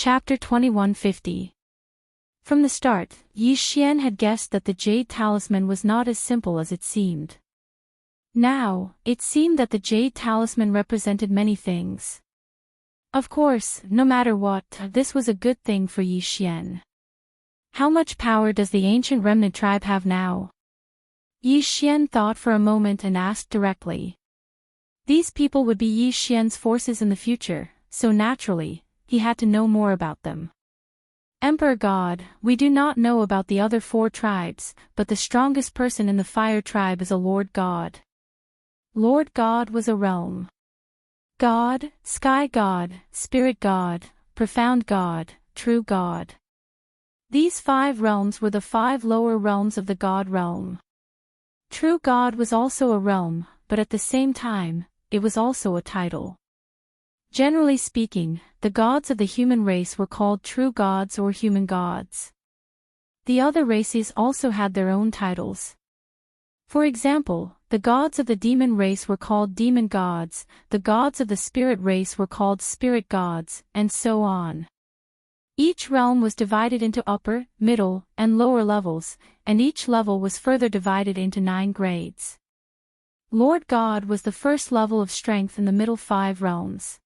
Chapter 2150. From the start, Yi Xian had guessed that the jade talisman was not as simple as it seemed. Now, it seemed that the jade talisman represented many things. Of course, no matter what, this was a good thing for Yi Xian. How much power does the ancient remnant tribe have now? Yi Xian thought for a moment and asked directly. These people would be Yi Xian's forces in the future, so naturally, he had to know more about them. Emperor God, we do not know about the other 4 tribes, but the strongest person in the fire tribe is a Lord God. Lord God was a realm. God, Sky God, Spirit God, Profound God, True God. These 5 realms were the 5 lower realms of the God realm. True God was also a realm, but at the same time, it was also a title. Generally speaking, the gods of the human race were called true gods or human gods. The other races also had their own titles. For example, the gods of the demon race were called demon gods, the gods of the spirit race were called spirit gods, and so on. Each realm was divided into upper, middle, and lower levels, and each level was further divided into 9 grades. Lord God was the first level of strength in the middle 5 realms.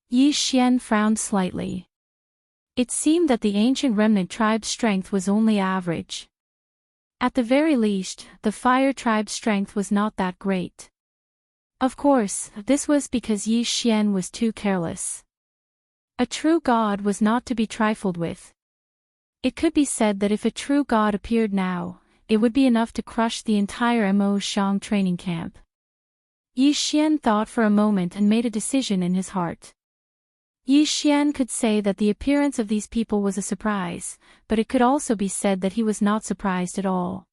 Yi Xian frowned slightly. It seemed that the ancient remnant tribe's strength was only average. At the very least, the fire tribe's strength was not that great. Of course, this was because Yi Xian was too careless. A true god was not to be trifled with. It could be said that if a true god appeared now, it would be enough to crush the entire Mo Shang training camp. Yi Xian thought for a moment and made a decision in his heart. Yi Xian could say that the appearance of these people was a surprise, but it could also be said that he was not surprised at all.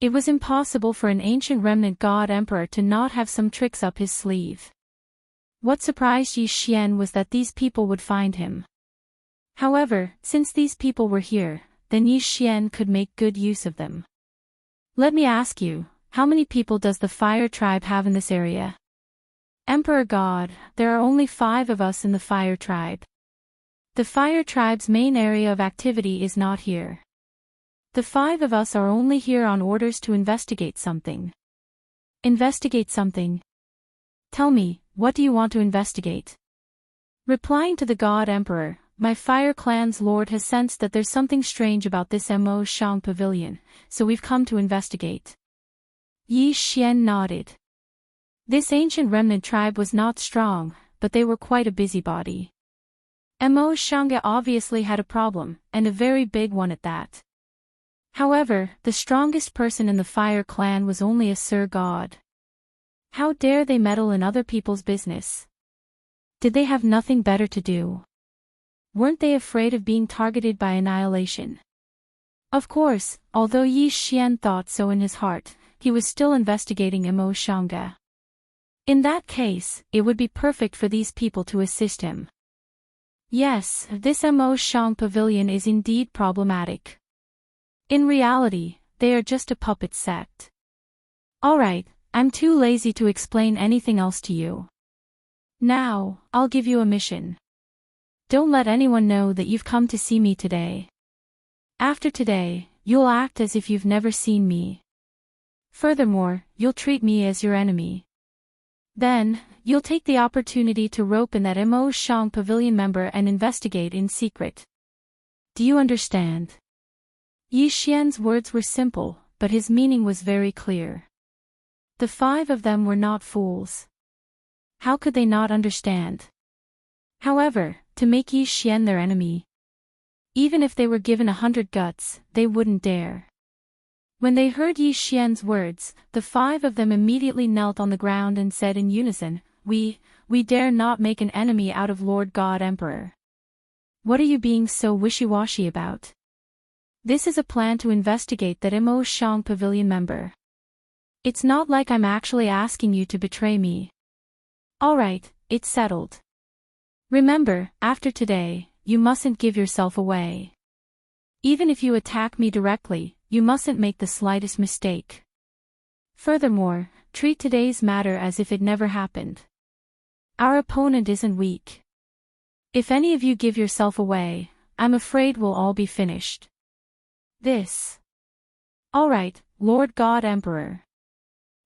It was impossible for an ancient remnant god emperor to not have some tricks up his sleeve. What surprised Yi Xian was that these people would find him. However, since these people were here, then Yi Xian could make good use of them. Let me ask you, how many people does the fire tribe have in this area? Emperor God, there are only 5 of us in the fire tribe. The fire tribe's main area of activity is not here. The 5 of us are only here on orders to investigate something. Investigate something? Tell me, what do you want to investigate? Replying to the God Emperor, my fire clan's lord has sensed that there's something strange about this Mo Shang pavilion, so we've come to investigate. Yi Xian nodded. This ancient remnant tribe was not strong, but they were quite a busybody. Mo Shanga obviously had a problem, and a very big one at that. However, the strongest person in the fire clan was only a Sir God. How dare they meddle in other people's business? Did they have nothing better to do? Weren't they afraid of being targeted by annihilation? Of course, although Yi Xian thought so in his heart, he was still investigating Mo Shanga. In that case, it would be perfect for these people to assist him. Yes, this Mo Shang pavilion is indeed problematic. In reality, they are just a puppet sect. Alright, I'm too lazy to explain anything else to you. Now, I'll give you a mission. Don't let anyone know that you've come to see me today. After today, you'll act as if you've never seen me. Furthermore, you'll treat me as your enemy. Then, you'll take the opportunity to rope in that Mo Shang pavilion member and investigate in secret. Do you understand? Yi Xian's words were simple, but his meaning was very clear. The 5 of them were not fools. How could they not understand? However, to make Yi Xian their enemy, even if they were given 100 guts, they wouldn't dare. When they heard Yi Xian's words, the 5 of them immediately knelt on the ground and said in unison, We dare not make an enemy out of Lord God Emperor. What are you being so wishy-washy about? This is a plan to investigate that Mo Shang pavilion member. It's not like I'm actually asking you to betray me. Alright, it's settled. Remember, after today, you mustn't give yourself away. Even if you attack me directly, you mustn't make the slightest mistake. Furthermore, treat today's matter as if it never happened. Our opponent isn't weak. If any of you give yourself away, I'm afraid we'll all be finished. This. All right, Lord God Emperor.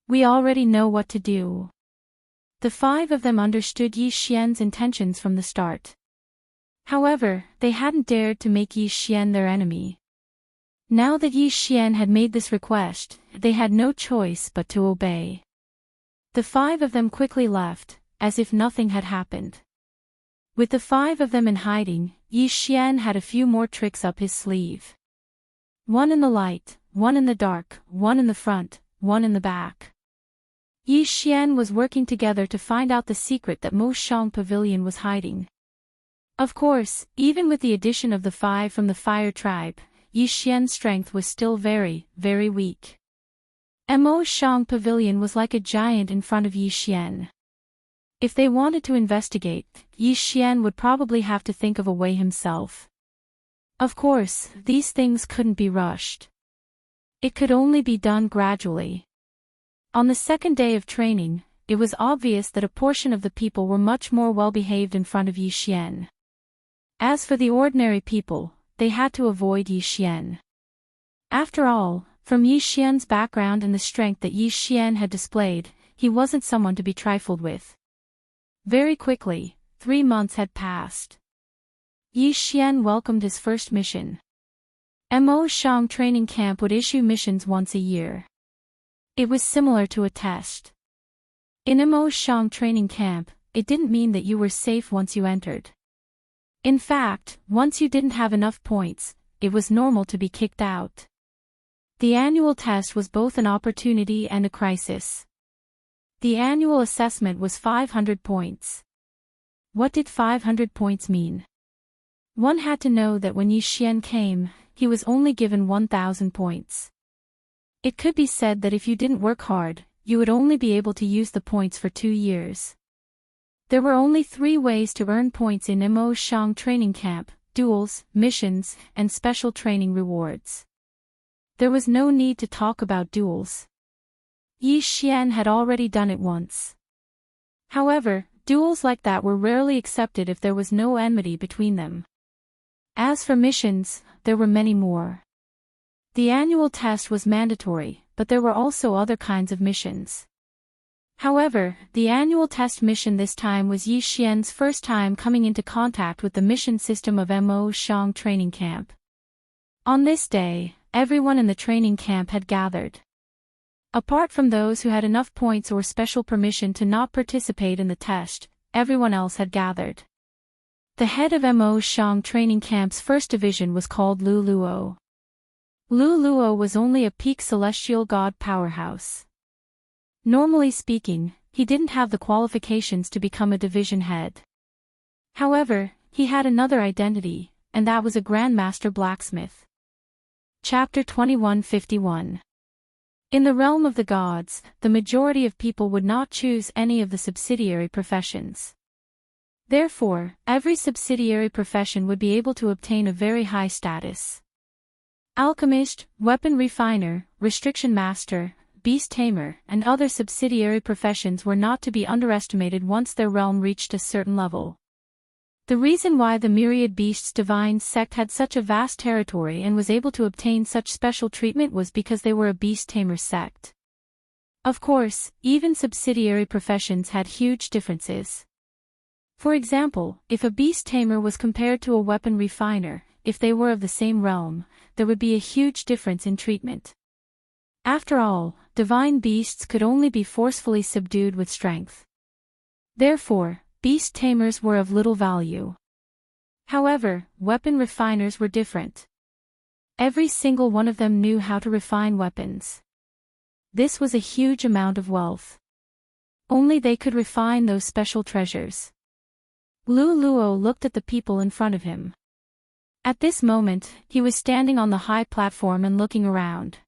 We already know what to do. The 5 of them understood Yi Xian's intentions from the start. However, they hadn't dared to make Yi Xian their enemy. Now that Yi Xian had made this request, they had no choice but to obey. The 5 of them quickly left, as if nothing had happened. With the 5 of them in hiding, Yi Xian had a few more tricks up his sleeve. One in the light, one in the dark, one in the front, one in the back. Yi Xian was working together to find out the secret that Mo Shang Pavilion was hiding. Of course, even with the addition of the 5 from the Fire Tribe, Yi Xian's strength was still very, very weak. Mo Shang Pavilion was like a giant in front of Yi Xian. If they wanted to investigate, Yi Xian would probably have to think of a way himself. Of course, these things couldn't be rushed. It could only be done gradually. On the second day of training, it was obvious that a portion of the people were much more well-behaved in front of Yi Xian. As for the ordinary people, they had to avoid Yi Xian. After all, from Yi Xian's background and the strength that Yi Xian had displayed, he wasn't someone to be trifled with. Very quickly, 3 months had passed. Yi Xian welcomed his first mission. Mo Shang training camp would issue missions once a year. It was similar to a test. In Mo Shang training camp, it didn't mean that you were safe once you entered. In fact, once you didn't have enough points, it was normal to be kicked out. The annual test was both an opportunity and a crisis. The annual assessment was 500 points. What did 500 points mean? One had to know that when Yi Xian came, he was only given 1,000 points. It could be said that if you didn't work hard, you would only be able to use the points for 2 years. There were only 3 ways to earn points in Mo Shang training camp: duels, missions, and special training rewards. There was no need to talk about duels. Yi Xian had already done it once. However, duels like that were rarely accepted if there was no enmity between them. As for missions, there were many more. The annual test was mandatory, but there were also other kinds of missions. However, the annual test mission this time was Yi Xian's first time coming into contact with the mission system of Mo Shang training camp. On this day, everyone in the training camp had gathered. Apart from those who had enough points or special permission to not participate in the test, everyone else had gathered. The head of Mo Shang training camp's first division was called Lu Luo. Lu Luo was only a peak celestial god powerhouse. Normally speaking, he didn't have the qualifications to become a division head. However, he had another identity, and that was a Grandmaster Blacksmith. Chapter 2151. In the realm of the gods, the majority of people would not choose any of the subsidiary professions. Therefore, every subsidiary profession would be able to obtain a very high status. Alchemist, weapon refiner, restriction master, beast tamer, and other subsidiary professions were not to be underestimated once their realm reached a certain level. The reason why the Myriad Beasts Divine sect had such a vast territory and was able to obtain such special treatment was because they were a beast tamer sect. Of course, even subsidiary professions had huge differences. For example, if a beast tamer was compared to a weapon refiner, if they were of the same realm, there would be a huge difference in treatment. After all, divine beasts could only be forcefully subdued with strength. Therefore, beast tamers were of little value. However, weapon refiners were different. Every single one of them knew how to refine weapons. This was a huge amount of wealth. Only they could refine those special treasures. Lu Luo looked at the people in front of him. At this moment, he was standing on the high platform and looking around.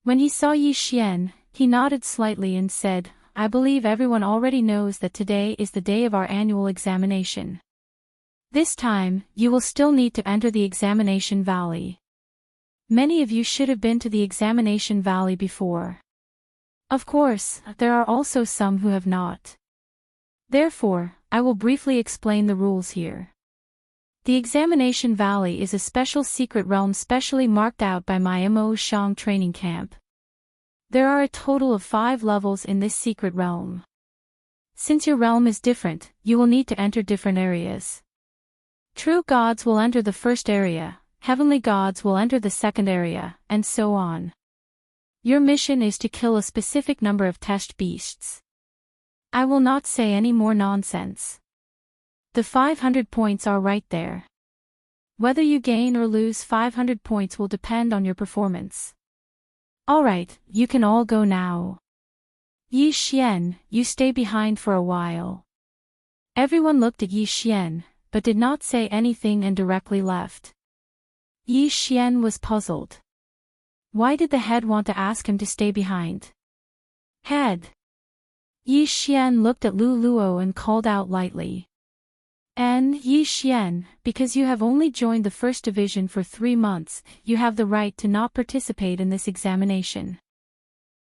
When he saw Yi Xian, he nodded slightly and said, "I believe everyone already knows that today is the day of our annual examination. This time, you will still need to enter the examination valley. Many of you should have been to the examination valley before. Of course, there are also some who have not. Therefore, I will briefly explain the rules here. The Examination Valley is a special secret realm specially marked out by my Mo Shang training camp. There are a total of 5 levels in this secret realm. Since your realm is different, you will need to enter different areas. True gods will enter the first area, heavenly gods will enter the second area, and so on. Your mission is to kill a specific number of test beasts. I will not say any more nonsense. The 500 points are right there. Whether you gain or lose 500 points will depend on your performance. Alright, you can all go now. Yi Xian, you stay behind for a while. Everyone looked at Yi Xian, but did not say anything and directly left. Yi Xian was puzzled. Why did the head want to ask him to stay behind? Head. Yi Xian looked at Lu Luo and called out lightly. And Yi Xian, because you have only joined the first division for 3 months, you have the right to not participate in this examination.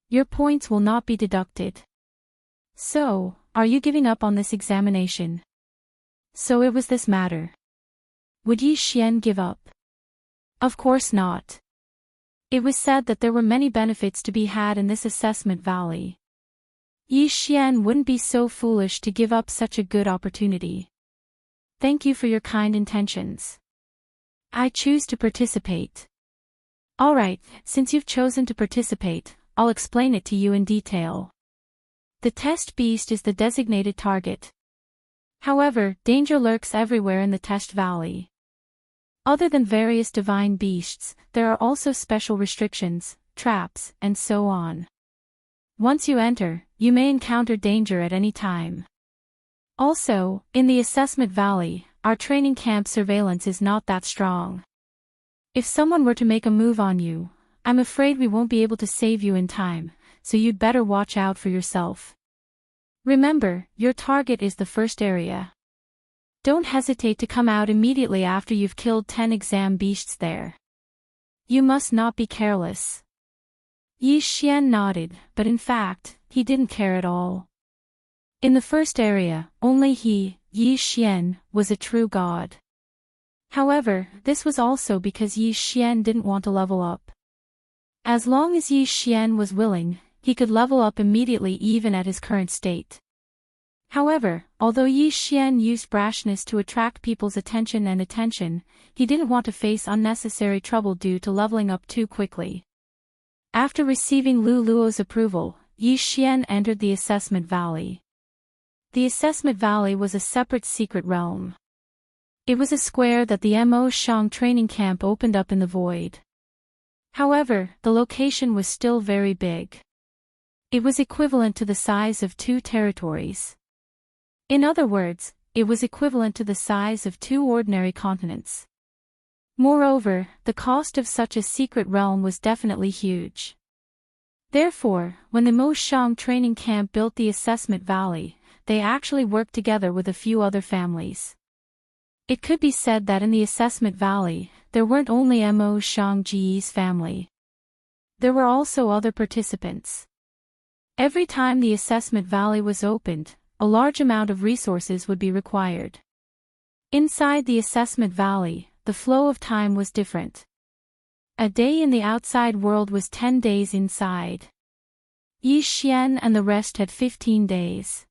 Your points will not be deducted. So, are you giving up on this examination? So it was this matter. Would Yi Xian give up? Of course not. It was said that there were many benefits to be had in this assessment valley. Yi Xian wouldn't be so foolish to give up such a good opportunity. Thank you for your kind intentions. I choose to participate. Alright, since you've chosen to participate, I'll explain it to you in detail. The test beast is the designated target. However, danger lurks everywhere in the test valley. Other than various divine beasts, there are also special restrictions, traps, and so on. Once you enter, you may encounter danger at any time. Also, in the assessment valley, our training camp surveillance is not that strong. If someone were to make a move on you, I'm afraid we won't be able to save you in time, so you'd better watch out for yourself. Remember, your target is the first area. Don't hesitate to come out immediately after you've killed 10 exam beasts there. You must not be careless. Yi Xian nodded, but in fact, he didn't care at all. In the first area, only he, Yi Xian, was a true god. However, this was also because Yi Xian didn't want to level up. As long as Yi Xian was willing, he could level up immediately even at his current state. However, although Yi Xian used brashness to attract people's attention, he didn't want to face unnecessary trouble due to leveling up too quickly. After receiving Lu Luo's approval, Yi Xian entered the assessment valley. The assessment valley was a separate secret realm. It was a square that the Mo Shang training camp opened up in the void. However, the location was still very big. It was equivalent to the size of 2 territories. In other words, it was equivalent to the size of 2 ordinary continents. Moreover, the cost of such a secret realm was definitely huge. Therefore, when the Mo Shang training camp built the assessment valley, they actually worked together with a few other families. It could be said that in the assessment valley, there weren't only Mo Shang Ji's family. There were also other participants. Every time the assessment valley was opened, a large amount of resources would be required. Inside the assessment valley, the flow of time was different. A day in the outside world was 10 days inside. Yi Xian and the rest had 15 days.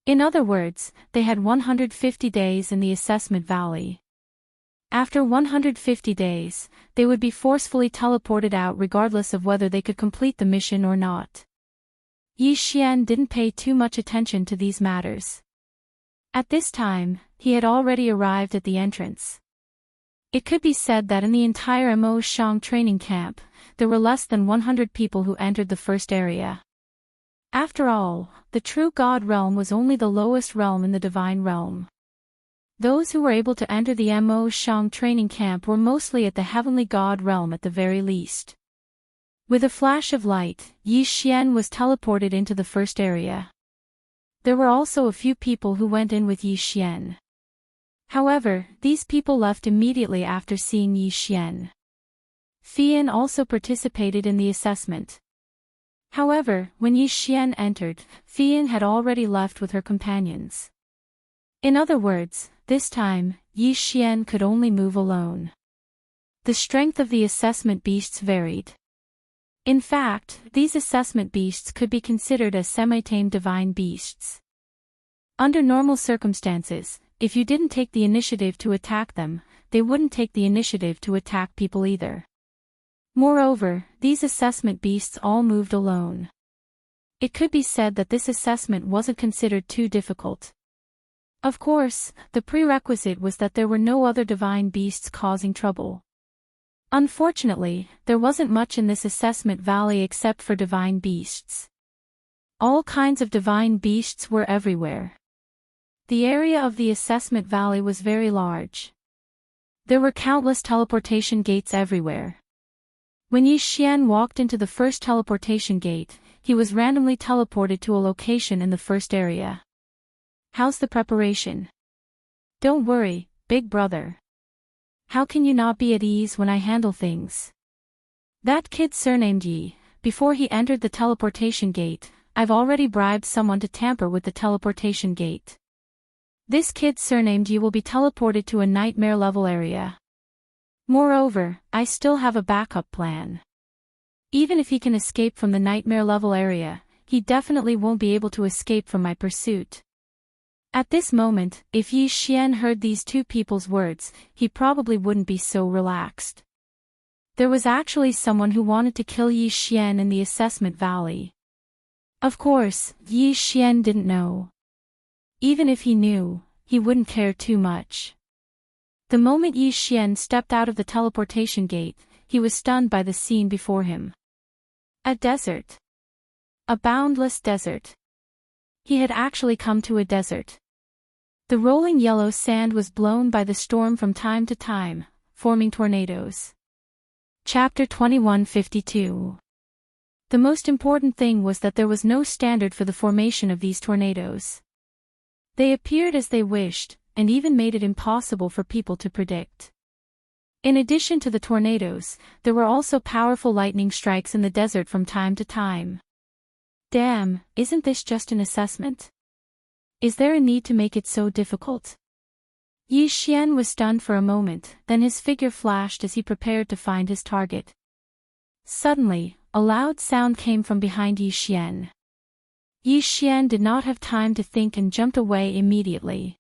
In other words, they had 150 days in the assessment valley. After 150 days, they would be forcefully teleported out regardless of whether they could complete the mission or not. Yi Xian didn't pay too much attention to these matters. At this time, he had already arrived at the entrance. It could be said that in the entire Mo Shang training camp, there were less than 100 people who entered the first area. After all, the true God realm was only the lowest realm in the divine realm. Those who were able to enter the Mo Shang training camp were mostly at the heavenly God realm at the very least. With a flash of light, Yi Xian was teleported into the first area. There were also a few people who went in with Yi Xian. However, these people left immediately after seeing Yi Xian. Fian also participated in the assessment. However, when Yi Xian entered, Fian had already left with her companions. In other words, this time, Yi Xian could only move alone. The strength of the assessment beasts varied. In fact, these assessment beasts could be considered as semi-tame divine beasts. Under normal circumstances, if you didn't take the initiative to attack them, they wouldn't take the initiative to attack people either. Moreover, these assessment beasts all moved alone. It could be said that this assessment wasn't considered too difficult. Of course, the prerequisite was that there were no other divine beasts causing trouble. Unfortunately, there wasn't much in this assessment valley except for divine beasts. All kinds of divine beasts were everywhere. The area of the assessment valley was very large. There were countless teleportation gates everywhere. When Yi Xian walked into the first teleportation gate, he was randomly teleported to a location in the first area. How's the preparation? Don't worry, big brother. How can you not be at ease when I handle things? That kid surnamed Yi. Before he entered the teleportation gate, I've already bribed someone to tamper with the teleportation gate. This kid surnamed Yi will be teleported to a nightmare level area. Moreover, I still have a backup plan. Even if he can escape from the nightmare level area, he definitely won't be able to escape from my pursuit. At this moment, if Yi Xian heard these two people's words, he probably wouldn't be so relaxed. There was actually someone who wanted to kill Yi Xian in the assessment valley. Of course, Yi Xian didn't know. Even if he knew, he wouldn't care too much. The moment Yi Xian stepped out of the teleportation gate, he was stunned by the scene before him. A desert. A boundless desert. He had actually come to a desert. The rolling yellow sand was blown by the storm from time to time, forming tornadoes. Chapter 2152. The most important thing was that there was no standard for the formation of these tornadoes. They appeared as they wished, and even made it impossible for people to predict. In addition to the tornadoes, there were also powerful lightning strikes in the desert from time to time. Damn, isn't this just an assessment? Is there a need to make it so difficult? Yi Xian was stunned for a moment, then his figure flashed as he prepared to find his target. Suddenly, a loud sound came from behind Yi Xian. Yi Xian did not have time to think and jumped away immediately.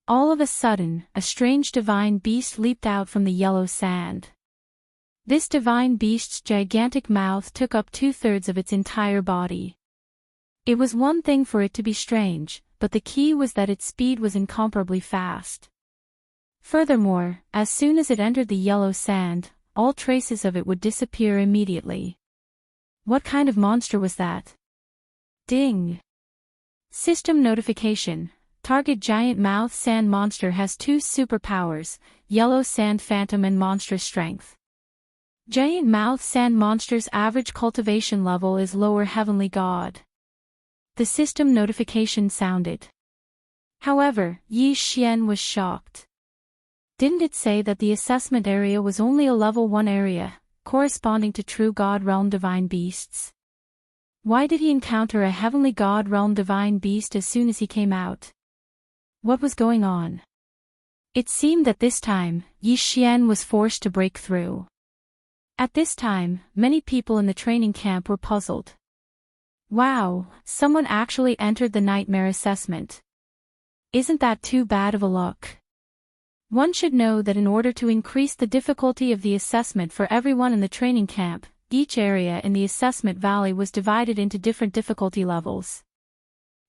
All of a sudden, a strange divine beast leaped out from the yellow sand. This divine beast's gigantic mouth took up 2/3 of its entire body. It was one thing for it to be strange, but the key was that its speed was incomparably fast. Furthermore, as soon as it entered the yellow sand, all traces of it would disappear immediately. What kind of monster was that? Ding! System notification. Target giant mouth sand monster has 2 superpowers, yellow sand phantom and monstrous strength. Giant mouth sand monster's average cultivation level is lower heavenly god. The system notification sounded. However, Yi Xian was shocked. Didn't it say that the assessment area was only a level 1 area, corresponding to true god realm divine beasts? Why did he encounter a heavenly god realm divine beast as soon as he came out? What was going on? It seemed that this time, Yi Xian was forced to break through. At this time, many people in the training camp were puzzled. Wow, someone actually entered the nightmare assessment. Isn't that too bad of a luck? One should know that in order to increase the difficulty of the assessment for everyone in the training camp, each area in the assessment valley was divided into different difficulty levels.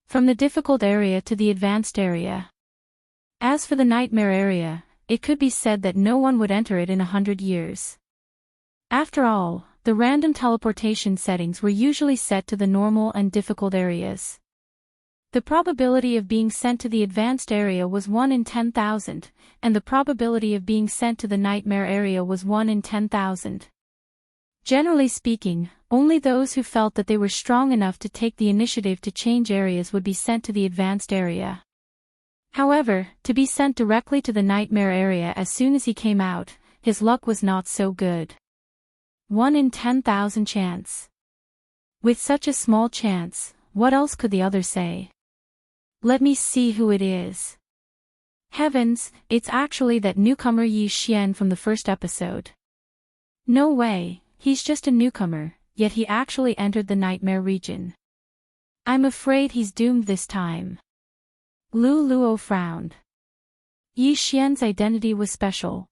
From the difficult area to the advanced area. As for the nightmare area, it could be said that no one would enter it in 100 years. After all, the random teleportation settings were usually set to the normal and difficult areas. The probability of being sent to the advanced area was 1 in 10,000, and the probability of being sent to the nightmare area was 1 in 10,000. Generally speaking, only those who felt that they were strong enough to take the initiative to change areas would be sent to the advanced area. However, to be sent directly to the nightmare area as soon as he came out, his luck was not so good. 1 in 10,000 chance. With such a small chance, what else could the other say? Let me see who it is. Heavens, it's actually that newcomer Yi Xian from the first episode. No way, he's just a newcomer, yet he actually entered the nightmare region. I'm afraid he's doomed this time. Lu Luo frowned. Yi Xian's identity was special.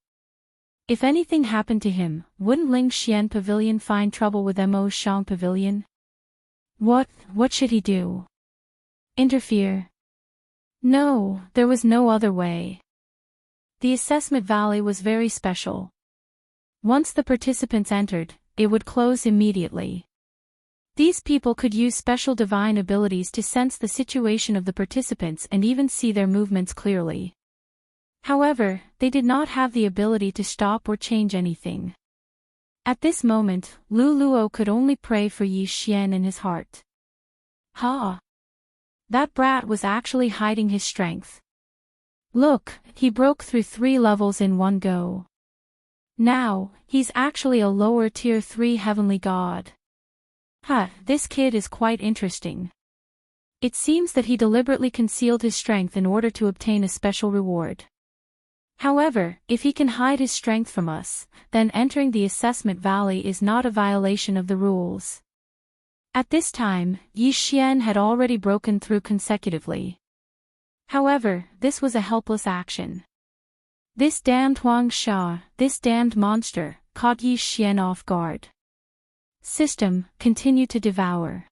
If anything happened to him, wouldn't Ling Xian Pavilion find trouble with Mo Shang Pavilion? What should he do? Interfere? No, there was no other way. The assessment valley was very special. Once the participants entered, it would close immediately. These people could use special divine abilities to sense the situation of the participants and even see their movements clearly. However, they did not have the ability to stop or change anything. At this moment, Lu Luo could only pray for Yi Xian in his heart. Ha! That brat was actually hiding his strength. Look, he broke through 3 levels in one go. Now, he's actually a lower tier 3 heavenly god. This kid is quite interesting. It seems that he deliberately concealed his strength in order to obtain a special reward. However, if he can hide his strength from us, then entering the assessment valley is not a violation of the rules. At this time, Yi Xian had already broken through consecutively. However, this was a helpless action. This damned Huang Sha, this damned monster, caught Yi Xian off guard. System, continue to devour.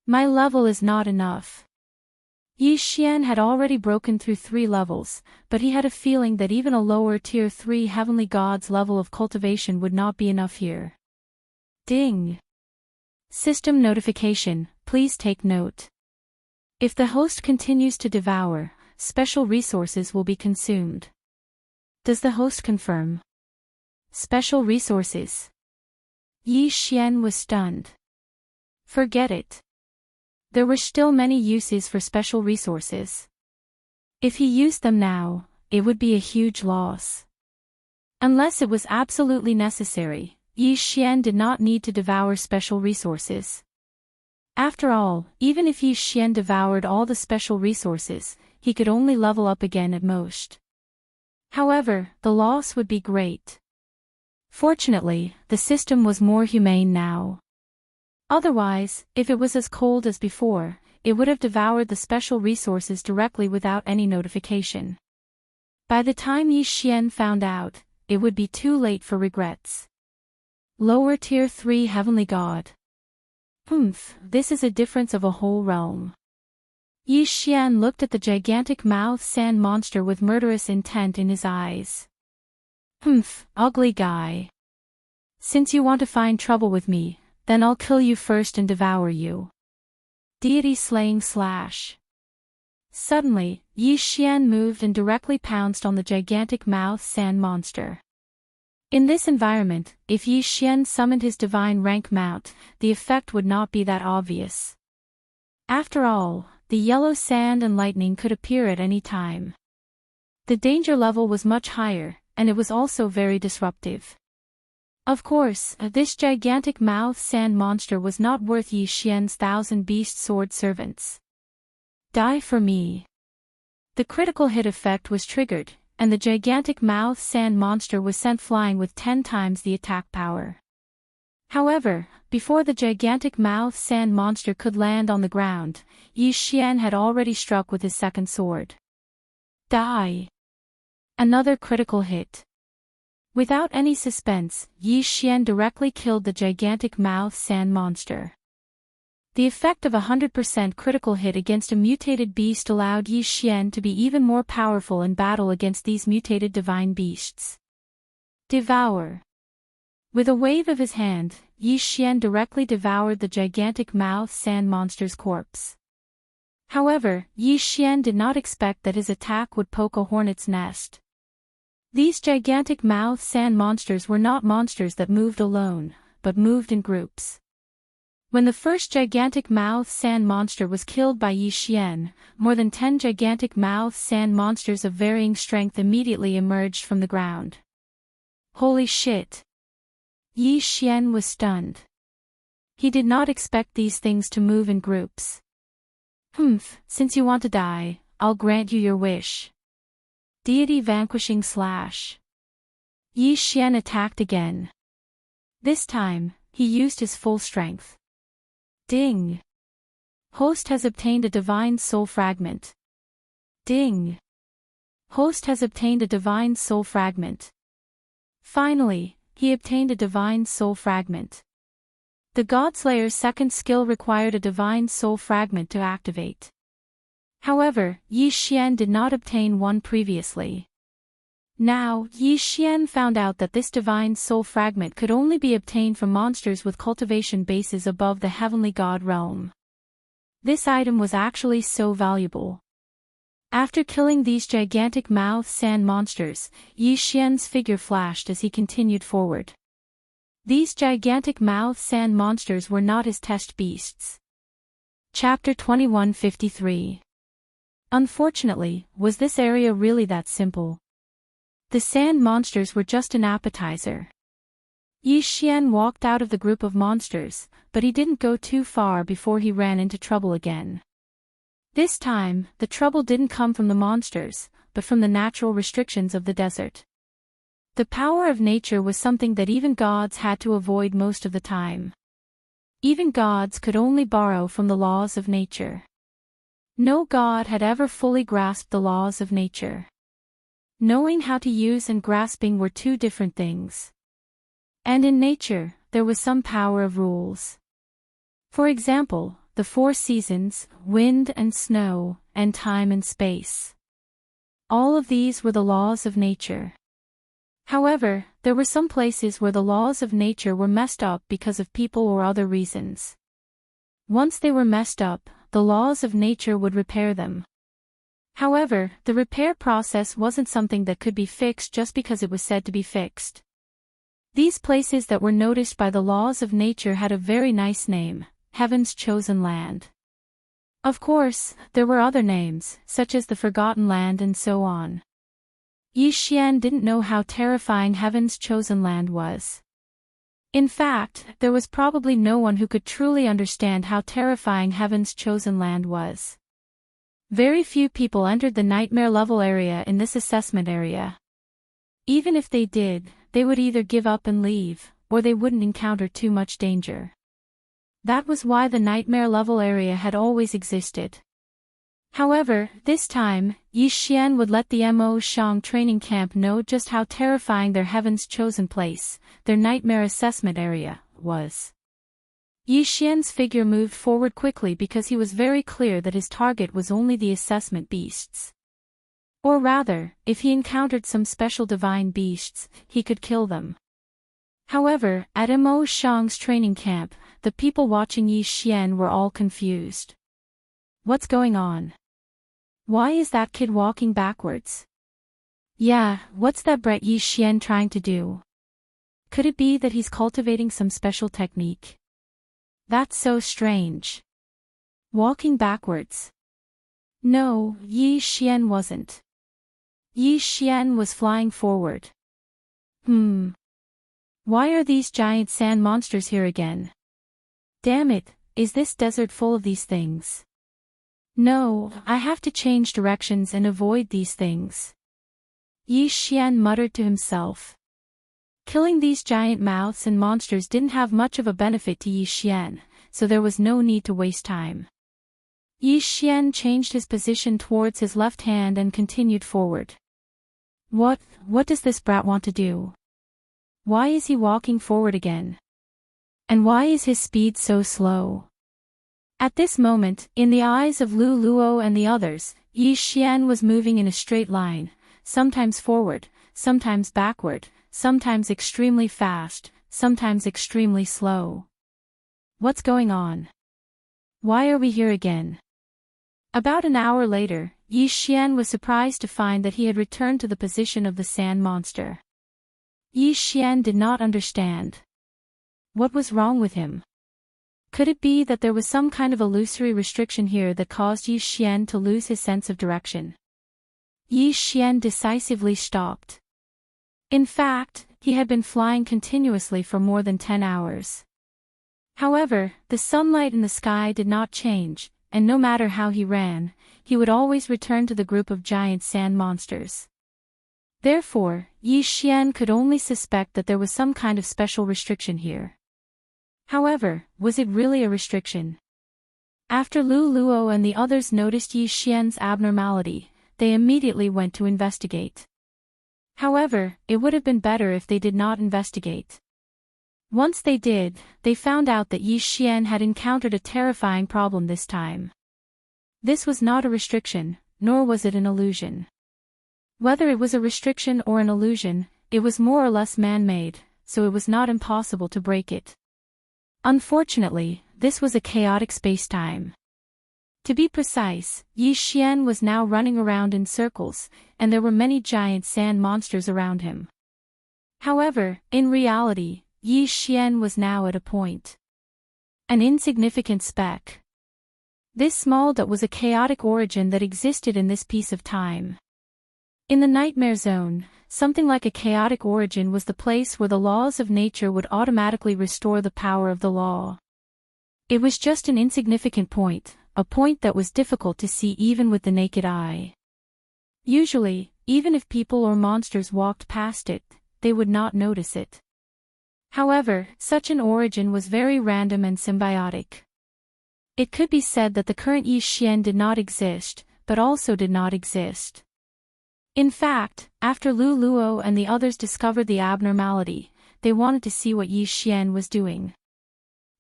My level is not enough. Yi Xian had already broken through 3 levels, but he had a feeling that even a lower tier 3 heavenly god's level of cultivation would not be enough here. Ding! System notification, please take note. If the host continues to devour, special resources will be consumed. Does the host confirm? Special resources. Yi Xian was stunned. Forget it. There were still many uses for special resources. If he used them now, it would be a huge loss. Unless it was absolutely necessary, Yi Xian did not need to devour special resources. After all, even if Yi Xian devoured all the special resources, he could only level up again at most. However, the loss would be great. Fortunately, the system was more humane now. Otherwise, if it was as cold as before, it would have devoured the special resources directly without any notification. By the time Yi Xian found out, it would be too late for regrets. Lower tier 3 heavenly god. This is a difference of a whole realm. Yi Xian looked at the gigantic mouth sand monster with murderous intent in his eyes. Ugly guy. Since you want to find trouble with me, then I'll kill you first and devour you. Deity slaying slash. Suddenly, Yi Xian moved and directly pounced on the gigantic mouth sand monster. In this environment, if Yi Xian summoned his divine rank mount, the effect would not be that obvious. After all, the yellow sand and lightning could appear at any time. The danger level was much higher, and it was also very disruptive. Of course, this gigantic mouth sand monster was not worth Yi Xian's 1,000 beast sword servants. Die for me. The critical hit effect was triggered, and the gigantic mouth sand monster was sent flying with 10 times the attack power. However, before the gigantic mouth sand monster could land on the ground, Yi Xian had already struck with his second sword. Die. Another critical hit. Without any suspense, Yi Xian directly killed the gigantic mouth sand monster. The effect of 100% critical hit against a mutated beast allowed Yi Xian to be even more powerful in battle against these mutated divine beasts. Devour. With a wave of his hand, Yi Xian directly devoured the gigantic mouth sand monster's corpse. However, Yi Xian did not expect that his attack would poke a hornet's nest. These gigantic mouth sand monsters were not monsters that moved alone, but moved in groups. When the first gigantic mouth sand monster was killed by Yi Xian, more than 10 gigantic mouth sand monsters of varying strength immediately emerged from the ground. Holy shit! Yi Xian was stunned. He did not expect these things to move in groups. Since you want to die, I'll grant you your wish. Deity vanquishing slash. Yi Xian attacked again. This time, he used his full strength. Ding! Host has obtained a divine soul fragment. Ding! Host has obtained a divine soul fragment. Finally, he obtained a divine soul fragment. The Godslayer's second skill required a divine soul fragment to activate. However, Yi Xian did not obtain one previously. Now, Yi Xian found out that this divine soul fragment could only be obtained from monsters with cultivation bases above the heavenly god realm. This item was actually so valuable. After killing these gigantic mouth sand monsters, Yi Xian's figure flashed as he continued forward. These gigantic mouth sand monsters were not his test beasts. Chapter 2153. Unfortunately, was this area really that simple? The sand monsters were just an appetizer. Yi Xian walked out of the group of monsters, but he didn't go too far before he ran into trouble again. This time, the trouble didn't come from the monsters, but from the natural restrictions of the desert. The power of nature was something that even gods had to avoid most of the time. Even gods could only borrow from the laws of nature. No god had ever fully grasped the laws of nature. Knowing how to use and grasping were two different things. And in nature, there was some power of rules. For example, the 4 seasons, wind and snow, and time and space. All of these were the laws of nature. However, there were some places where the laws of nature were messed up because of people or other reasons. Once they were messed up, the laws of nature would repair them. However, the repair process wasn't something that could be fixed just because it was said to be fixed. These places that were noticed by the laws of nature had a very nice name, Heaven's Chosen Land. Of course, there were other names, such as the Forgotten Land and so on. Yi Xian didn't know how terrifying Heaven's Chosen Land was. In fact, there was probably no one who could truly understand how terrifying Heaven's Chosen Land was. Very few people entered the nightmare level area in this assessment area. Even if they did, they would either give up and leave, or they wouldn't encounter too much danger. That was why the nightmare level area had always existed. However, this time, Yi Xian would let the Mo Shang training camp know just how terrifying their Heaven's Chosen Place, their nightmare assessment area, was. Yi Xian's figure moved forward quickly because he was very clear that his target was only the assessment beasts. Or rather, if he encountered some special divine beasts, he could kill them. However, at Mo Shang's training camp, the people watching Yi Xian were all confused. What's going on? Why is that kid walking backwards? Yeah, what's that brat Yi Xian trying to do? Could it be that he's cultivating some special technique? That's so strange. Walking backwards. No, Yi Xian wasn't. Yi Xian was flying forward. Why are these giant sand monsters here again? Damn it, is this desert full of these things? No, I have to change directions and avoid these things. Yi Xian muttered to himself. Killing these giant mouths and monsters didn't have much of a benefit to Yi Xian, so there was no need to waste time. Yi Xian changed his position towards his left hand and continued forward. What does this brat want to do? Why is he walking forward again? And why is his speed so slow? At this moment, in the eyes of Lu Luo and the others, Yi Xian was moving in a straight line, sometimes forward, sometimes backward, sometimes extremely fast, sometimes extremely slow. What's going on? Why are we here again? About an hour later, Yi Xian was surprised to find that he had returned to the position of the sand monster. Yi Xian did not understand. What was wrong with him? Could it be that there was some kind of illusory restriction here that caused Yi Xian to lose his sense of direction? Yi Xian decisively stopped. In fact, he had been flying continuously for more than 10 hours. However, the sunlight in the sky did not change, and no matter how he ran, he would always return to the group of giant sand monsters. Therefore, Yi Xian could only suspect that there was some kind of special restriction here. However, was it really a restriction? After Lu Luo and the others noticed Yi Xian's abnormality, they immediately went to investigate. However, it would have been better if they did not investigate. Once they did, they found out that Yi Xian had encountered a terrifying problem this time. This was not a restriction, nor was it an illusion. Whether it was a restriction or an illusion, it was more or less man-made, so it was not impossible to break it. Unfortunately, this was a chaotic space-time. To be precise, Yi Xian was now running around in circles, and there were many giant sand monsters around him. However, in reality, Yi Xian was now at a point. An insignificant speck. This small dot was a chaotic origin that existed in this piece of time. In the nightmare zone, something like a chaotic origin was the place where the laws of nature would automatically restore the power of the law. It was just an insignificant point, a point that was difficult to see even with the naked eye. Usually, even if people or monsters walked past it, they would not notice it. However, such an origin was very random and symbiotic. It could be said that the current Yi Xian did not exist, but also did not exist. In fact, after Lu Luo and the others discovered the abnormality, they wanted to see what Yi Xian was doing.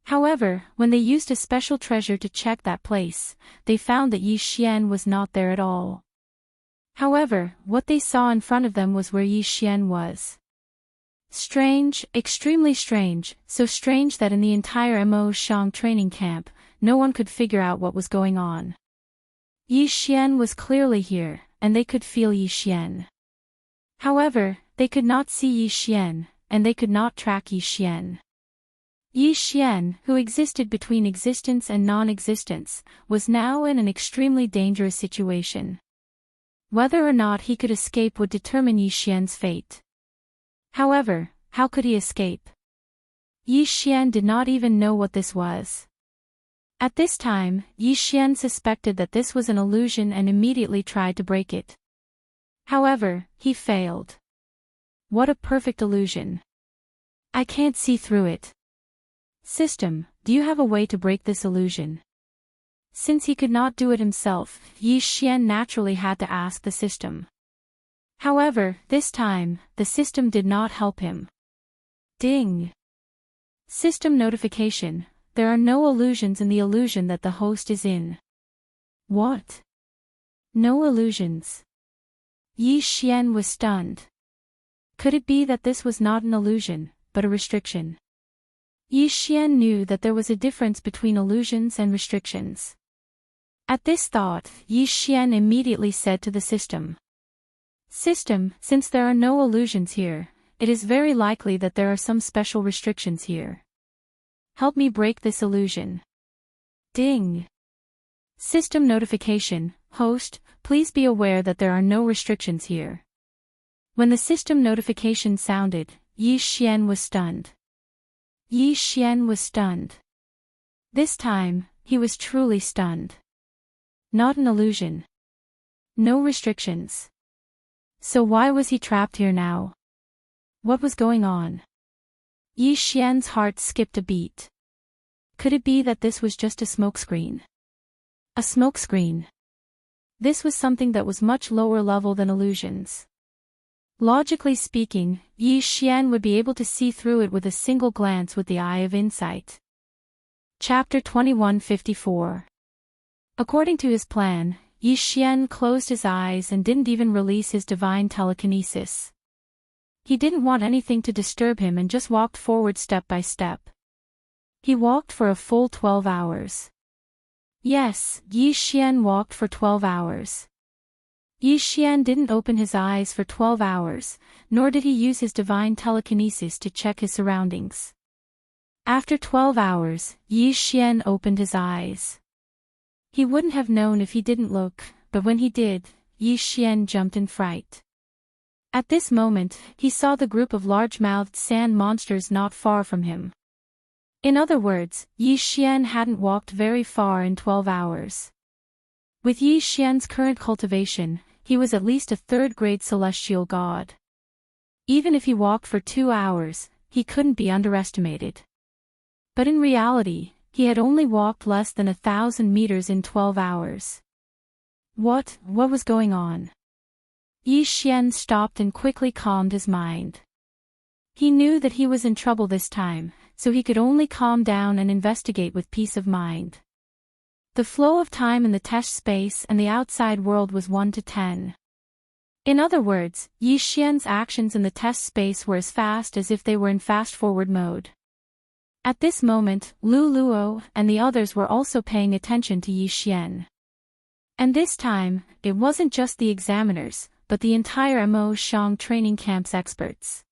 However, when they used a special treasure to check that place, they found that Yi Xian was not there at all. However, what they saw in front of them was where Yi Xian was. Strange, extremely strange, so strange that in the entire Mo Xiang training camp, no one could figure out what was going on. Yi Xian was clearly here, and they could feel Yi Xian. However, they could not see Yi Xian, and they could not track Yi Xian. Yi Xian, who existed between existence and non-existence, was now in an extremely dangerous situation. Whether or not he could escape would determine Yi Xian's fate. However, how could he escape? Yi Xian did not even know what this was. At this time, Yi Xian suspected that this was an illusion and immediately tried to break it. However, he failed. What a perfect illusion. I can't see through it. System, do you have a way to break this illusion? Since he could not do it himself, Yi Xian naturally had to ask the system. However, this time, the system did not help him. Ding! System notification. There are no illusions in the illusion that the host is in. What? No illusions. Yi Xian was stunned. Could it be that this was not an illusion, but a restriction? Yi Xian knew that there was a difference between illusions and restrictions. At this thought, Yi Xian immediately said to the system. System, since there are no illusions here, it is very likely that there are some special restrictions here. Help me break this illusion. Ding! System notification, host, please be aware that there are no restrictions here. When the system notification sounded, Yi Xian was stunned. Yi Xian was stunned. This time, he was truly stunned. Not an illusion. No restrictions. So why was he trapped here now? What was going on? Yi Xian's heart skipped a beat. Could it be that this was just a smokescreen? A smokescreen. This was something that was much lower level than illusions. Logically speaking, Yi Xian would be able to see through it with a single glance with the eye of insight. Chapter 2154. According to his plan, Yi Xian closed his eyes and didn't even release his divine telekinesis. He didn't want anything to disturb him and just walked forward step by step. He walked for a full 12 hours. Yes, Yi Xian walked for 12 hours. Yi Xian didn't open his eyes for 12 hours, nor did he use his divine telekinesis to check his surroundings. After 12 hours, Yi Xian opened his eyes. He wouldn't have known if he didn't look, but when he did, Yi Xian jumped in fright. At this moment, he saw the group of large-mouthed sand monsters not far from him. In other words, Yi Xian hadn't walked very far in 12 hours. With Yi Xian's current cultivation, he was at least a third-grade celestial god. Even if he walked for 2 hours, he couldn't be underestimated. But in reality, he had only walked less than 1,000 meters in 12 hours. What was going on? Yi Xian stopped and quickly calmed his mind. He knew that he was in trouble this time, so he could only calm down and investigate with peace of mind. The flow of time in the test space and the outside world was 1 to 10. In other words, Yi Xian's actions in the test space were as fast as if they were in fast-forward mode. At this moment, Lu Luo and the others were also paying attention to Yi Xian. And this time, it wasn't just the examiners, but the entire Mo Shang training camp's experts.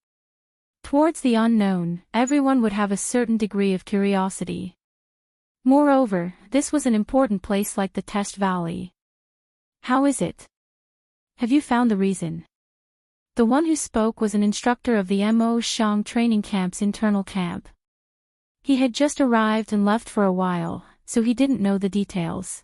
Towards the unknown, everyone would have a certain degree of curiosity. Moreover, this was an important place like the Test Valley. How is it? Have you found the reason? The one who spoke was an instructor of the Mo Shang training camp's internal camp. He had just arrived and left for a while, so he didn't know the details.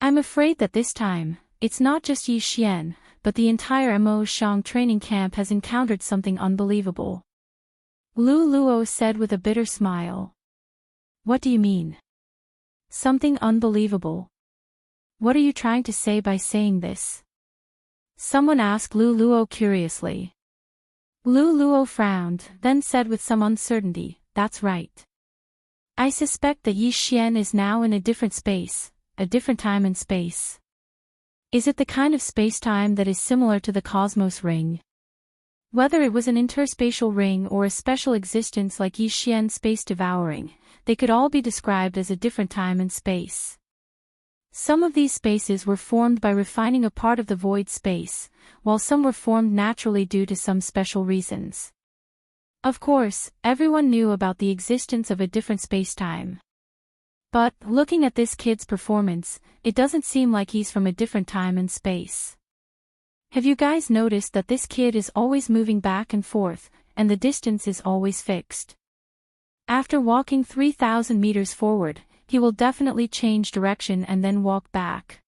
I'm afraid that this time, it's not just Yi Xian, but the entire Mo Shang training camp has encountered something unbelievable. Lu Luo said with a bitter smile. What do you mean? Something unbelievable. What are you trying to say by saying this? Someone asked Lu Luo curiously. Lu Luo frowned, then said with some uncertainty, that's right. I suspect that Yi Xian is now in a different space, a different time and space. Is it the kind of space-time that is similar to the cosmos ring? Whether it was an interspatial ring or a special existence like Yi Xian's space devouring, they could all be described as a different time and space. Some of these spaces were formed by refining a part of the void space, while some were formed naturally due to some special reasons. Of course, everyone knew about the existence of a different space-time. But, looking at this kid's performance, it doesn't seem like he's from a different time and space. Have you guys noticed that this kid is always moving back and forth, and the distance is always fixed? After walking 3,000 meters forward, he will definitely change direction and then walk back.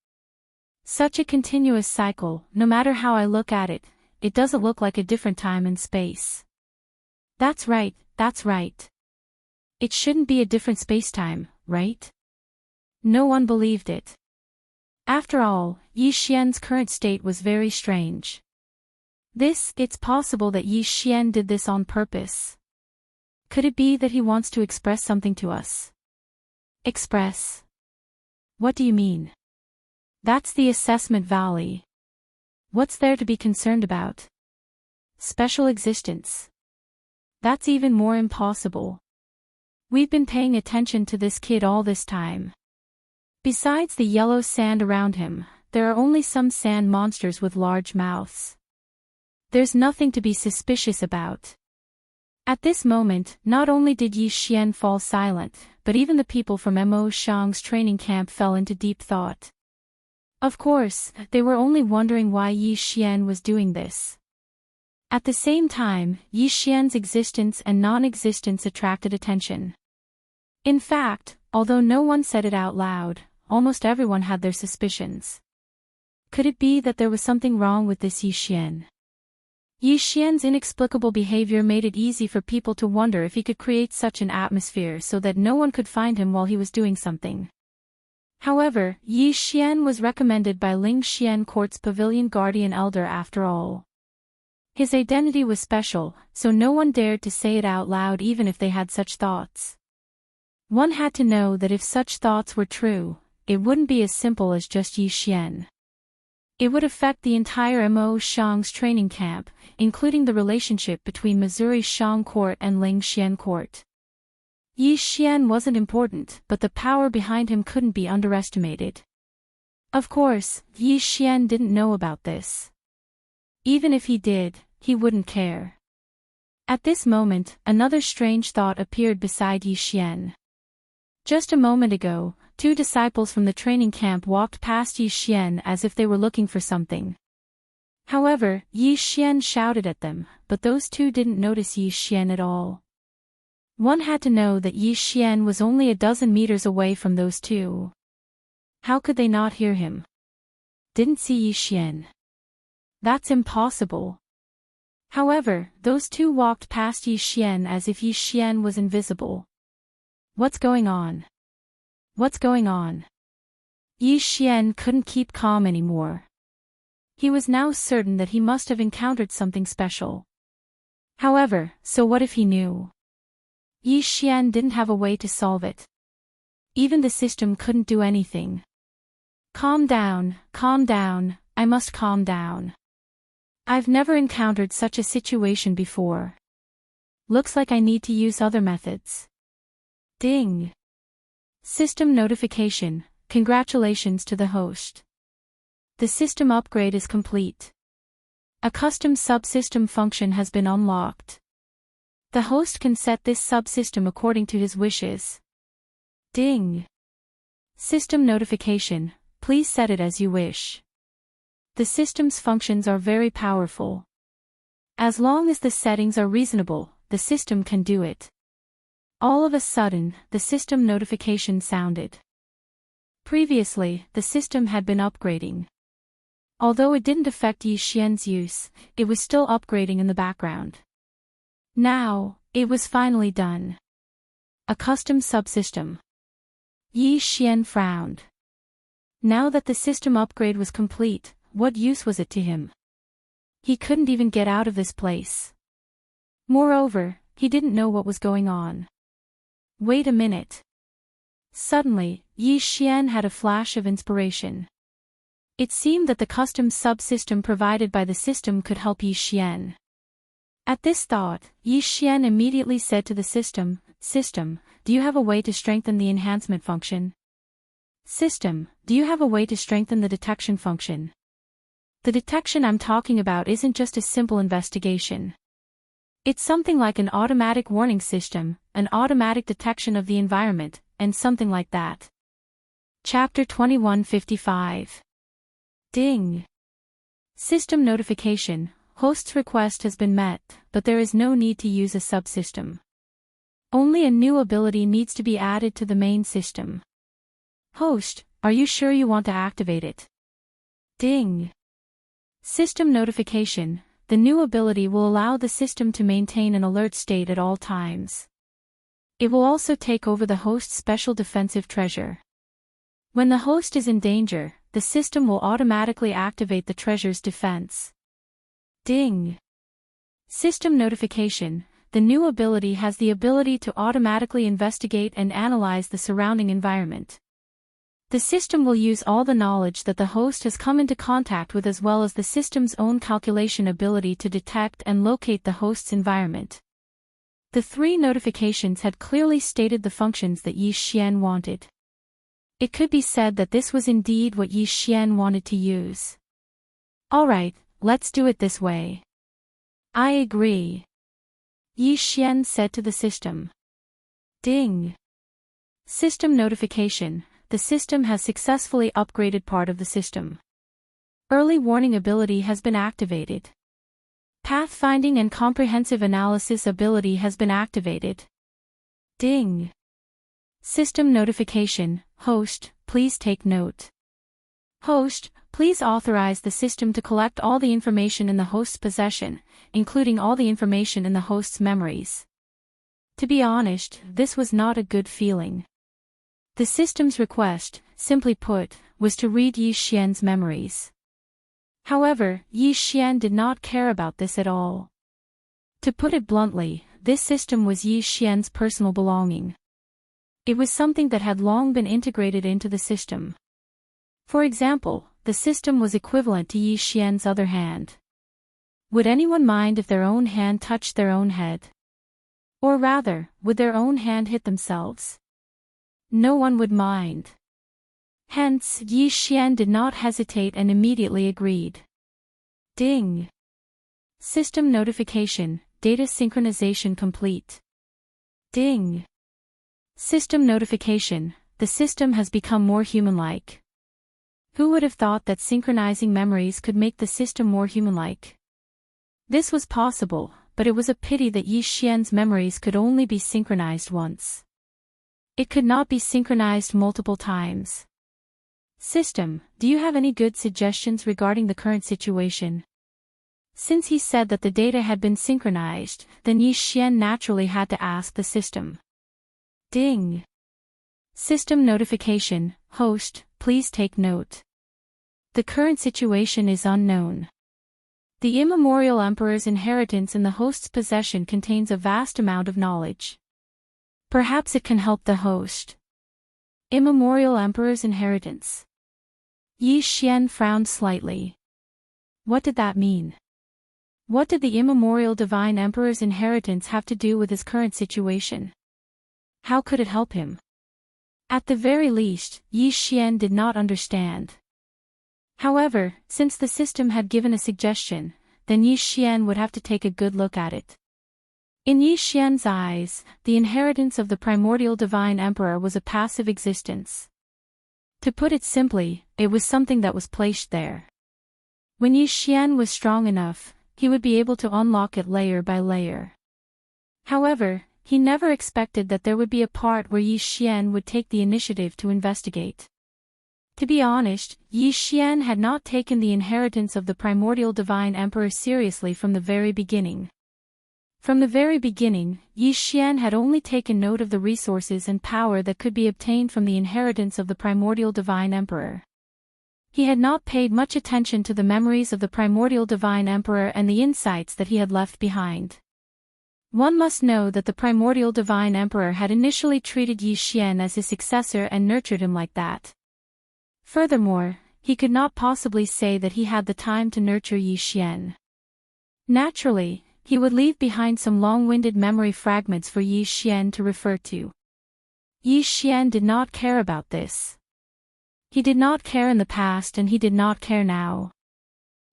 Such a continuous cycle, no matter how I look at it, it doesn't look like a different time and space. That's right, that's right. It shouldn't be a different space-time, right? No one believed it. After all, Yi Xian's current state was very strange. It's possible that Yi Xian did this on purpose. Could it be that he wants to express something to us? Express? What do you mean? That's the assessment valley. What's there to be concerned about? Special existence. That's even more impossible. We've been paying attention to this kid all this time. Besides the yellow sand around him, there are only some sand monsters with large mouths. There's nothing to be suspicious about. At this moment, not only did Yi Xian fall silent, but even the people from Mo Shang's training camp fell into deep thought. Of course, they were only wondering why Yi Xian was doing this. At the same time, Yi Xian's existence and non-existence attracted attention. In fact, although no one said it out loud, almost everyone had their suspicions. Could it be that there was something wrong with this Yi Xian? Yi Xian's inexplicable behavior made it easy for people to wonder if he could create such an atmosphere so that no one could find him while he was doing something. However, Yi Xian was recommended by Ling Xian Court's Pavilion Guardian Elder after all. His identity was special, so no one dared to say it out loud even if they had such thoughts. One had to know that if such thoughts were true, it wouldn't be as simple as just Yi Xian. It would affect the entire Mo Shang's training camp, including the relationship between Missouri Shang Court and Ling Xian Court. Yi Xian wasn't important, but the power behind him couldn't be underestimated. Of course, Yi Xian didn't know about this. Even if he did, he wouldn't care. At this moment, another strange thought appeared beside Yi Xian. Just a moment ago, 2 disciples from the training camp walked past Yi Xian as if they were looking for something. However, Yi Xian shouted at them, but those 2 didn't notice Yi Xian at all. One had to know that Yi Xian was only a dozen meters away from those 2. How could they not hear him? Didn't see Yi Xian. That's impossible. However, those two walked past Yi Xian as if Yi Xian was invisible. What's going on? What's going on? Yi Xian couldn't keep calm anymore. He was now certain that he must have encountered something special. However, so what if he knew? Yi Xian didn't have a way to solve it. Even the system couldn't do anything. Calm down, I must calm down. I've never encountered such a situation before. Looks like I need to use other methods. Ding. System notification, congratulations to the host. The system upgrade is complete. A custom subsystem function has been unlocked. The host can set this subsystem according to his wishes. Ding. System notification, please set it as you wish. The system's functions are very powerful. As long as the settings are reasonable, the system can do it. All of a sudden, the system notification sounded. Previously, the system had been upgrading. Although it didn't affect Yi Xian's use, it was still upgrading in the background. Now, it was finally done. A custom subsystem. Yi Xian frowned. Now that the system upgrade was complete, what use was it to him? He couldn't even get out of this place. Moreover, he didn't know what was going on. Wait a minute. Suddenly, Yi Xian had a flash of inspiration. It seemed that the custom subsystem provided by the system could help Yi Xian. At this thought, Yi Xian immediately said to the system, "System, do you have a way to strengthen the enhancement function? System, do you have a way to strengthen the detection function?" The detection I'm talking about isn't just a simple investigation. It's something like an automatic warning system, an automatic detection of the environment, and something like that. Chapter 2155. Ding. System notification, host's request has been met, but there is no need to use a subsystem. Only a new ability needs to be added to the main system. Host, are you sure you want to activate it? Ding. System notification, the new ability will allow the system to maintain an alert state at all times. It will also take over the host's special defensive treasure. When the host is in danger, the system will automatically activate the treasure's defense. Ding. System notification, the new ability has the ability to automatically investigate and analyze the surrounding environment. The system will use all the knowledge that the host has come into contact with as well as the system's own calculation ability to detect and locate the host's environment. The three notifications had clearly stated the functions that Yi Xian wanted. It could be said that this was indeed what Yi Xian wanted to use. Alright, let's do it this way. I agree. Yi Xian said to the system. Ding. System notification, the system has successfully upgraded part of the system. Early warning ability has been activated. Pathfinding and comprehensive analysis ability has been activated. Ding. System notification, host, please take note. Host, please authorize the system to collect all the information in the host's possession, including all the information in the host's memories. To be honest, this was not a good feeling. The system's request, simply put, was to read Yi Xian's memories. However, Yi Xian did not care about this at all. To put it bluntly, this system was Yi Xian's personal belonging. It was something that had long been integrated into the system. For example, the system was equivalent to Yi Xian's other hand. Would anyone mind if their own hand touched their own head? Or rather, would their own hand hit themselves? No one would mind. Hence, Yi Xian did not hesitate and immediately agreed. Ding. System notification, data synchronization complete. Ding. System notification, the system has become more human-like. Who would have thought that synchronizing memories could make the system more human-like? This was possible, but it was a pity that Yi Xian's memories could only be synchronized once. It could not be synchronized multiple times. System, do you have any good suggestions regarding the current situation? Since he said that the data had been synchronized, then Yi Xian naturally had to ask the system. Ding. System notification, host, please take note. The current situation is unknown. The immemorial emperor's inheritance in the host's possession contains a vast amount of knowledge. Perhaps it can help the host. Immemorial emperor's inheritance. Yi Xian frowned slightly. What did that mean? What did the immemorial divine emperor's inheritance have to do with his current situation? How could it help him? At the very least, Yi Xian did not understand. However, since the system had given a suggestion, then Yi Xian would have to take a good look at it. In Yi Xian's eyes, the inheritance of the primordial divine emperor was a passive existence. To put it simply, it was something that was placed there. When Yi Xian was strong enough, he would be able to unlock it layer by layer. However, he never expected that there would be a part where Yi Xian would take the initiative to investigate. To be honest, Yi Xian had not taken the inheritance of the primordial divine emperor seriously from the very beginning. From the very beginning, Yi Xian had only taken note of the resources and power that could be obtained from the inheritance of the primordial divine emperor. He had not paid much attention to the memories of the primordial divine emperor and the insights that he had left behind. One must know that the primordial divine emperor had initially treated Yi Xian as his successor and nurtured him like that. Furthermore, he could not possibly say that he had the time to nurture Yi Xian. Naturally, he would leave behind some long-winded memory fragments for Yi Xian to refer to. Yi Xian did not care about this. He did not care in the past and he did not care now.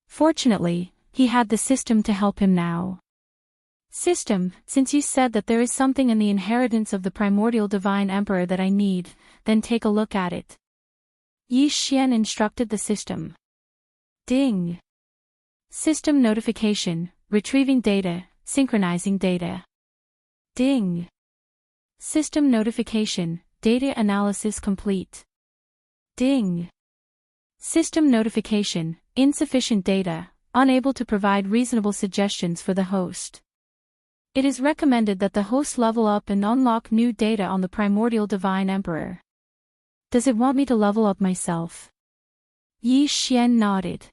Fortunately, he had the system to help him now. System, since you said that there is something in the inheritance of the primordial divine emperor that I need, then take a look at it. Yi Xian instructed the system. Ding. System notification, retrieving data, synchronizing data. Ding. System notification, data analysis complete. Ding. System notification, insufficient data, unable to provide reasonable suggestions for the host. It is recommended that the host level up and unlock new data on the primordial divine emperor. Does it want me to level up myself? Yi Xian nodded.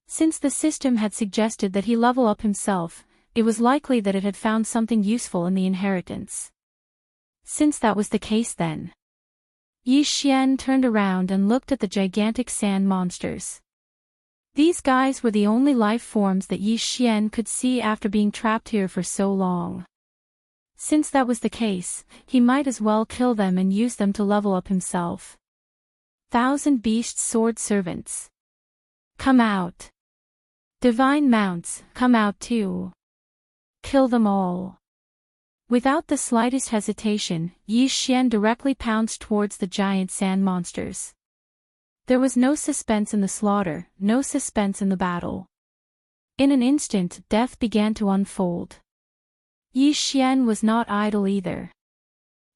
Since the system had suggested that he level up himself, it was likely that it had found something useful in the inheritance. Since that was the case then. Yi Xian turned around and looked at the gigantic sand monsters. These guys were the only life forms that Yi Xian could see after being trapped here for so long. Since that was the case, he might as well kill them and use them to level up himself. 1,000 beast sword servants. Come out. Divine mounts, come out too. Kill them all. Without the slightest hesitation, Yi Xian directly pounced towards the giant sand monsters. There was no suspense in the slaughter, no suspense in the battle. In an instant, death began to unfold. Yi Xian was not idle either.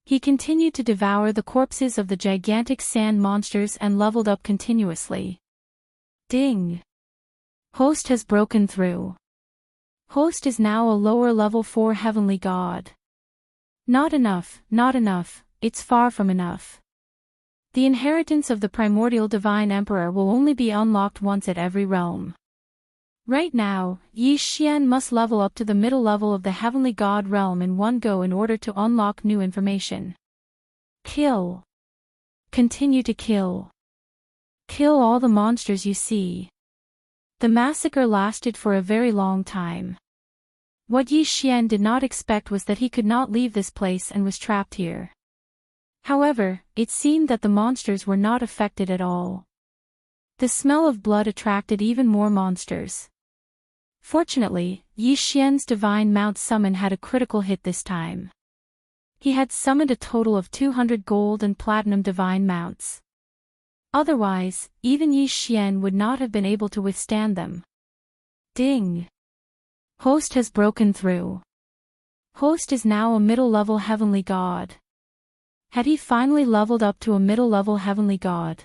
He continued to devour the corpses of the gigantic sand monsters and leveled up continuously. Ding! Host has broken through. Host is now a lower level 4 heavenly god. Not enough, it's far from enough. The inheritance of the primordial divine emperor will only be unlocked once at every realm. Right now, Yi Xian must level up to the middle level of the heavenly god realm in one go in order to unlock new information. Kill. Continue to kill. Kill all the monsters you see. The massacre lasted for a very long time. What Yi Xian did not expect was that he could not leave this place and was trapped here. However, it seemed that the monsters were not affected at all. The smell of blood attracted even more monsters. Fortunately, Yi Xian's divine mount summon had a critical hit this time. He had summoned a total of 200 gold and platinum divine mounts. Otherwise, even Yi Xian would not have been able to withstand them. Ding! Host has broken through. Host is now a middle-level heavenly god. Had he finally leveled up to a middle-level heavenly god?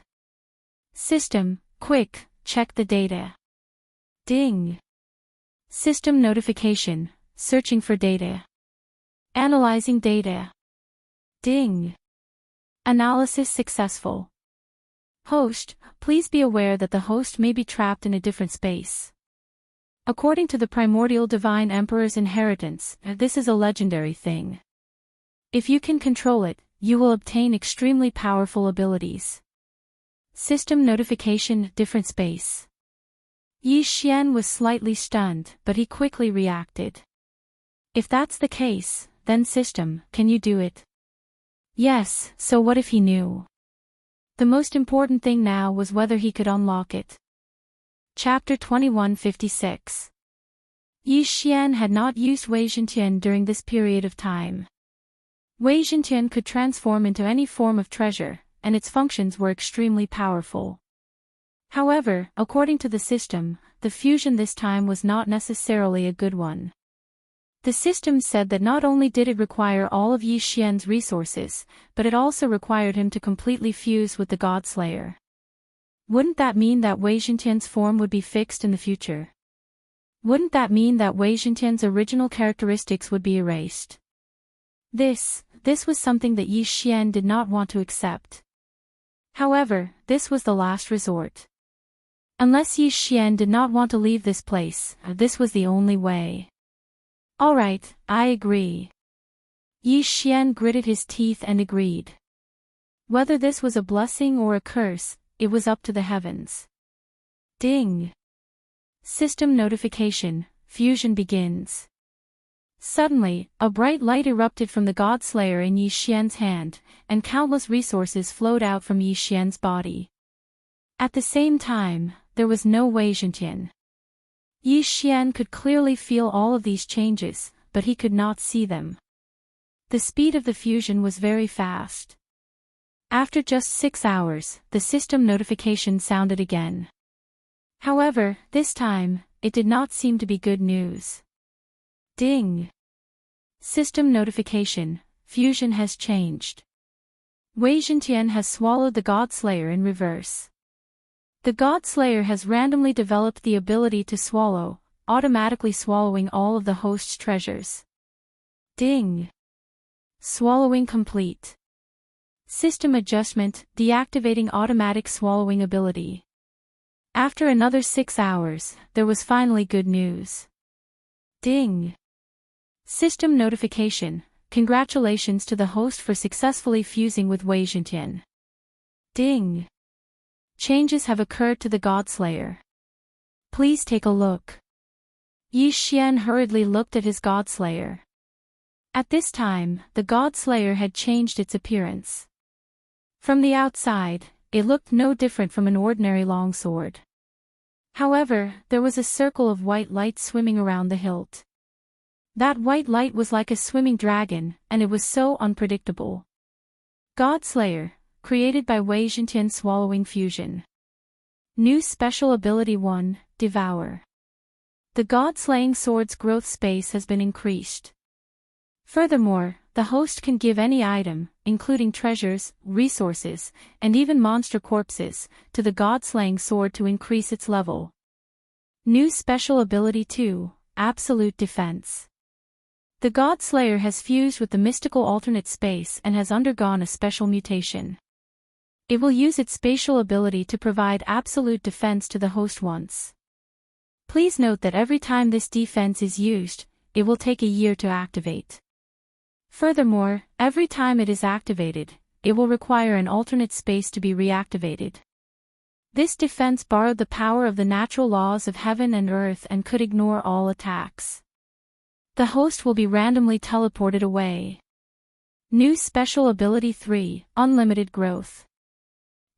System, quick, check the data. Ding! System notification, searching for data. Analyzing data. Ding. Analysis successful. Host, please be aware that the host may be trapped in a different space. According to the primordial divine emperor's inheritance, this is a legendary thing. If you can control it, you will obtain extremely powerful abilities. System notification, different space. Yi Xian was slightly stunned, but he quickly reacted. If that's the case, then system, can you do it? Yes, so what if he knew? The most important thing now was whether he could unlock it. Chapter 2156. Yi Xian had not used Wei Zhentian during this period of time. Wei Zhentian could transform into any form of treasure, and its functions were extremely powerful. However, according to the system, the fusion this time was not necessarily a good one. The system said that not only did it require all of Yi Xian's resources, but it also required him to completely fuse with the God Slayer. Wouldn't that mean that Wei Zhentian's form would be fixed in the future? Wouldn't that mean that Wei Zhentian's original characteristics would be erased? This was something that Yi Xian did not want to accept. However, this was the last resort. Unless Yi Xian did not want to leave this place, this was the only way. Alright, I agree. Yi Xian gritted his teeth and agreed. Whether this was a blessing or a curse, it was up to the heavens. Ding. System notification, fusion begins. Suddenly, a bright light erupted from the God Slayer in Yi Xian's hand, and countless resources flowed out from Yi Xian's body. At the same time, there was no Wei Zhentian. Yi Xian could clearly feel all of these changes, but he could not see them. The speed of the fusion was very fast. After just 6 hours, the system notification sounded again. However, this time, it did not seem to be good news. Ding. System notification, fusion has changed. Wei Zhentian has swallowed the God Slayer in reverse. The God Slayer has randomly developed the ability to swallow, automatically swallowing all of the host's treasures. Ding. Swallowing complete. System adjustment, deactivating automatic swallowing ability. After another 6 hours, there was finally good news. Ding. System notification, congratulations to the host for successfully fusing with Wei Zhentian. Ding. Changes have occurred to the God Slayer. Please take a look. Yi Xian hurriedly looked at his God Slayer. At this time, the God Slayer had changed its appearance. From the outside, it looked no different from an ordinary longsword. However, there was a circle of white light swimming around the hilt. That white light was like a swimming dragon, and it was so unpredictable. God Slayer, created by Wei Zhentian swallowing fusion. New special ability 1, Devour. The God-slaying sword's growth space has been increased. Furthermore, the host can give any item, including treasures, resources, and even monster corpses, to the God-slaying sword to increase its level. New special ability 2, Absolute Defense. The God Slayer has fused with the mystical alternate space and has undergone a special mutation. It will use its spatial ability to provide absolute defense to the host once. Please note that every time this defense is used, it will take a year to activate. Furthermore, every time it is activated, it will require an alternate space to be reactivated. This defense borrowed the power of the natural laws of heaven and earth and could ignore all attacks. The host will be randomly teleported away. New special ability 3, Unlimited Growth.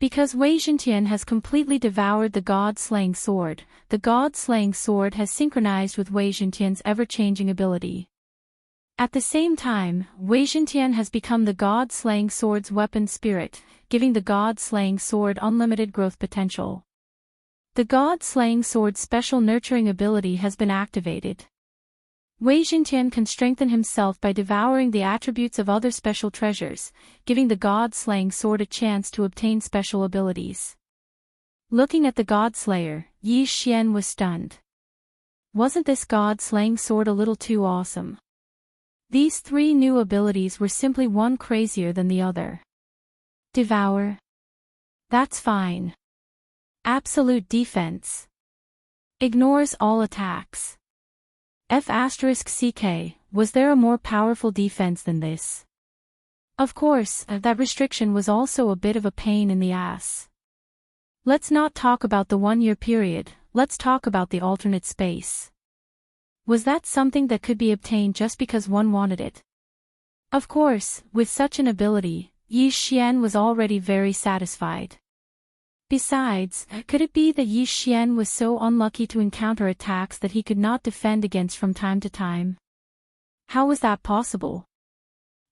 Because Wei Zhentian has completely devoured the God-slaying sword, the God-slaying sword has synchronized with Wei Zhentian's ever-changing ability. At the same time, Wei Zhentian has become the God-slaying sword's weapon spirit, giving the God-slaying sword unlimited growth potential. The God-slaying sword's special nurturing ability has been activated. Wei Zhentian can strengthen himself by devouring the attributes of other special treasures, giving the God-slaying sword a chance to obtain special abilities. Looking at the God Slayer, Yi Xian was stunned. Wasn't this god-slaying sword a little too awesome? These 3 new abilities were simply one crazier than the other. Devour. That's fine. Absolute defense. Ignores all attacks. F***ck, was there a more powerful defense than this? Of course, that restriction was also a bit of a pain in the ass. Let's not talk about the 1-year period, let's talk about the alternate space. Was that something that could be obtained just because one wanted it? Of course, with such an ability, Yi Xian was already very satisfied. Besides, could it be that Yi Xian was so unlucky to encounter attacks that he could not defend against from time to time? How was that possible?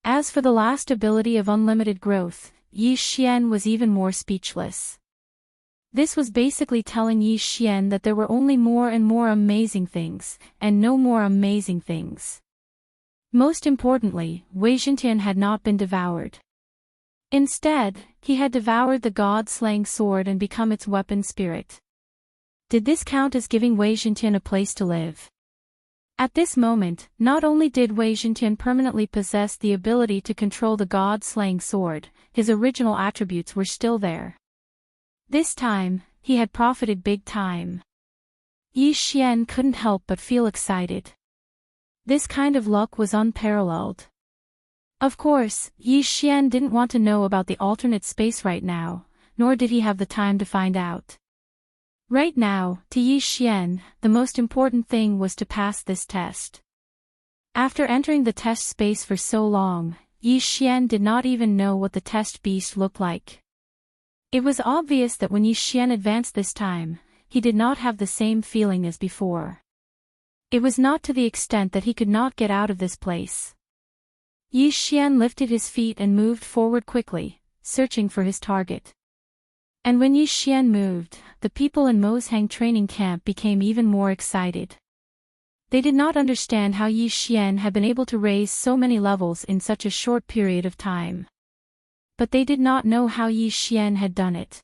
As for the last ability of unlimited growth, Yi Xian was even more speechless. This was basically telling Yi Xian that there were only more and more amazing things, and no more amazing things. Most importantly, Wei Zhintian had not been devoured. Instead, he had devoured the god-slaying sword and become its weapon spirit. Did this count as giving Wei Zhintian a place to live? At this moment, not only did Wei Zhintian permanently possess the ability to control the god-slaying sword, his original attributes were still there. This time, he had profited big time. Yi Xian couldn't help but feel excited. This kind of luck was unparalleled. Of course, Yi Xian didn't want to know about the alternate space right now, nor did he have the time to find out. Right now, to Yi Xian, the most important thing was to pass this test. After entering the test space for so long, Yi Xian did not even know what the test beast looked like. It was obvious that when Yi Xian advanced this time, he did not have the same feeling as before. It was not to the extent that he could not get out of this place. Yi Xian lifted his feet and moved forward quickly, searching for his target. And when Yi Xian moved, the people in Mozhang training camp became even more excited. They did not understand how Yi Xian had been able to raise so many levels in such a short period of time. But they did not know how Yi Xian had done it.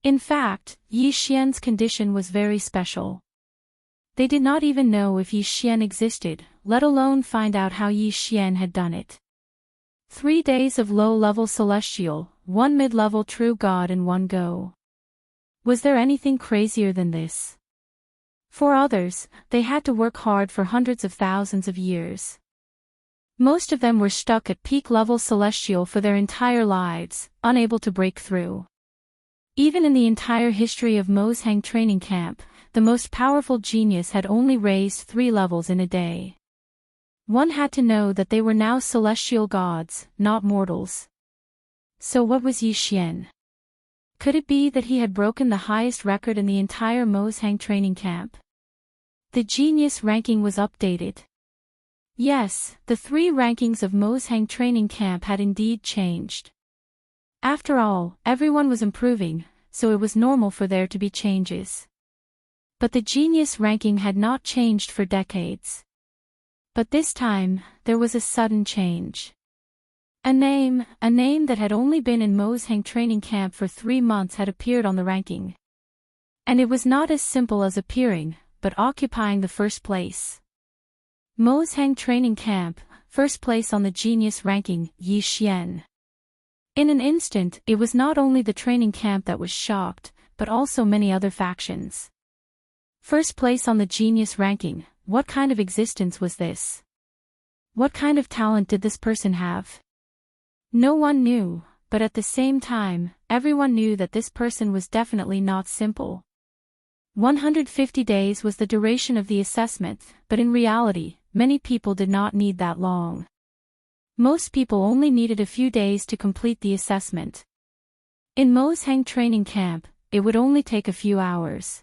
In fact, Yi Xian's condition was very special. They did not even know if Yi Xian existed, let alone find out how Yi Xian had done it. 3 days of low-level celestial, 1 mid-level true god in one go. Was there anything crazier than this? For others, they had to work hard for hundreds of thousands of years. Most of them were stuck at peak-level celestial for their entire lives, unable to break through. Even in the entire history of Mozhang training camp, the most powerful genius had only raised 3 levels in a day. One had to know that they were now celestial gods, not mortals. So what was Yi Xian? Could it be that he had broken the highest record in the entire Mozhang training camp? The genius ranking was updated. Yes, the 3 rankings of Mozhang training camp had indeed changed. After all, everyone was improving, so it was normal for there to be changes. But the genius ranking had not changed for decades. But this time, there was a sudden change. A name that had only been in Mozhang training camp for 3 months had appeared on the ranking. And it was not as simple as appearing, but occupying the first place. Mozhang training camp, first place on the genius ranking, Yi Xian. In an instant, it was not only the training camp that was shocked, but also many other factions. First place on the genius ranking, what kind of existence was this? What kind of talent did this person have? No one knew, but at the same time, everyone knew that this person was definitely not simple. 150 days was the duration of the assessment, but in reality, many people did not need that long. Most people only needed a few days to complete the assessment. In Mozhang training camp, it would only take a few hours.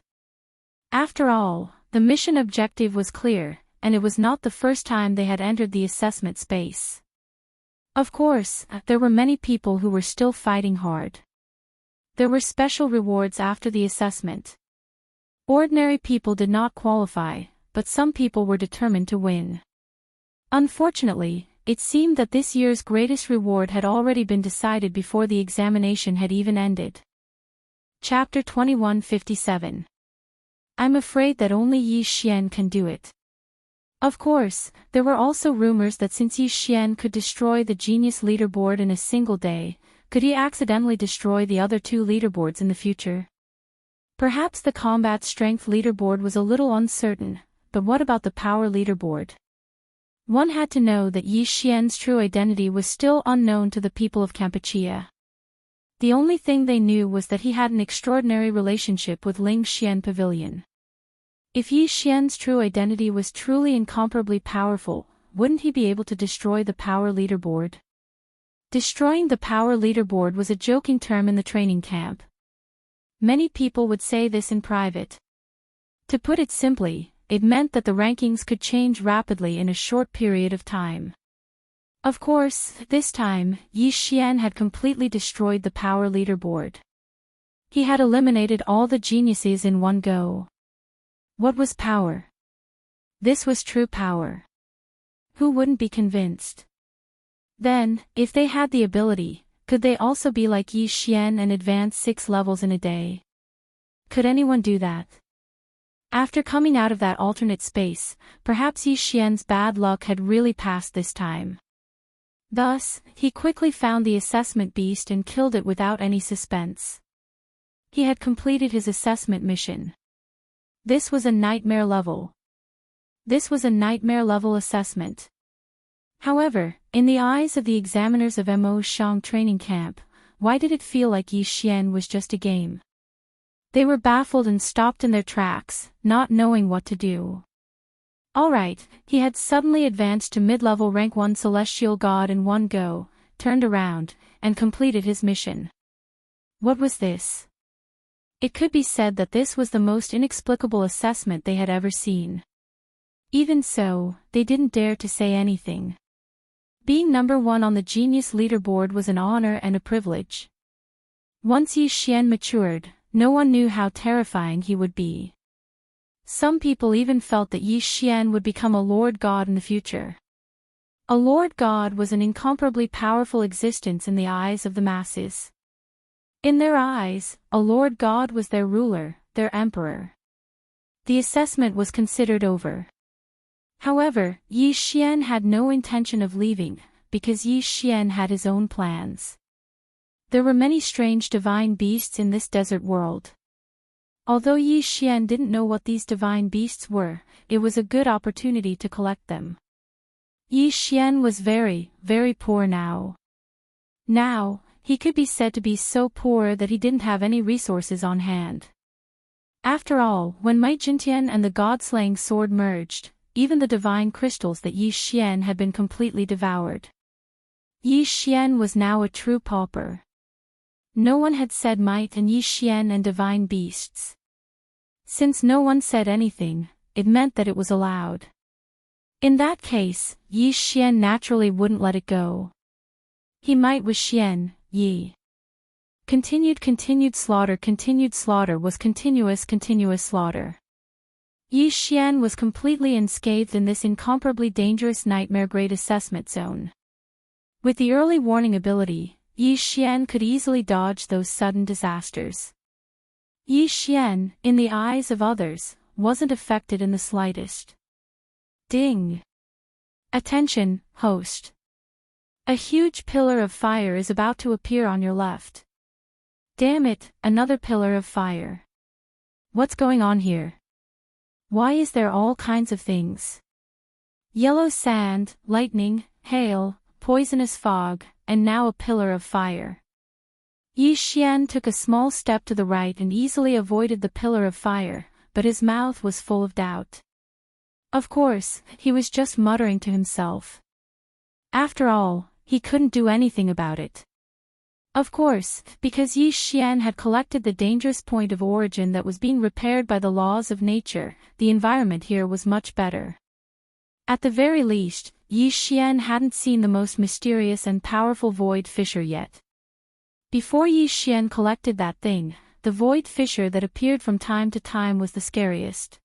After all, the mission objective was clear, and it was not the first time they had entered the assessment space. Of course, there were many people who were still fighting hard. There were special rewards after the assessment. Ordinary people did not qualify, but some people were determined to win. Unfortunately, it seemed that this year's greatest reward had already been decided before the examination had even ended. Chapter 2157. I'm afraid that only Yi Xian can do it. Of course, there were also rumors that since Yi Xian could destroy the genius leaderboard in a single day, could he accidentally destroy the other two leaderboards in the future? Perhaps the combat strength leaderboard was a little uncertain, but what about the power leaderboard? One had to know that Yi Xian's true identity was still unknown to the people of Kampuchea. The only thing they knew was that he had an extraordinary relationship with Ling Xian Pavilion. If Yi Xian's true identity was truly incomparably powerful, wouldn't he be able to destroy the power leaderboard? Destroying the power leaderboard was a joking term in the training camp. Many people would say this in private. To put it simply, it meant that the rankings could change rapidly in a short period of time. Of course, this time, Yi Xian had completely destroyed the power leaderboard. He had eliminated all the geniuses in one go. What was power? This was true power. Who wouldn't be convinced? Then, if they had the ability, could they also be like Yi Xian and advance 6 levels in a day? Could anyone do that? After coming out of that alternate space, perhaps Yi Xian's bad luck had really passed this time. Thus, he quickly found the assessment beast and killed it without any suspense. He had completed his assessment mission. This was a nightmare level. This was a nightmare level assessment. However, in the eyes of the examiners of Mo Shang training camp, why did it feel like Yi Xian was just a game? They were baffled and stopped in their tracks, not knowing what to do. Alright, he had suddenly advanced to mid-level rank 1 celestial god in one go, turned around, and completed his mission. What was this? It could be said that this was the most inexplicable assessment they had ever seen. Even so, they didn't dare to say anything. Being number 1 on the genius leaderboard was an honor and a privilege. Once Yi Xian matured, no one knew how terrifying he would be. Some people even felt that Yi Xian would become a Lord God in the future. A Lord God was an incomparably powerful existence in the eyes of the masses. In their eyes, a Lord God was their ruler, their emperor. The assessment was considered over. However, Yi Xian had no intention of leaving, because Yi Xian had his own plans. There were many strange divine beasts in this desert world. Although Yi Xian didn't know what these divine beasts were, it was a good opportunity to collect them. Yi Xian was very, very poor now. Now, he could be said to be so poor that he didn't have any resources on hand. After all, when Mai Jintian and the god-slaying sword merged, even the divine crystals that Yi Xian had been completely devoured. Yi Xian was now a true pauper. No one had said might and Yi Xian and divine beasts. Since no one said anything, it meant that it was allowed. In that case, Yi Xian naturally wouldn't let it go. He might with Xian, Yi. Continued slaughter was continuous slaughter. Yi Xian was completely unscathed in this incomparably dangerous nightmare-grade assessment zone. With the early warning ability, Yi Xian could easily dodge those sudden disasters. Yi Xian, in the eyes of others, wasn't affected in the slightest. Ding! Attention, host. A huge pillar of fire is about to appear on your left. Damn it, another pillar of fire. What's going on here? Why is there all kinds of things? Yellow sand, lightning, hail, poisonous fog, and now a pillar of fire. Yi Xian took a small step to the right and easily avoided the pillar of fire, but his mouth was full of doubt. Of course, he was just muttering to himself. After all, he couldn't do anything about it. Of course, because Yi Xian had collected the dangerous point of origin that was being repaired by the laws of nature, the environment here was much better. At the very least, Yi Xian hadn't seen the most mysterious and powerful void fissure yet. Before Yi Xian collected that thing, the void fissure that appeared from time to time was the scariest.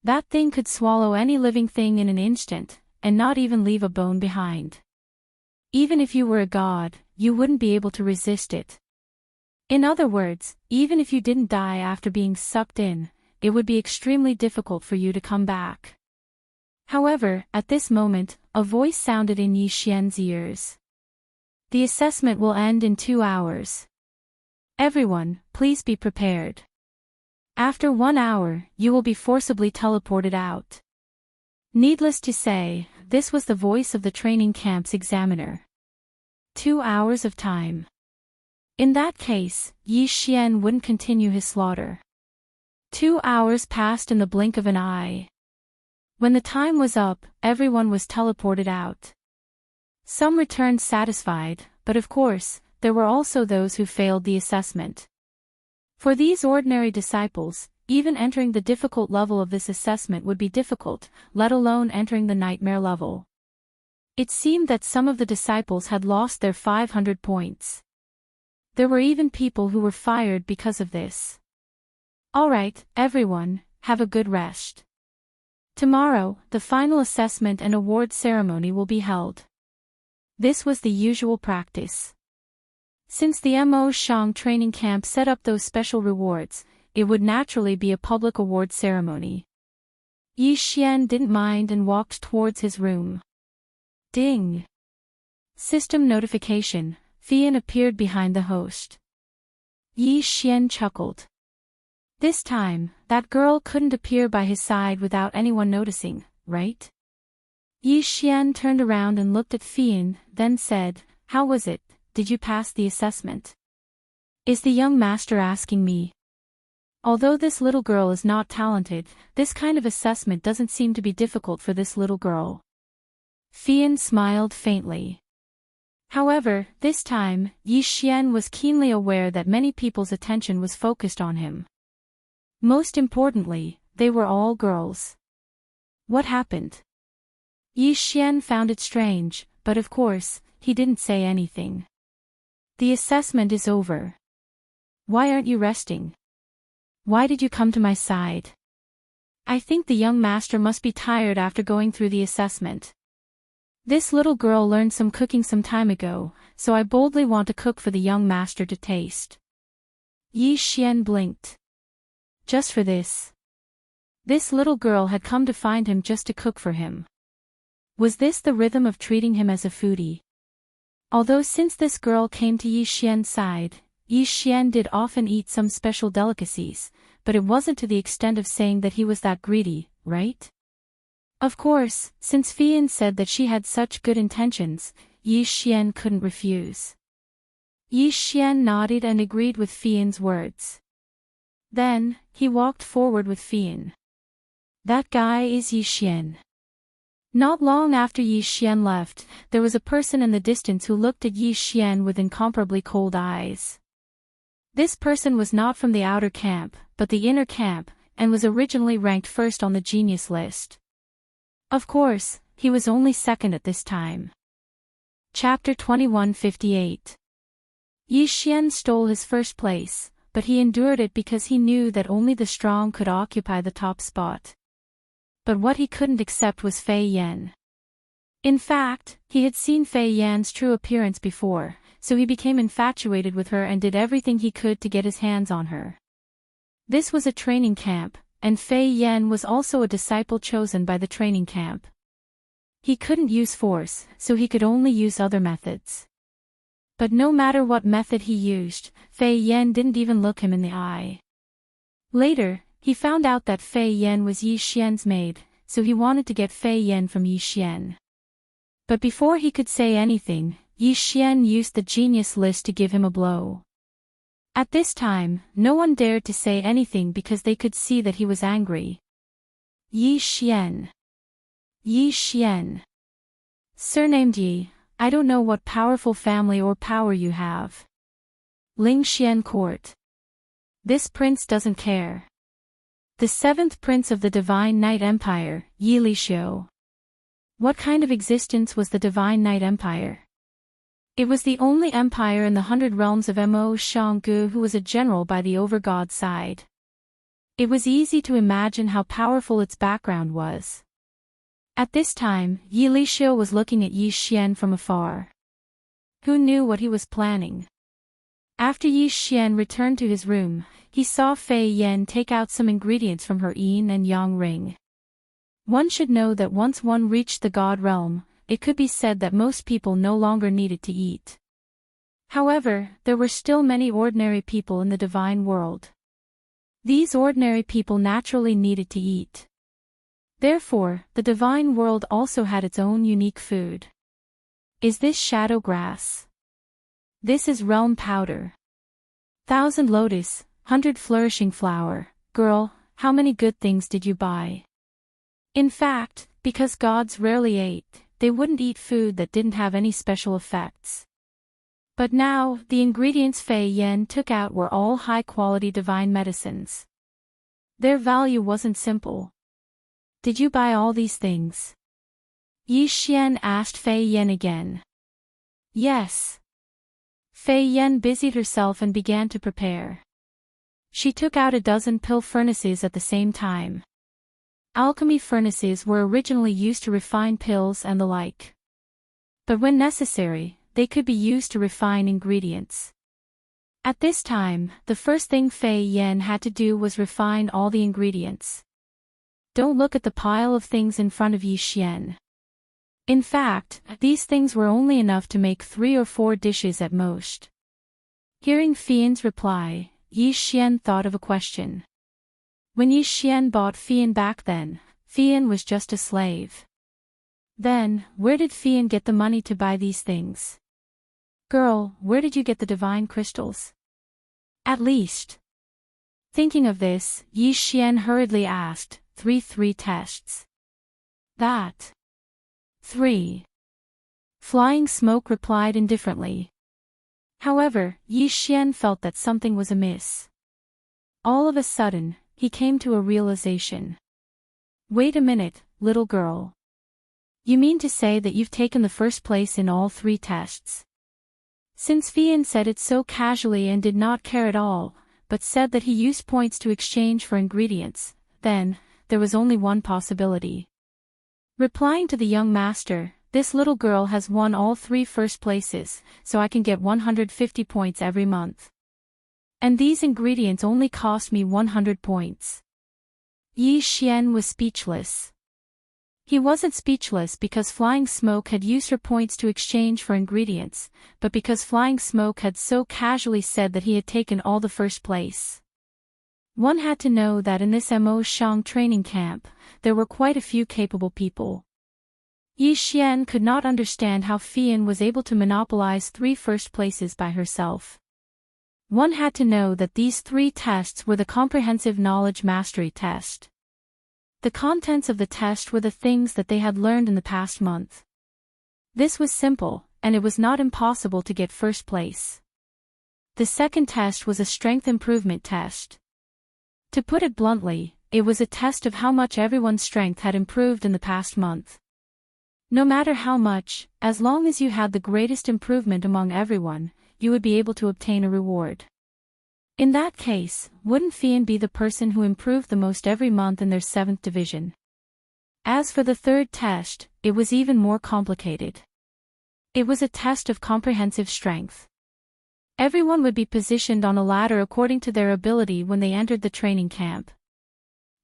That thing could swallow any living thing in an instant, and not even leave a bone behind. Even if you were a god, you wouldn't be able to resist it. In other words, even if you didn't die after being sucked in, it would be extremely difficult for you to come back. However, at this moment, a voice sounded in Yi Xian's ears. The assessment will end in 2 hours. Everyone, please be prepared. After 1 hour, you will be forcibly teleported out. Needless to say, this was the voice of the training camp's examiner. 2 hours of time. In that case, Yi Xian wouldn't continue his slaughter. 2 hours passed in the blink of an eye. When the time was up, everyone was teleported out. Some returned satisfied, but of course, there were also those who failed the assessment. For these ordinary disciples, even entering the difficult level of this assessment would be difficult, let alone entering the nightmare level. It seemed that some of the disciples had lost their 500 points. There were even people who were fired because of this. Alright, everyone, have a good rest. Tomorrow, the final assessment and award ceremony will be held. This was the usual practice. Since the Mo Shang training camp set up those special rewards, it would naturally be a public award ceremony. Yi Xian didn't mind and walked towards his room. Ding! System notification, Fian appeared behind the host. Yi Xian chuckled. This time, that girl couldn't appear by his side without anyone noticing, right? Yi Xian turned around and looked at Fian, then said, "How was it? Did you pass the assessment?" Is the young master asking me? Although this little girl is not talented, this kind of assessment doesn't seem to be difficult for this little girl. Fian smiled faintly. However, this time, Yi Xian was keenly aware that many people's attention was focused on him. Most importantly, they were all girls. What happened? Yi Xian found it strange, but of course, he didn't say anything. The assessment is over. Why aren't you resting? Why did you come to my side? I think the young master must be tired after going through the assessment. This little girl learned some cooking some time ago, so I boldly want to cook for the young master to taste. Yi Xian blinked. Just for this. This little girl had come to find him just to cook for him. Was this the rhythm of treating him as a foodie? Although since this girl came to Yi Xian's side, Yi Xian did often eat some special delicacies, but it wasn't to the extent of saying that he was that greedy, right? Of course, since Fian said that she had such good intentions, Yi Xian couldn't refuse. Yi Xian nodded and agreed with Fian's words. Then, he walked forward with Fian. That guy is Yi Xian. Not long after Yi Xian left, there was a person in the distance who looked at Yi Xian with incomparably cold eyes. This person was not from the outer camp, but the inner camp, and was originally ranked first on the genius list. Of course, he was only second at this time. Chapter 2158. Yi Xian stole his first place, but he endured it because he knew that only the strong could occupy the top spot. But what he couldn't accept was Fei Yan. In fact, he had seen Fei Yan's true appearance before, so he became infatuated with her and did everything he could to get his hands on her. This was a training camp, and Fei Yan was also a disciple chosen by the training camp. He couldn't use force, so he could only use other methods. But no matter what method he used, Fei Yan didn't even look him in the eye. Later, he found out that Fei Yan was Yi Xian's maid, so he wanted to get Fei Yan from Yi Xian. But before he could say anything, Yi Xian used the genius list to give him a blow. At this time, no one dared to say anything because they could see that he was angry. Yi Xian. Yi Xian. Surnamed Yi, I don't know what powerful family or power you have. Ling Xian Court. This prince doesn't care. The seventh prince of the Divine Night Empire, Yi Lixiu. What kind of existence was the Divine Night Empire? It was the only empire in the 100 realms of Mo Shang who was a general by the over-god side. It was easy to imagine how powerful its background was. At this time, Yi Lixiu was looking at Yi Xian from afar. Who knew what he was planning? After Yi Xian returned to his room, he saw Fei Yan take out some ingredients from her yin and yang ring. One should know that once one reached the god realm, it could be said that most people no longer needed to eat. However, there were still many ordinary people in the divine world. These ordinary people naturally needed to eat. Therefore, the divine world also had its own unique food. Is this shadow grass? This is realm powder. 1,000 lotus, 100 flourishing flower. Girl, how many good things did you buy? In fact, because gods rarely ate, they wouldn't eat food that didn't have any special effects. But now, the ingredients Fei Yan took out were all high-quality divine medicines. Their value wasn't simple. Did you buy all these things? Yi Xian asked Fei Yan again. Yes. Fei Yan busied herself and began to prepare. She took out a dozen pill furnaces at the same time. Alchemy furnaces were originally used to refine pills and the like. But when necessary, they could be used to refine ingredients. At this time, the first thing Fei Yan had to do was refine all the ingredients. Don't look at the pile of things in front of Yi Xian. In fact, these things were only enough to make 3 or 4 dishes at most. Hearing Fian's reply, Yi Xian thought of a question. When Yi Xian bought Fian back then, Fian was just a slave. Then, where did Fian get the money to buy these things? Girl, where did you get the divine crystals? At least. Thinking of this, Yi Xian hurriedly asked, 3 tests. That. 3. Flying Smoke replied indifferently. However, Yi Xian felt that something was amiss. All of a sudden, he came to a realization. Wait a minute, little girl. You mean to say that you've taken the first place in all 3 tests? Since Fian said it so casually and did not care at all, but said that he used points to exchange for ingredients, then, there was only one possibility. Replying to the young master, this little girl has won all 3 first places, so I can get 150 points every month. And these ingredients only cost me 100 points. Yi Xian was speechless. He wasn't speechless because Flying Smoke had used her points to exchange for ingredients, but because Flying Smoke had so casually said that he had taken all the first place. One had to know that in this Mo Shang training camp, there were quite a few capable people. Yi Xian could not understand how Fian was able to monopolize 3 first places by herself. One had to know that these 3 tests were the Comprehensive Knowledge Mastery Test. The contents of the test were the things that they had learned in the past month. This was simple, and it was not impossible to get first place. The second test was a strength improvement test. To put it bluntly, it was a test of how much everyone's strength had improved in the past month. No matter how much, as long as you had the greatest improvement among everyone, you would be able to obtain a reward. In that case, wouldn't Fian be the person who improved the most every month in their 7th division? As for the third test, it was even more complicated. It was a test of comprehensive strength. Everyone would be positioned on a ladder according to their ability when they entered the training camp.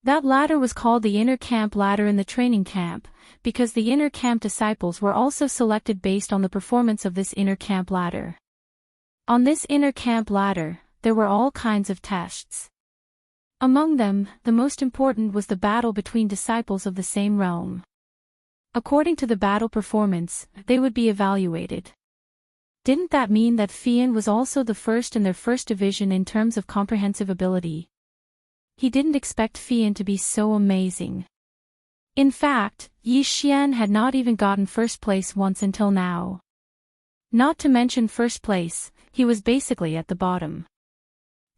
That ladder was called the inner camp ladder in the training camp, because the inner camp disciples were also selected based on the performance of this inner camp ladder. On this inner camp ladder, there were all kinds of tests. Among them, the most important was the battle between disciples of the same realm. According to the battle performance, they would be evaluated. Didn't that mean that Fian was also the first in their first division in terms of comprehensive ability? He didn't expect Fian to be so amazing. In fact, Yi Xian had not even gotten first place once until now. Not to mention first place, he was basically at the bottom.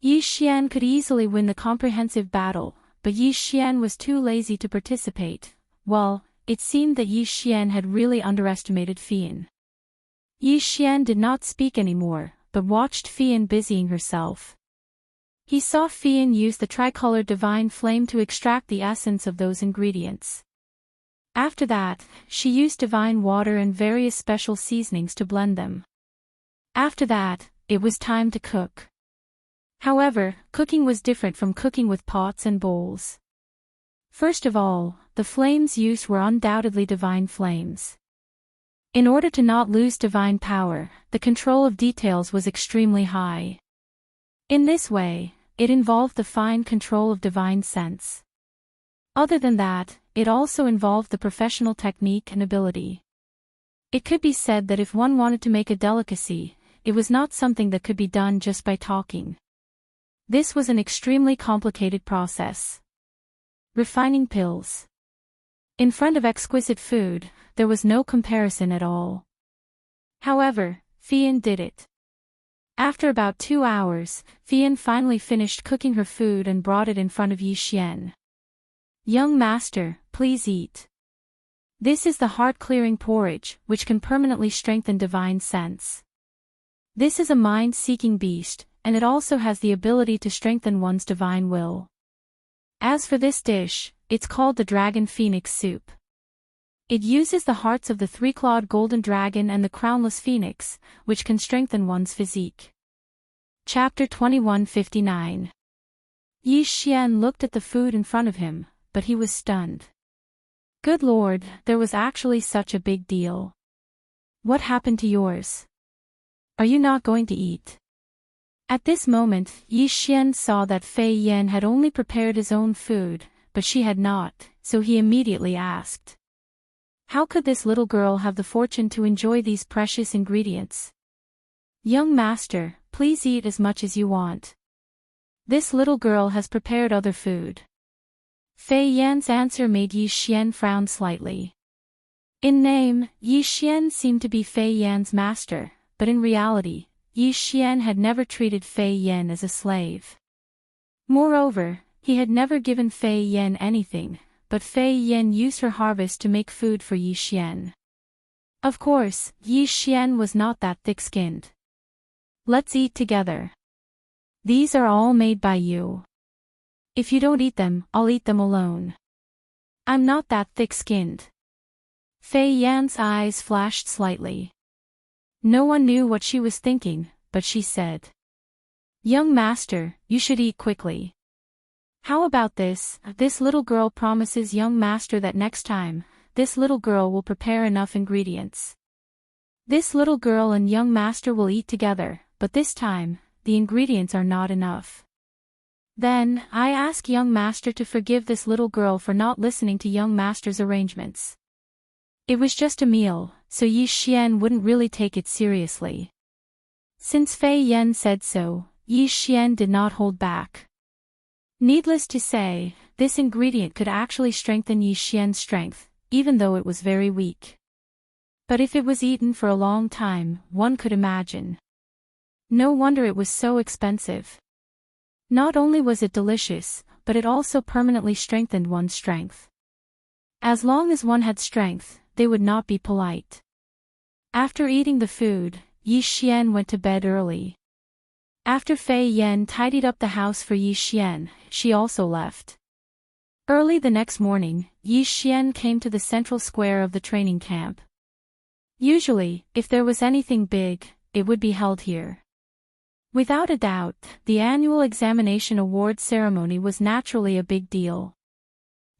Yi Xian could easily win the comprehensive battle, but Yi Xian was too lazy to participate. Well, it seemed that Yi Xian had really underestimated Fian. Yi Xian did not speak anymore, but watched Fian busying herself. He saw Fian use the tricolored divine flame to extract the essence of those ingredients. After that, she used divine water and various special seasonings to blend them. After that, it was time to cook. However, cooking was different from cooking with pots and bowls. First of all, the flames used were undoubtedly divine flames. In order to not lose divine power, the control of details was extremely high. In this way, it involved the fine control of divine sense. Other than that, it also involved the professional technique and ability. It could be said that if one wanted to make a delicacy, it was not something that could be done just by talking. This was an extremely complicated process. Refining pills. In front of exquisite food, there was no comparison at all. However, Fian did it. After about 2 hours, Fian finally finished cooking her food and brought it in front of Yi Xian. "Young master, please eat. This is the heart-clearing porridge, which can permanently strengthen divine sense. This is a mind-seeking beast, and it also has the ability to strengthen one's divine will. As for this dish, it's called the Dragon Phoenix Soup. It uses the hearts of the three-clawed golden dragon and the crownless phoenix, which can strengthen one's physique." Chapter 2159. Yi Xian looked at the food in front of him, but he was stunned. Good Lord, there was actually such a big deal. What happened to yours? Are you not going to eat? At this moment, Yi Xian saw that Fei Yan had only prepared his own food, but she had not, so he immediately asked. How could this little girl have the fortune to enjoy these precious ingredients? "Young master, please eat as much as you want. This little girl has prepared other food." Fei Yan's answer made Yi Xian frown slightly. In name, Yi Xian seemed to be Fei Yan's master, but in reality, Yi Xian had never treated Fei Yan as a slave. Moreover, he had never given Fei Yan anything, but Fei Yan used her harvest to make food for Yi Xian. Of course, Yi Xian was not that thick-skinned. "Let's eat together. These are all made by you. If you don't eat them, I'll eat them alone. I'm not that thick-skinned." Fei Yan's eyes flashed slightly. No one knew what she was thinking, but she said, "Young master, you should eat quickly. How about this? This little girl promises young master that next time, this little girl will prepare enough ingredients. This little girl and young master will eat together, but this time, the ingredients are not enough. Then, I ask young master to forgive this little girl for not listening to young master's arrangements." It was just a meal, so Yi Xian wouldn't really take it seriously. Since Fei Yan said so, Yi Xian did not hold back. Needless to say, this ingredient could actually strengthen Yi Xian's strength, even though it was very weak. But if it was eaten for a long time, one could imagine. No wonder it was so expensive. Not only was it delicious, but it also permanently strengthened one's strength. As long as one had strength, they would not be polite. After eating the food, Yi Xian went to bed early. After Fei Yan tidied up the house for Yi Xian, she also left. Early the next morning, Yi Xian came to the central square of the training camp. Usually, if there was anything big, it would be held here. Without a doubt, the annual examination award ceremony was naturally a big deal.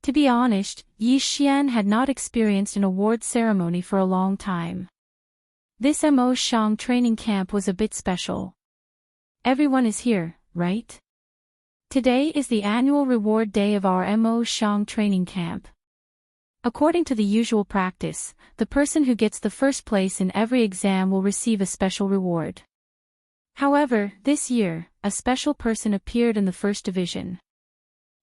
To be honest, Yi Xian had not experienced an award ceremony for a long time. This Mo Shang training camp was a bit special. Everyone is here, right? Today is the annual reward day of our Mo Shang training camp. According to the usual practice, the person who gets the first place in every exam will receive a special reward. However, this year, a special person appeared in the first division.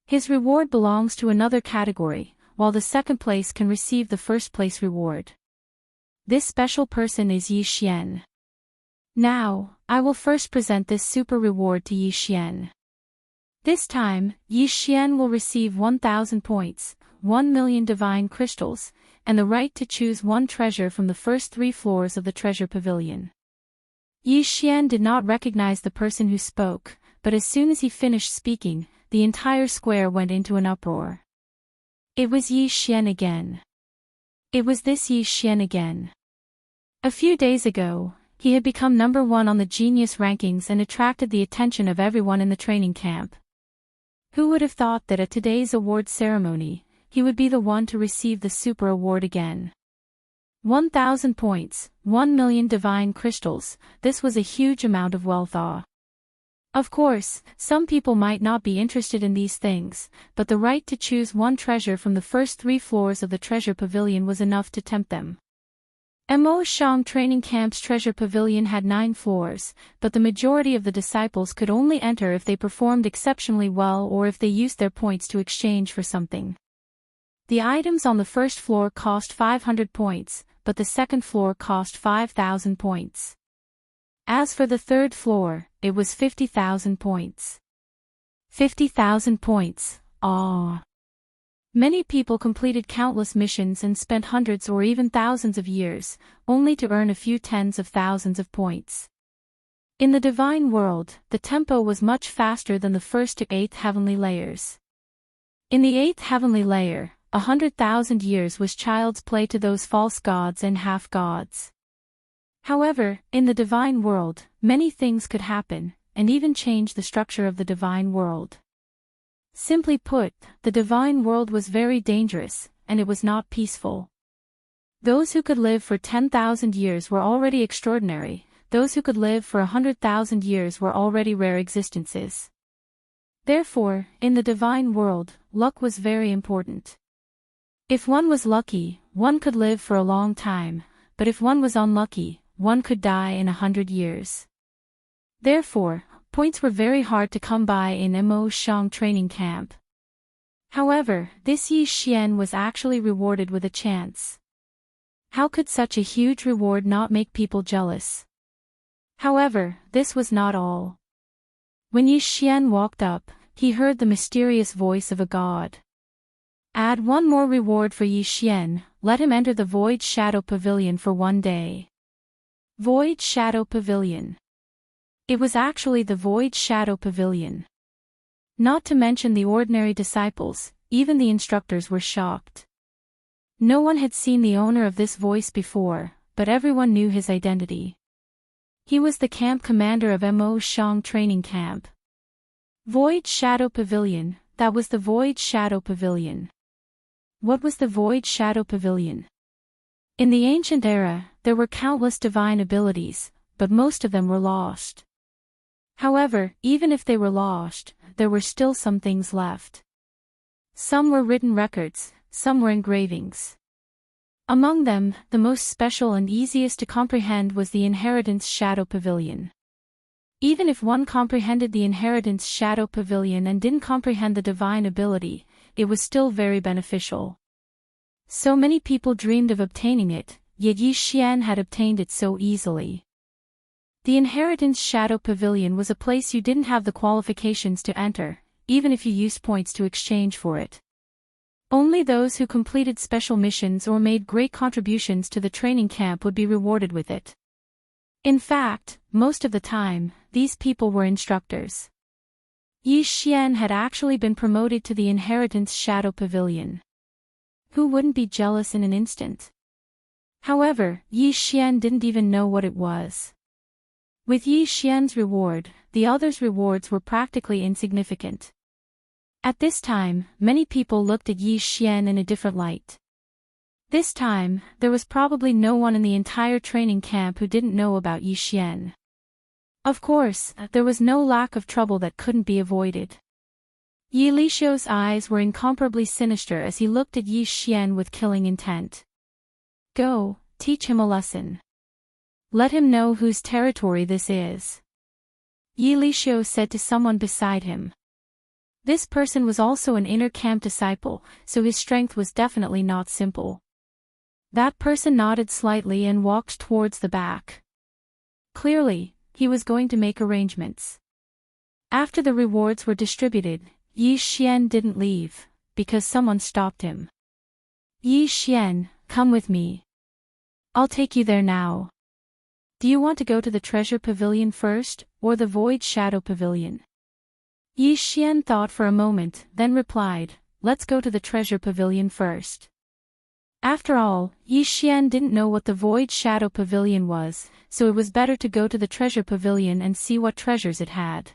His reward belongs to another category, while the second place can receive the first place reward. This special person is Yi Xian. Now, I will first present this super reward to Yi Xian. This time, Yi Xian will receive 1,000 points, 1,000,000 divine crystals, and the right to choose one treasure from the first 3 floors of the treasure pavilion. Yi Xian did not recognize the person who spoke, but as soon as he finished speaking, the entire square went into an uproar. It was Yi Xian again. It was this Yi Xian again. A few days ago, He had become #1 on the genius rankings and attracted the attention of everyone in the training camp. Who would have thought that at today's awards ceremony, he would be the one to receive the super award again? 1,000 points, 1 million divine crystals, this was a huge amount of wealth. Of course, some people might not be interested in these things, but the right to choose one treasure from the first 3 floors of the treasure pavilion was enough to tempt them. Mo Shang Training Camp's treasure pavilion had 9 floors, but the majority of the disciples could only enter if they performed exceptionally well or if they used their points to exchange for something. The items on the first floor cost 500 points, but the second floor cost 5,000 points. As for the third floor, it was 50,000 points. 50,000 points, ah! Many people completed countless missions and spent hundreds or even thousands of years, only to earn a few tens of thousands of points. In the divine world, the tempo was much faster than the 1st to 8th heavenly layers. In the 8th heavenly layer, 100,000 years was child's play to those false gods and half-gods. However, in the divine world, many things could happen, and even change the structure of the divine world. Simply put, the divine world was very dangerous, and it was not peaceful. Those who could live for 10,000 years were already extraordinary, those who could live for 100,000 years were already rare existences. Therefore, in the divine world, luck was very important. If one was lucky, one could live for a long time, but if one was unlucky, one could die in 100 years. Therefore, points were very hard to come by in Mo Shang Training Camp. However, this Yi Xian was actually rewarded with a chance. How could such a huge reward not make people jealous? However, this was not all. When Yi Xian walked up, he heard the mysterious voice of a god. Add one more reward for Yi Xian, let him enter the Void Shadow Pavilion for 1 day. Void Shadow Pavilion. It was actually the Void Shadow Pavilion. Not to mention the ordinary disciples, even the instructors were shocked. No one had seen the owner of this voice before, but everyone knew his identity. He was the camp commander of Mo Shang Training Camp. Void Shadow Pavilion, that was the Void Shadow Pavilion. What was the Void Shadow Pavilion? In the ancient era, there were countless divine abilities, but most of them were lost. However, even if they were lost, there were still some things left. Some were written records, some were engravings. Among them, the most special and easiest to comprehend was the Inheritance Shadow Pavilion. Even if one comprehended the Inheritance Shadow Pavilion and didn't comprehend the divine ability, it was still very beneficial. So many people dreamed of obtaining it, yet Yi Xian had obtained it so easily. The Inheritance Shadow Pavilion was a place you didn't have the qualifications to enter, even if you used points to exchange for it. Only those who completed special missions or made great contributions to the training camp would be rewarded with it. In fact, most of the time, these people were instructors. Yi Xian had actually been promoted to the Inheritance Shadow Pavilion. Who wouldn't be jealous in an instant? However, Yi Xian didn't even know what it was. With Yi Xian's reward, the others' rewards were practically insignificant. At this time, many people looked at Yi Xian in a different light. This time, there was probably no one in the entire training camp who didn't know about Yi Xian. Of course, there was no lack of trouble that couldn't be avoided. Yi Lishou's eyes were incomparably sinister as he looked at Yi Xian with killing intent. Go, teach him a lesson. Let him know whose territory this is. Yi Lishou said to someone beside him. This person was also an inner camp disciple, so his strength was definitely not simple. That person nodded slightly and walked towards the back. Clearly, he was going to make arrangements. After the rewards were distributed, Yi Xian didn't leave, because someone stopped him. Yi Xian, come with me. I'll take you there now. Do you want to go to the Treasure Pavilion first, or the Void Shadow Pavilion? Yi Xian thought for a moment, then replied, let's go to the Treasure Pavilion first. After all, Yi Xian didn't know what the Void Shadow Pavilion was, so it was better to go to the Treasure Pavilion and see what treasures it had.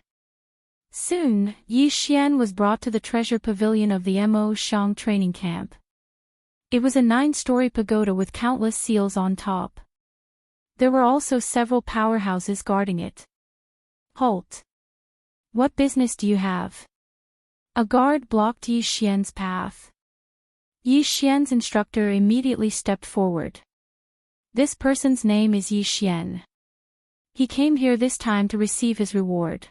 Soon, Yi Xian was brought to the Treasure Pavilion of the Mo Shang training camp. It was a 9-story pagoda with countless seals on top. There were also several powerhouses guarding it. Halt! What business do you have? A guard blocked Yi Xian's path. Yi Xian's instructor immediately stepped forward. This person's name is Yi Xian. He came here this time to receive his reward.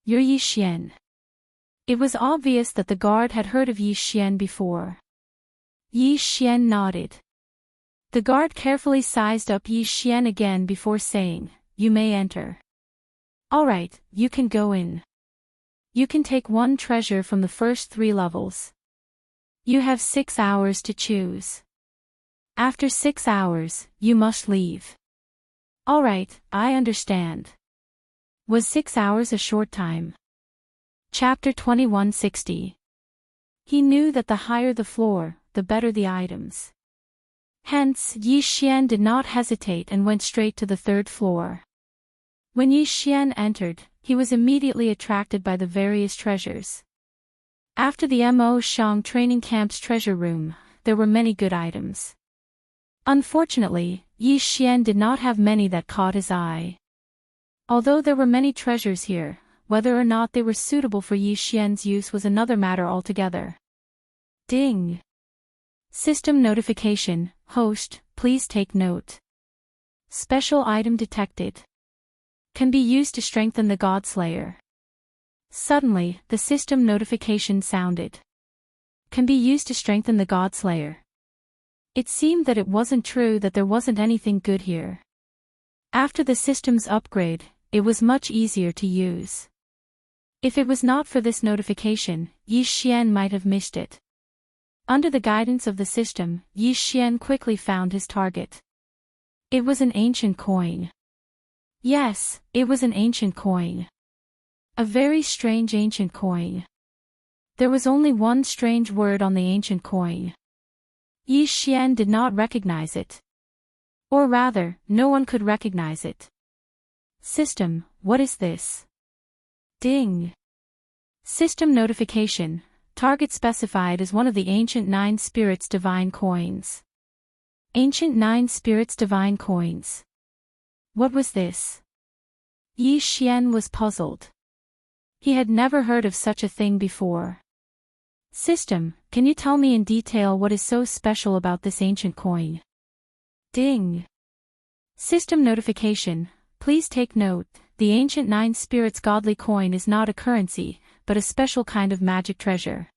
You're Yi Xian. It was obvious that the guard had heard of Yi Xian before. Yi Xian nodded. The guard carefully sized up Yi Xian again before saying, "You may enter." "All right, you can go in. You can take one treasure from the first 3 levels. You have 6 hours to choose. After 6 hours, you must leave." "All right, I understand." Was 6 hours a short time? Chapter 2160. He knew that the higher the floor, the better the items. Hence, Yi Xian did not hesitate and went straight to the 3rd floor. When Yi Xian entered, he was immediately attracted by the various treasures. After the Mo Shang training camp's treasure room, there were many good items. Unfortunately, Yi Xian did not have many that caught his eye. Although there were many treasures here, whether or not they were suitable for Yi Xian's use was another matter altogether. Ding! System notification, host, please take note. Special item detected. Can be used to strengthen the Godslayer. Suddenly, the system notification sounded. Can be used to strengthen the Godslayer. It seemed that it wasn't true that there wasn't anything good here. After the system's upgrade, it was much easier to use. If it was not for this notification, Yi Xian might have missed it. Under the guidance of the system, Yi Xian quickly found his target. It was an ancient coin. Yes, it was an ancient coin. A very strange ancient coin. There was only one strange word on the ancient coin. Yi Xian did not recognize it. Or rather, no one could recognize it. System, what is this? Ding! System notification. Target specified as one of the Ancient 9 Spirits Divine Coins. Ancient 9 Spirits Divine Coins. What was this? Yi Xian was puzzled. He had never heard of such a thing before. System, can you tell me in detail what is so special about this ancient coin? Ding! System notification. Please take note, the Ancient 9 Spirits Godly Coin is not a currency, but a special kind of magic treasure.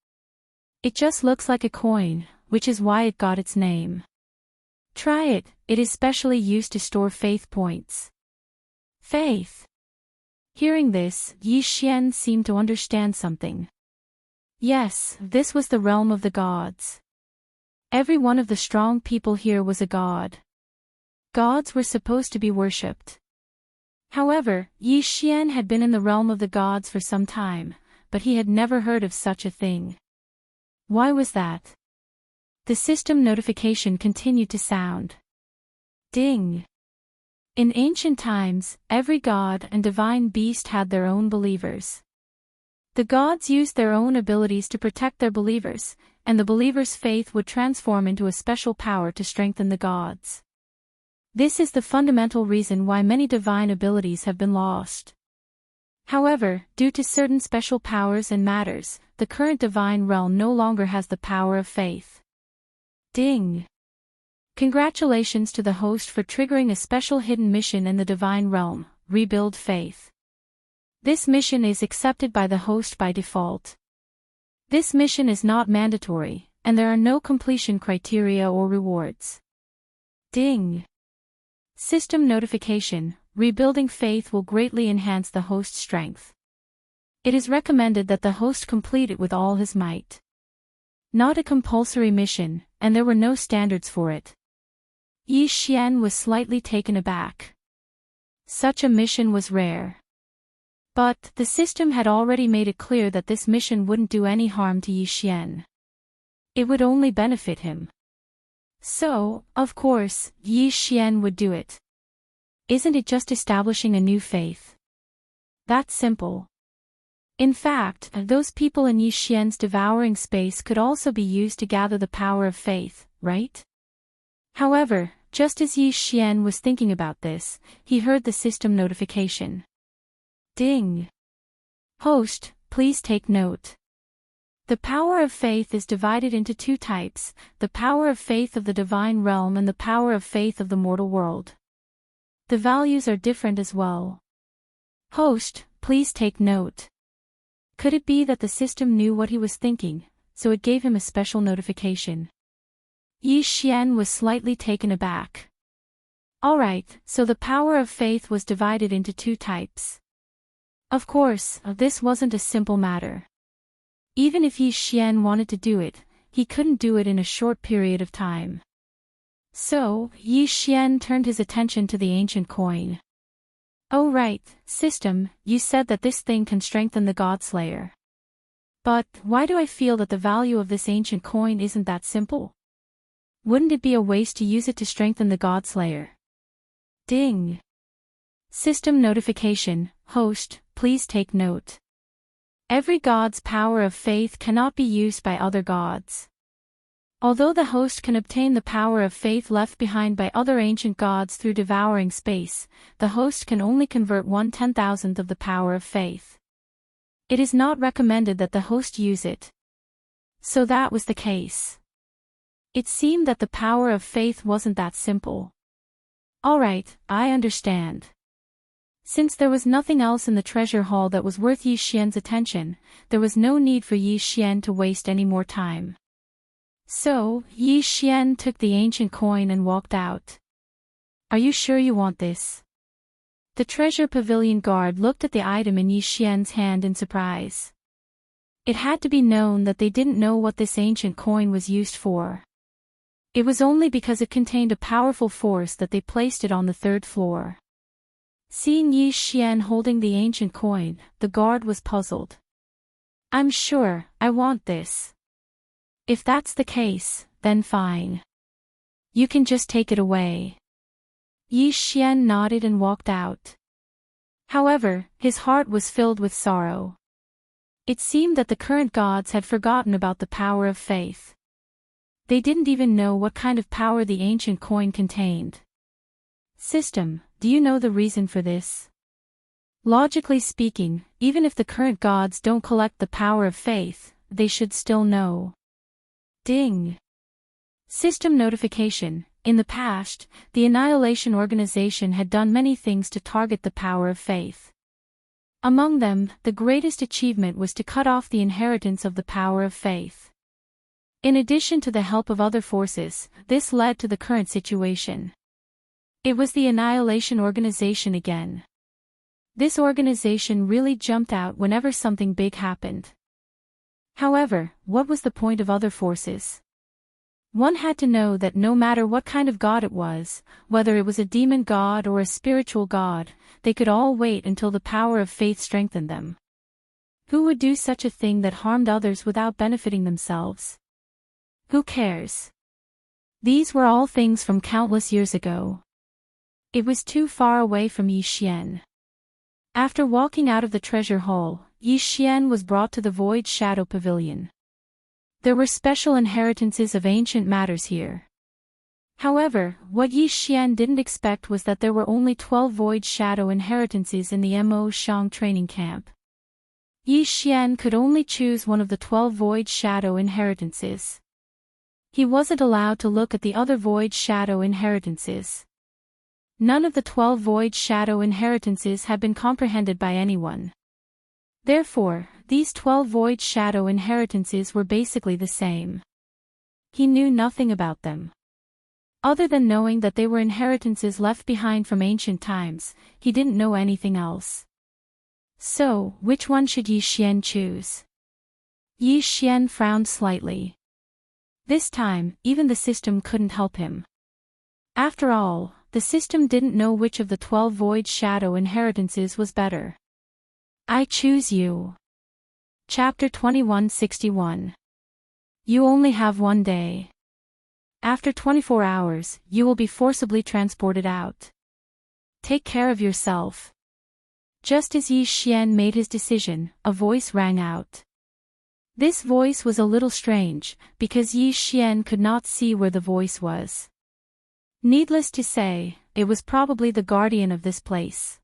It just looks like a coin, which is why it got its name. Try it, it is specially used to store faith points. Faith. Hearing this, Yi Xian seemed to understand something. Yes, this was the realm of the gods. Every one of the strong people here was a god. Gods were supposed to be worshipped. However, Yi Xian had been in the realm of the gods for some time, but he had never heard of such a thing. Why was that? The system notification continued to sound. Ding! In ancient times, every god and divine beast had their own believers. The gods used their own abilities to protect their believers, and the believers' faith would transform into a special power to strengthen the gods. This is the fundamental reason why many divine abilities have been lost. However, due to certain special powers and matters, the current divine realm no longer has the power of faith. Ding! Congratulations to the host for triggering a special hidden mission in the divine realm, Rebuild Faith. This mission is accepted by the host by default. This mission is not mandatory, and there are no completion criteria or rewards. Ding! System notification. Rebuilding faith will greatly enhance the host's strength. It is recommended that the host complete it with all his might. Not a compulsory mission, and there were no standards for it. Yi Xian was slightly taken aback. Such a mission was rare. But, the system had already made it clear that this mission wouldn't do any harm to Yi Xian. It would only benefit him. So, of course, Yi Xian would do it. Isn't it just establishing a new faith? That's simple. In fact, those people in Yi Xian's devouring space could also be used to gather the power of faith, right? However, just as Yi Xian was thinking about this, he heard the system notification. Ding! Host, please take note. The power of faith is divided into two types, the power of faith of the divine realm and the power of faith of the mortal world. The values are different as well. Host, please take note. Could it be that the system knew what he was thinking, so it gave him a special notification? Yi Xian was slightly taken aback. Alright, so the power of faith was divided into two types. Of course, this wasn't a simple matter. Even if Yi Xian wanted to do it, he couldn't do it in a short period of time. So, Yi Xian turned his attention to the ancient coin. Oh right, system, you said that this thing can strengthen the Godslayer. But, why do I feel that the value of this ancient coin isn't that simple? Wouldn't it be a waste to use it to strengthen the Godslayer? Ding! System notification, host, please take note. Every god's power of faith cannot be used by other gods. Although the host can obtain the power of faith left behind by other ancient gods through devouring space, the host can only convert 1/10,000th of the power of faith. It is not recommended that the host use it. So that was the case. It seemed that the power of faith wasn't that simple. Alright, I understand. Since there was nothing else in the treasure hall that was worth Yi Xian's attention, there was no need for Yi Xian to waste any more time. So, Yi Xian took the ancient coin and walked out. Are you sure you want this? The treasure pavilion guard looked at the item in Yi Xian's hand in surprise. It had to be known that they didn't know what this ancient coin was used for. It was only because it contained a powerful force that they placed it on the third floor. Seeing Yi Xian holding the ancient coin, the guard was puzzled. I'm sure, I want this. If that's the case, then fine. You can just take it away. Yi Xian nodded and walked out. However, his heart was filled with sorrow. It seemed that the current gods had forgotten about the power of faith. They didn't even know what kind of power the ancient coin contained. System, do you know the reason for this? Logically speaking, even if the current gods don't collect the power of faith, they should still know. Ding! System notification. In the past, the Annihilation Organization had done many things to target the power of faith. Among them, the greatest achievement was to cut off the inheritance of the power of faith. In addition to the help of other forces, this led to the current situation. It was the Annihilation Organization again. This organization really jumped out whenever something big happened. However, what was the point of other forces? One had to know that no matter what kind of god it was, whether it was a demon god or a spiritual god, they could all wait until the power of faith strengthened them. Who would do such a thing that harmed others without benefiting themselves? Who cares? These were all things from countless years ago. It was too far away from Yi Xian. After walking out of the treasure hall, Yi Xian was brought to the Void Shadow Pavilion. There were special inheritances of ancient matters here. However, what Yi Xian didn't expect was that there were only 12 Void Shadow inheritances in the Mo Shang training camp. Yi Xian could only choose one of the 12 Void Shadow inheritances. He wasn't allowed to look at the other Void Shadow inheritances. None of the 12 Void Shadow inheritances had been comprehended by anyone. Therefore, these 12 Void Shadow inheritances were basically the same. He knew nothing about them. Other than knowing that they were inheritances left behind from ancient times, he didn't know anything else. So, which one should Yi Xian choose? Yi Xian frowned slightly. This time, even the system couldn't help him. After all, the system didn't know which of the 12 Void Shadow inheritances was better. I choose you. Chapter 2161. You only have one day. After 24 hours, you will be forcibly transported out. Take care of yourself. Just as Yi Xian made his decision, a voice rang out. This voice was a little strange, because Yi Xian could not see where the voice was. Needless to say, it was probably the guardian of this place.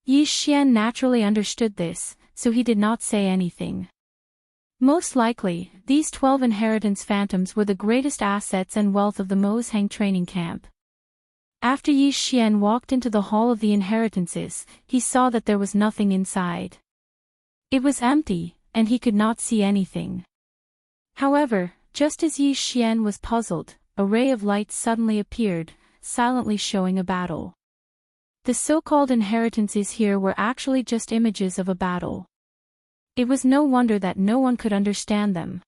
Yi Xian naturally understood this, so he did not say anything. Most likely, these 12 inheritance phantoms were the greatest assets and wealth of the Mozhang training camp. After Yi Xian walked into the hall of the inheritances, he saw that there was nothing inside. It was empty, and he could not see anything. However, just as Yi Xian was puzzled, a ray of light suddenly appeared, silently showing a battle. The so-called inheritances here were actually just images of a battle. It was no wonder that no one could understand them.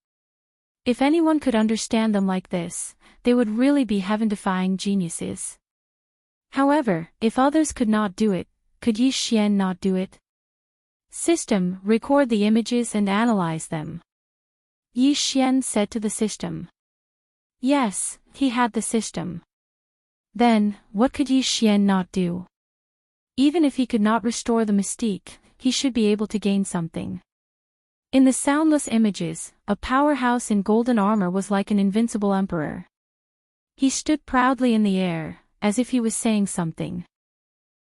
If anyone could understand them like this, they would really be heaven-defying geniuses. However, if others could not do it, could Yi Xian not do it? System, record the images and analyze them. Yi Xian said to the system. Yes, he had the system. Then, what could Yi Xian not do? Even if he could not restore the mystique, he should be able to gain something. In the soundless images, a powerhouse in golden armor was like an invincible emperor. He stood proudly in the air, as if he was saying something.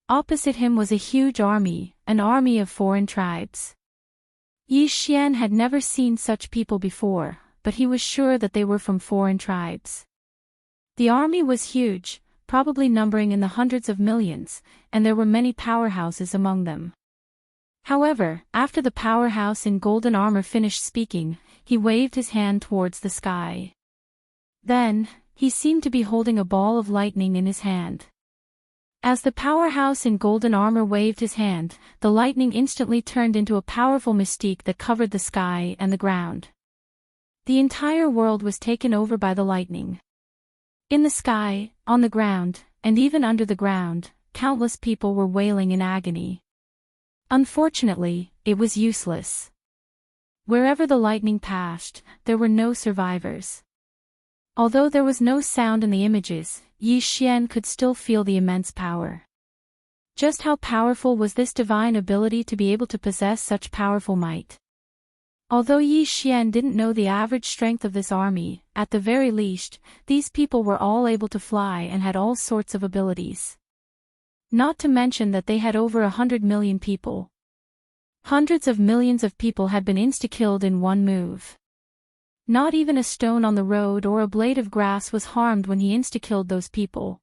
Opposite him was a huge army, an army of foreign tribes. Yi Xian had never seen such people before, but he was sure that they were from foreign tribes. The army was huge, probably numbering in the hundreds of millions, and there were many powerhouses among them. However, after the powerhouse in golden armor finished speaking, he waved his hand towards the sky. Then, he seemed to be holding a ball of lightning in his hand. As the powerhouse in golden armor waved his hand, the lightning instantly turned into a powerful mystique that covered the sky and the ground. The entire world was taken over by the lightning. In the sky, on the ground, and even under the ground, countless people were wailing in agony. Unfortunately, it was useless. Wherever the lightning passed, there were no survivors. Although there was no sound in the images, Yi Xian could still feel the immense power. Just how powerful was this divine ability to be able to possess such powerful might? Although Yi Xian didn't know the average strength of this army, at the very least, these people were all able to fly and had all sorts of abilities. Not to mention that they had over 100 million people. Hundreds of millions of people had been insta-killed in one move. Not even a stone on the road or a blade of grass was harmed when he insta-killed those people.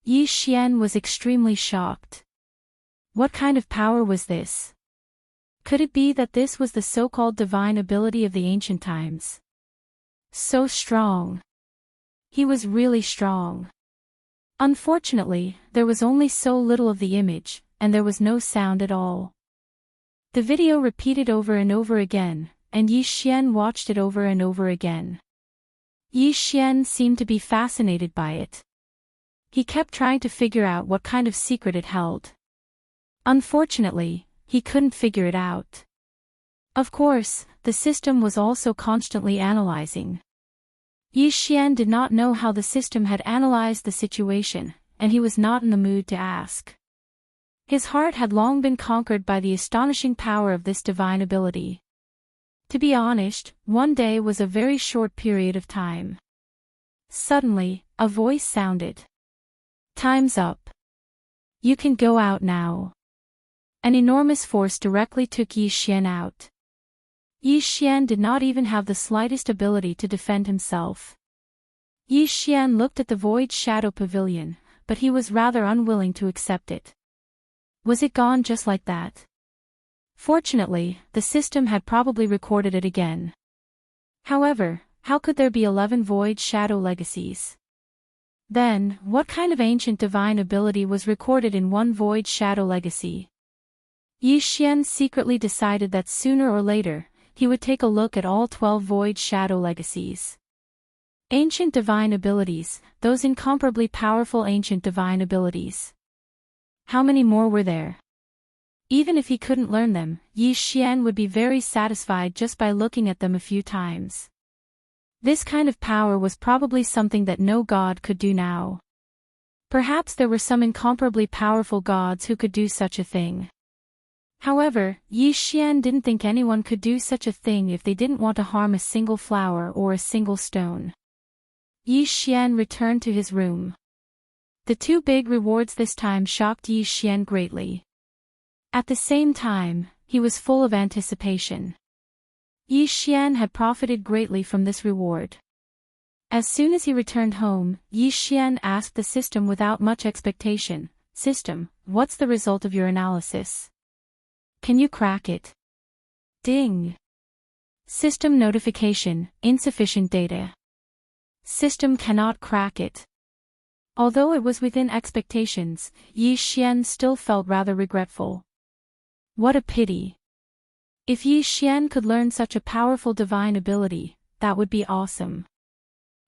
Yi Xian was extremely shocked. What kind of power was this? Could it be that this was the so-called divine ability of the ancient times? So strong. He was really strong. Unfortunately, there was only so little of the image, and there was no sound at all. The video repeated over and over again, and Yi Xian watched it over and over again. Yi Xian seemed to be fascinated by it. He kept trying to figure out what kind of secret it held. Unfortunately, he couldn't figure it out. Of course, the system was also constantly analyzing. Yi Xian did not know how the system had analyzed the situation, and he was not in the mood to ask. His heart had long been conquered by the astonishing power of this divine ability. To be honest, one day was a very short period of time. Suddenly, a voice sounded. Time's up. You can go out now. An enormous force directly took Yi Xian out. Yi Xian did not even have the slightest ability to defend himself. Yi Xian looked at the void shadow pavilion, but he was rather unwilling to accept it. Was it gone just like that? Fortunately, the system had probably recorded it again. However, how could there be 11 void shadow legacies? Then, what kind of ancient divine ability was recorded in one void shadow legacy? Yi Xian secretly decided that sooner or later, he would take a look at all 12 void shadow legacies. Ancient divine abilities, those incomparably powerful ancient divine abilities. How many more were there? Even if he couldn't learn them, Yi Xian would be very satisfied just by looking at them a few times. This kind of power was probably something that no god could do now. Perhaps there were some incomparably powerful gods who could do such a thing. However, Yi Xian didn't think anyone could do such a thing if they didn't want to harm a single flower or a single stone. Yi Xian returned to his room. The two big rewards this time shocked Yi Xian greatly. At the same time, he was full of anticipation. Yi Xian had profited greatly from this reward. As soon as he returned home, Yi Xian asked the system without much expectation, "System, what's the result of your analysis? Can you crack it?" Ding! System notification, insufficient data. System cannot crack it. Although it was within expectations, Yi Xian still felt rather regretful. What a pity. If Yi Xian could learn such a powerful divine ability, that would be awesome.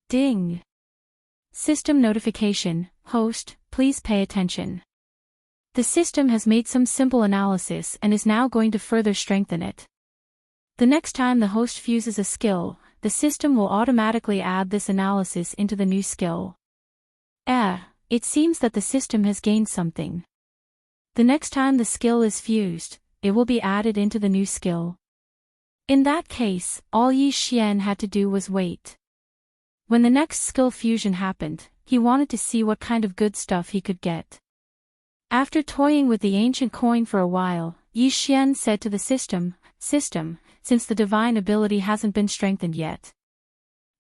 Ding! System notification, host, please pay attention. The system has made some simple analysis and is now going to further strengthen it. The next time the host fuses a skill, the system will automatically add this analysis into the new skill. It seems that the system has gained something. The next time the skill is fused, it will be added into the new skill. In that case, all Yi Xian had to do was wait. When the next skill fusion happened, he wanted to see what kind of good stuff he could get. After toying with the ancient coin for a while, Yi Xian said to the system, "System, since the divine ability hasn't been strengthened yet.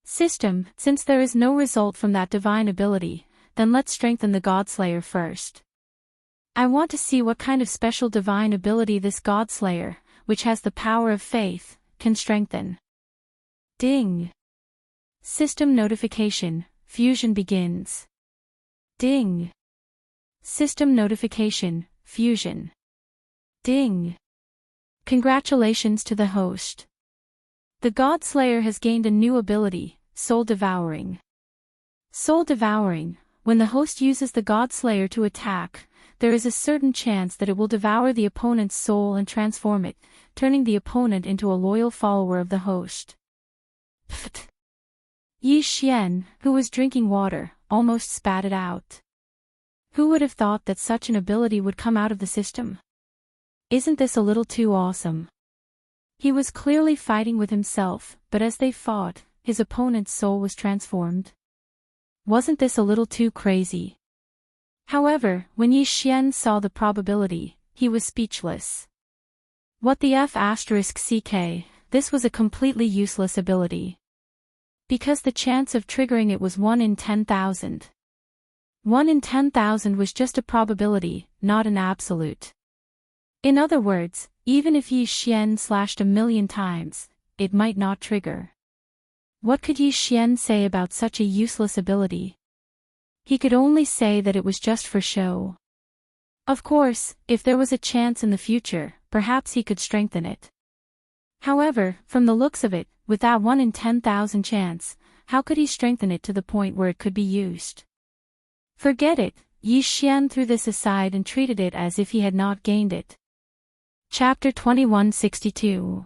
System, since there is no result from that divine ability, then let's strengthen the Godslayer first. I want to see what kind of special divine ability this Godslayer, which has the power of faith, can strengthen." Ding! System notification, fusion begins. Ding! System notification, fusion. Ding! Congratulations to the host. The Godslayer has gained a new ability, Soul Devouring. Soul Devouring, when the host uses the Godslayer to attack, there is a certain chance that it will devour the opponent's soul and transform it, turning the opponent into a loyal follower of the host. Pfft! Yi Xian, who was drinking water, almost spat it out. Who would have thought that such an ability would come out of the system? Isn't this a little too awesome? He was clearly fighting with himself, but as they fought, his opponent's soul was transformed. Wasn't this a little too crazy? However, when Yi Xian saw the probability, he was speechless. What the f***ck, this was a completely useless ability. Because the chance of triggering it was 1 in 10,000. 1 in 10,000 was just a probability, not an absolute. In other words, even if Yi Xian slashed 1,000,000 times, it might not trigger. What could Yi Xian say about such a useless ability? He could only say that it was just for show. Of course, if there was a chance in the future, perhaps he could strengthen it. However, from the looks of it, with that 1 in 10,000 chance, how could he strengthen it to the point where it could be used? Forget it, Yi Xian threw this aside and treated it as if he had not gained it. Chapter 2162.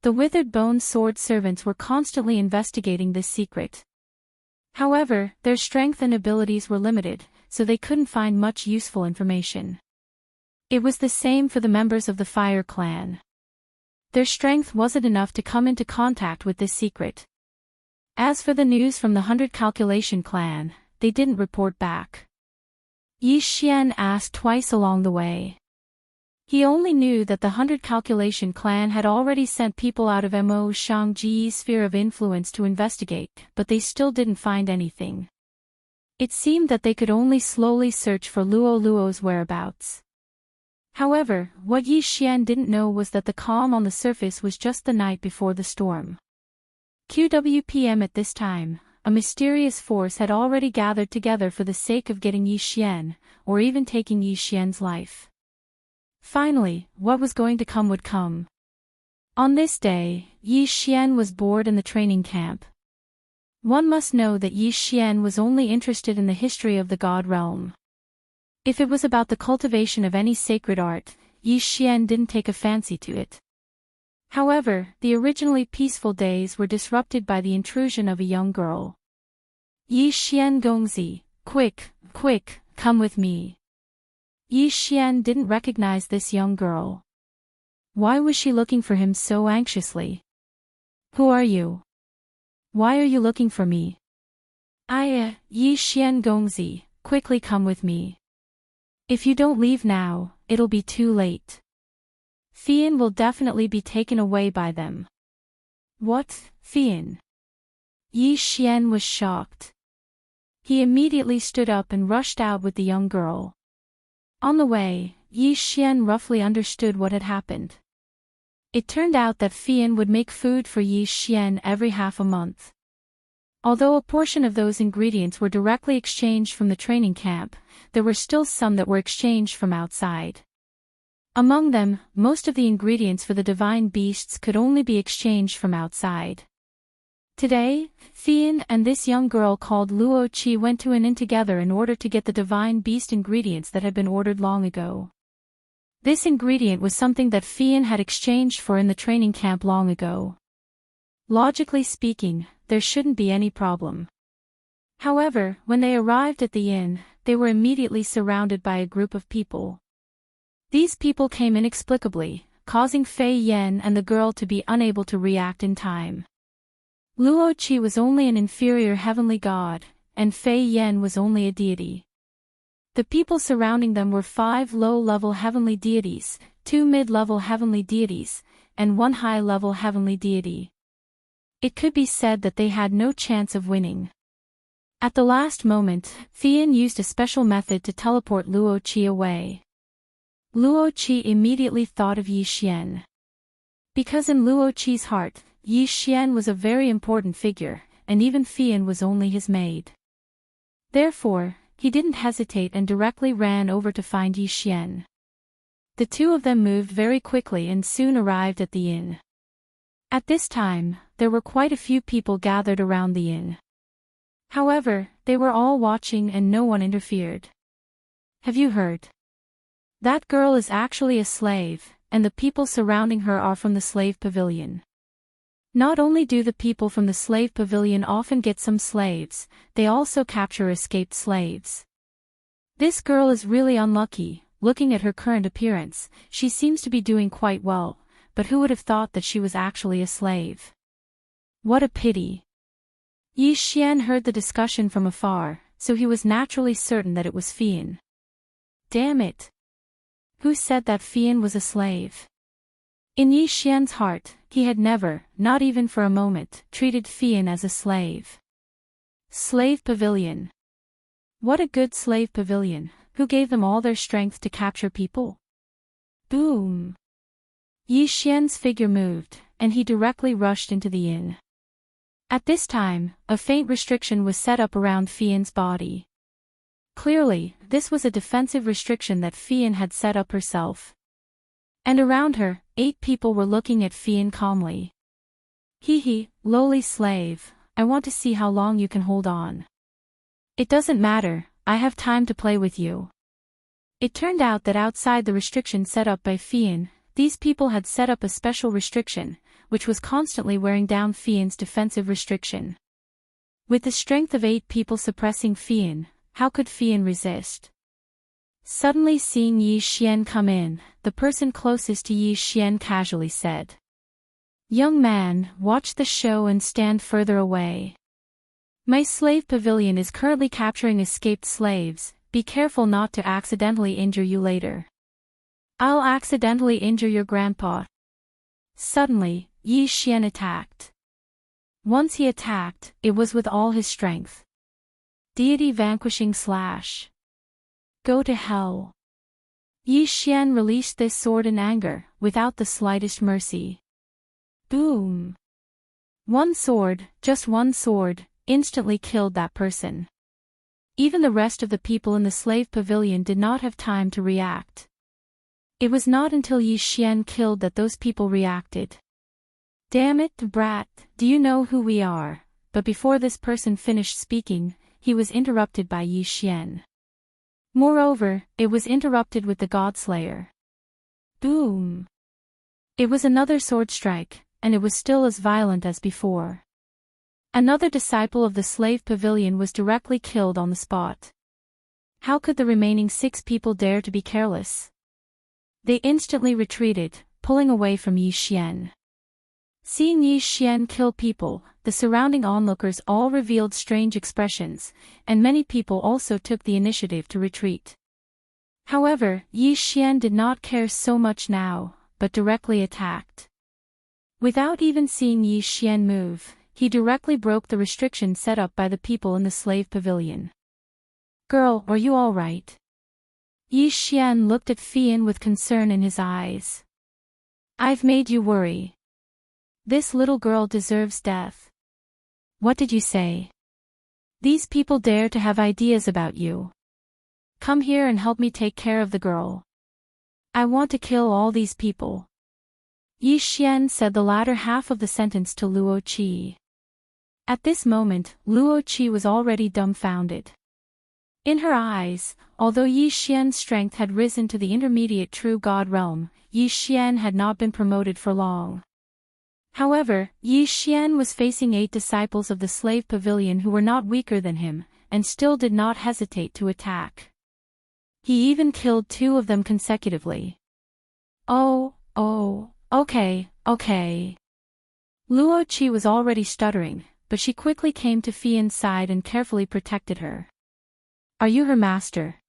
The Withered Bone Sword servants were constantly investigating this secret. However, their strength and abilities were limited, so they couldn't find much useful information. It was the same for the members of the Fire Clan. Their strength wasn't enough to come into contact with this secret. As for the news from the 100 Calculation Clan, they didn't report back. Yi Xian asked twice along the way. He only knew that the 100 Calculation Clan had already sent people out of Mo Shangji's sphere of influence to investigate, but they still didn't find anything. It seemed that they could only slowly search for Luo Luo's whereabouts. However, what Yi Xian didn't know was that the calm on the surface was just the night before the storm. QWPM at this time, a mysterious force had already gathered together for the sake of getting Yi Xian, or even taking Yi Xian's life. Finally, what was going to come would come. On this day, Yi Xian was bored in the training camp. One must know that Yi Xian was only interested in the history of the God realm. If it was about the cultivation of any sacred art, Yi Xian didn't take a fancy to it. However, the originally peaceful days were disrupted by the intrusion of a young girl. Yi Xian Gongzi, quick, come with me. Yi Xian didn't recognize this young girl. Why was she looking for him so anxiously? Who are you? Why are you looking for me? Yi Xian Gongzi, quickly come with me. If you don't leave now, it'll be too late. Fian will definitely be taken away by them. What, Fian? Yi Xian was shocked. He immediately stood up and rushed out with the young girl. On the way, Yi Xian roughly understood what had happened. It turned out that Fian would make food for Yi Xian every half a month. Although a portion of those ingredients were directly exchanged from the training camp, there were still some that were exchanged from outside. Among them, most of the ingredients for the divine beasts could only be exchanged from outside. Today, Fian and this young girl called Luo Qi went to an inn together in order to get the divine beast ingredients that had been ordered long ago. This ingredient was something that Fian had exchanged for in the training camp long ago. Logically speaking, there shouldn't be any problem. However, when they arrived at the inn, they were immediately surrounded by a group of people. These people came inexplicably, causing Fei Yan and the girl to be unable to react in time. Luo Qi was only an inferior heavenly god, and Fei Yan was only a deity. The people surrounding them were 5 low-level heavenly deities, 2 mid-level heavenly deities, and 1 high-level heavenly deity. It could be said that they had no chance of winning. At the last moment, Fian used a special method to teleport Luo Qi away. Luo Qi immediately thought of Yi Xian. Because in Luo Qi's heart, Yi Xian was a very important figure, and even Fian was only his maid. Therefore, he didn't hesitate and directly ran over to find Yi Xian. The two of them moved very quickly and soon arrived at the inn. At this time, there were quite a few people gathered around the inn. However, they were all watching and no one interfered. Have you heard? That girl is actually a slave, and the people surrounding her are from the slave pavilion. Not only do the people from the slave pavilion often get some slaves, they also capture escaped slaves. This girl is really unlucky. Looking at her current appearance, she seems to be doing quite well, but who would have thought that she was actually a slave? What a pity. Yi Xian heard the discussion from afar, so he was naturally certain that it was Fian. Damn it! Who said that Fian was a slave? In Yi Xian's heart, he had never, not even for a moment, treated Fian as a slave. Slave pavilion. What a good slave pavilion, who gave them all their strength to capture people? Boom! Yi Xian's figure moved, and he directly rushed into the inn. At this time, a faint restriction was set up around Fian's body. Clearly, this was a defensive restriction that Fian had set up herself. And around her, 8 people were looking at Fian calmly. Hee, lowly slave, I want to see how long you can hold on. It doesn't matter, I have time to play with you. It turned out that outside the restriction set up by Fian, these people had set up a special restriction, which was constantly wearing down Fian's defensive restriction. With the strength of 8 people suppressing Fian, how could Fian resist? Suddenly seeing Yi Xian come in, the person closest to Yi Xian casually said, "Young man, watch the show and stand further away. My slave pavilion is currently capturing escaped slaves, be careful not to accidentally injure you later. I'll accidentally injure your grandpa." Suddenly, Yi Xian attacked. Once he attacked, it was with all his strength. Deity vanquishing slash. Go to hell. Yi Xian released this sword in anger, without the slightest mercy. Boom! One sword, just one sword, instantly killed that person. Even the rest of the people in the slave pavilion did not have time to react. It was not until Yi Xian killed that those people reacted. Damn it, brat, do you know who we are? But before this person finished speaking, he was interrupted by Yi Xian. Moreover, it was interrupted with the Godslayer. Boom! It was another sword strike, and it was still as violent as before. Another disciple of the slave pavilion was directly killed on the spot. How could the remaining 6 people dare to be careless? They instantly retreated, pulling away from Yi Xian. Seeing Yi Xian kill people, the surrounding onlookers all revealed strange expressions, and many people also took the initiative to retreat. However, Yi Xian did not care so much now, but directly attacked. Without even seeing Yi Xian move, he directly broke the restriction set up by the people in the slave pavilion. "Girl, are you all right?" Yi Xian looked at Fian with concern in his eyes. "I've made you worry. This little girl deserves death." "What did you say?" "These people dare to have ideas about you. Come here and help me take care of the girl. I want to kill all these people." Yi Xian said the latter half of the sentence to Luo Qi. At this moment, Luo Qi was already dumbfounded. In her eyes, although Yi Xian's strength had risen to the intermediate true god realm, Yi Xian had not been promoted for long. However, Yi Xian was facing 8 disciples of the slave pavilion who were not weaker than him, and still did not hesitate to attack. He even killed 2 of them consecutively. Oh, okay. Luo Qi was already stuttering, but she quickly came to Fian's side and carefully protected her. "Are you her master?"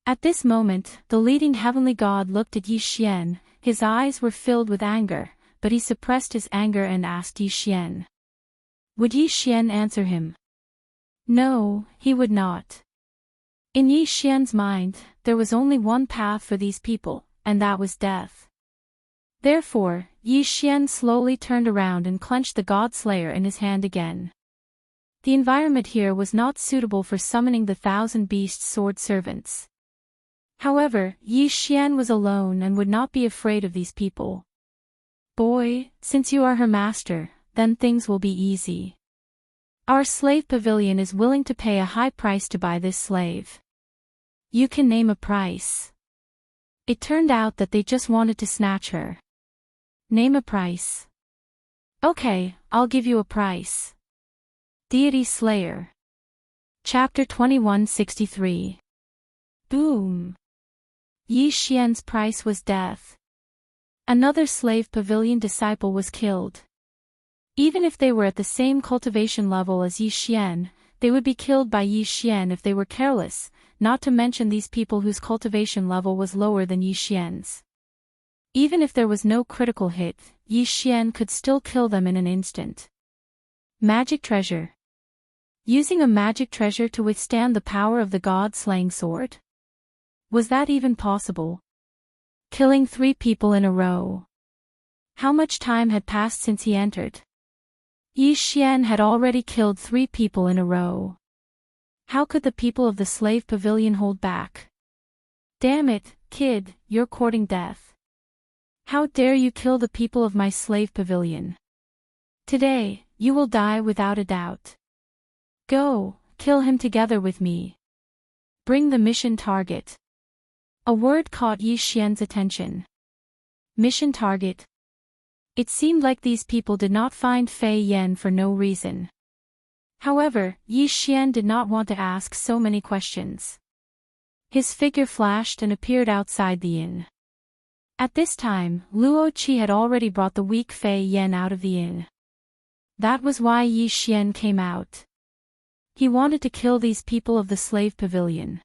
At this moment, the leading heavenly god looked at Yi Xian. His eyes were filled with anger, but he suppressed his anger and asked Yi Xian. Would Yi Xian answer him? No, he would not. In Yi Xian's mind, there was only one path for these people, and that was death. Therefore, Yi Xian slowly turned around and clenched the God Slayer in his hand again. The environment here was not suitable for summoning the 1,000 beast sword servants. However, Yi Xian was alone and would not be afraid of these people. "Boy, since you are her master, then things will be easy. Our slave pavilion is willing to pay a high price to buy this slave. You can name a price." It turned out that they just wanted to snatch her. "Name a price." "Okay, I'll give you a price." Deity Slayer. Chapter 2163. Boom. Yi Xian's price was death. Another slave pavilion disciple was killed. Even if they were at the same cultivation level as Yi Xian, they would be killed by Yi Xian if they were careless, not to mention these people whose cultivation level was lower than Yi Xian's. Even if there was no critical hit, Yi Xian could still kill them in an instant. Magic treasure. Using a magic treasure to withstand the power of the god-slaying sword? Was that even possible? Killing 3 people in a row. How much time had passed since he entered? Yi Xian had already killed 3 people in a row. How could the people of the slave pavilion hold back? Damn it, kid, you're courting death. How dare you kill the people of my slave pavilion? Today, you will die without a doubt. Go, kill him together with me. Bring the mission target. A word caught Yi Xian's attention. Mission target. It seemed like these people did not find Fei Yan for no reason. However, Yi Xian did not want to ask so many questions. His figure flashed and appeared outside the inn. At this time, Luo Qi had already brought the weak Fei Yan out of the inn. That was why Yi Xian came out. He wanted to kill these people of the slave pavilion.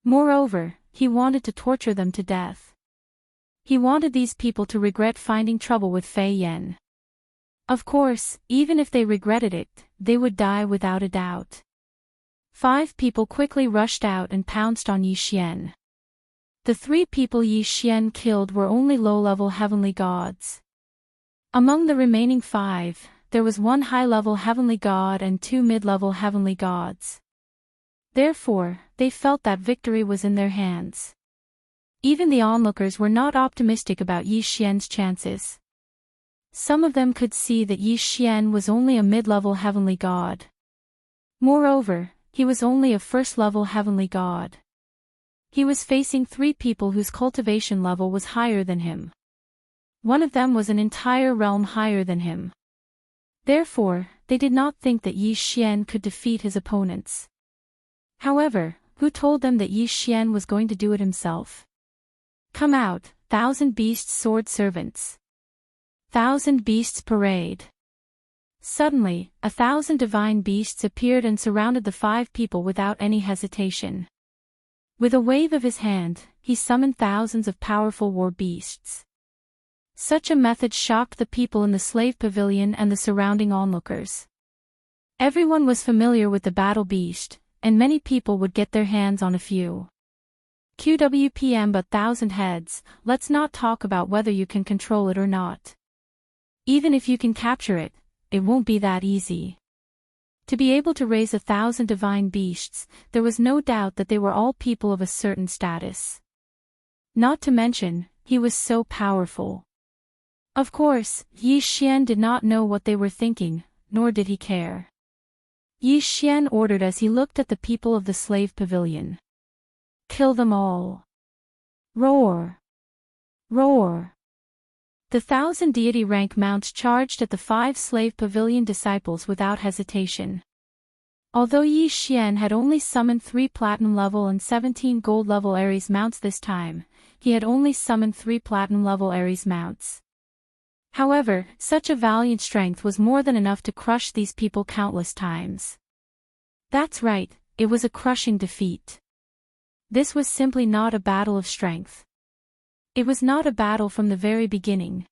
Moreover, he wanted to torture them to death. He wanted these people to regret finding trouble with Fei Yan. Of course, even if they regretted it, they would die without a doubt. 5 people quickly rushed out and pounced on Yi Xian. The 3 people Yi Xian killed were only low-level heavenly gods. Among the remaining 5, there was 1 high-level heavenly god and 2 mid-level heavenly gods. Therefore, they felt that victory was in their hands. Even the onlookers were not optimistic about Yi Xian's chances. Some of them could see that Yi Xian was only a mid-level heavenly god. Moreover, he was only a first-level heavenly god. He was facing 3 people whose cultivation level was higher than him. One of them was an entire realm higher than him. Therefore, they did not think that Yi Xian could defeat his opponents. However, who told them that Yi Xian was going to do it himself? Come out, 1,000 beasts sword servants. 1,000 beasts parade. Suddenly, 1,000 divine beasts appeared and surrounded the 5 people without any hesitation. With a wave of his hand, he summoned thousands of powerful war beasts. Such a method shocked the people in the slave pavilion and the surrounding onlookers. Everyone was familiar with the battle beast, and many people would get their hands on a few. QWPM but 1,000 heads, let's not talk about whether you can control it or not. Even if you can capture it, it won't be that easy. To be able to raise 1,000 divine beasts, there was no doubt that they were all people of a certain status. Not to mention, he was so powerful. Of course, Yi Xian did not know what they were thinking, nor did he care. Yi Xian ordered as he looked at the people of the slave pavilion. Kill them all. Roar! Roar! The 1,000 deity rank mounts charged at the 5 slave pavilion disciples without hesitation. Although Yi Xian had only summoned 3 platinum level and 17 gold level Aries mounts this time, he had only summoned 3 platinum level Aries mounts. However, such a valiant strength was more than enough to crush these people countless times. That's right, it was a crushing defeat. This was simply not a battle of strength. It was not a battle from the very beginning.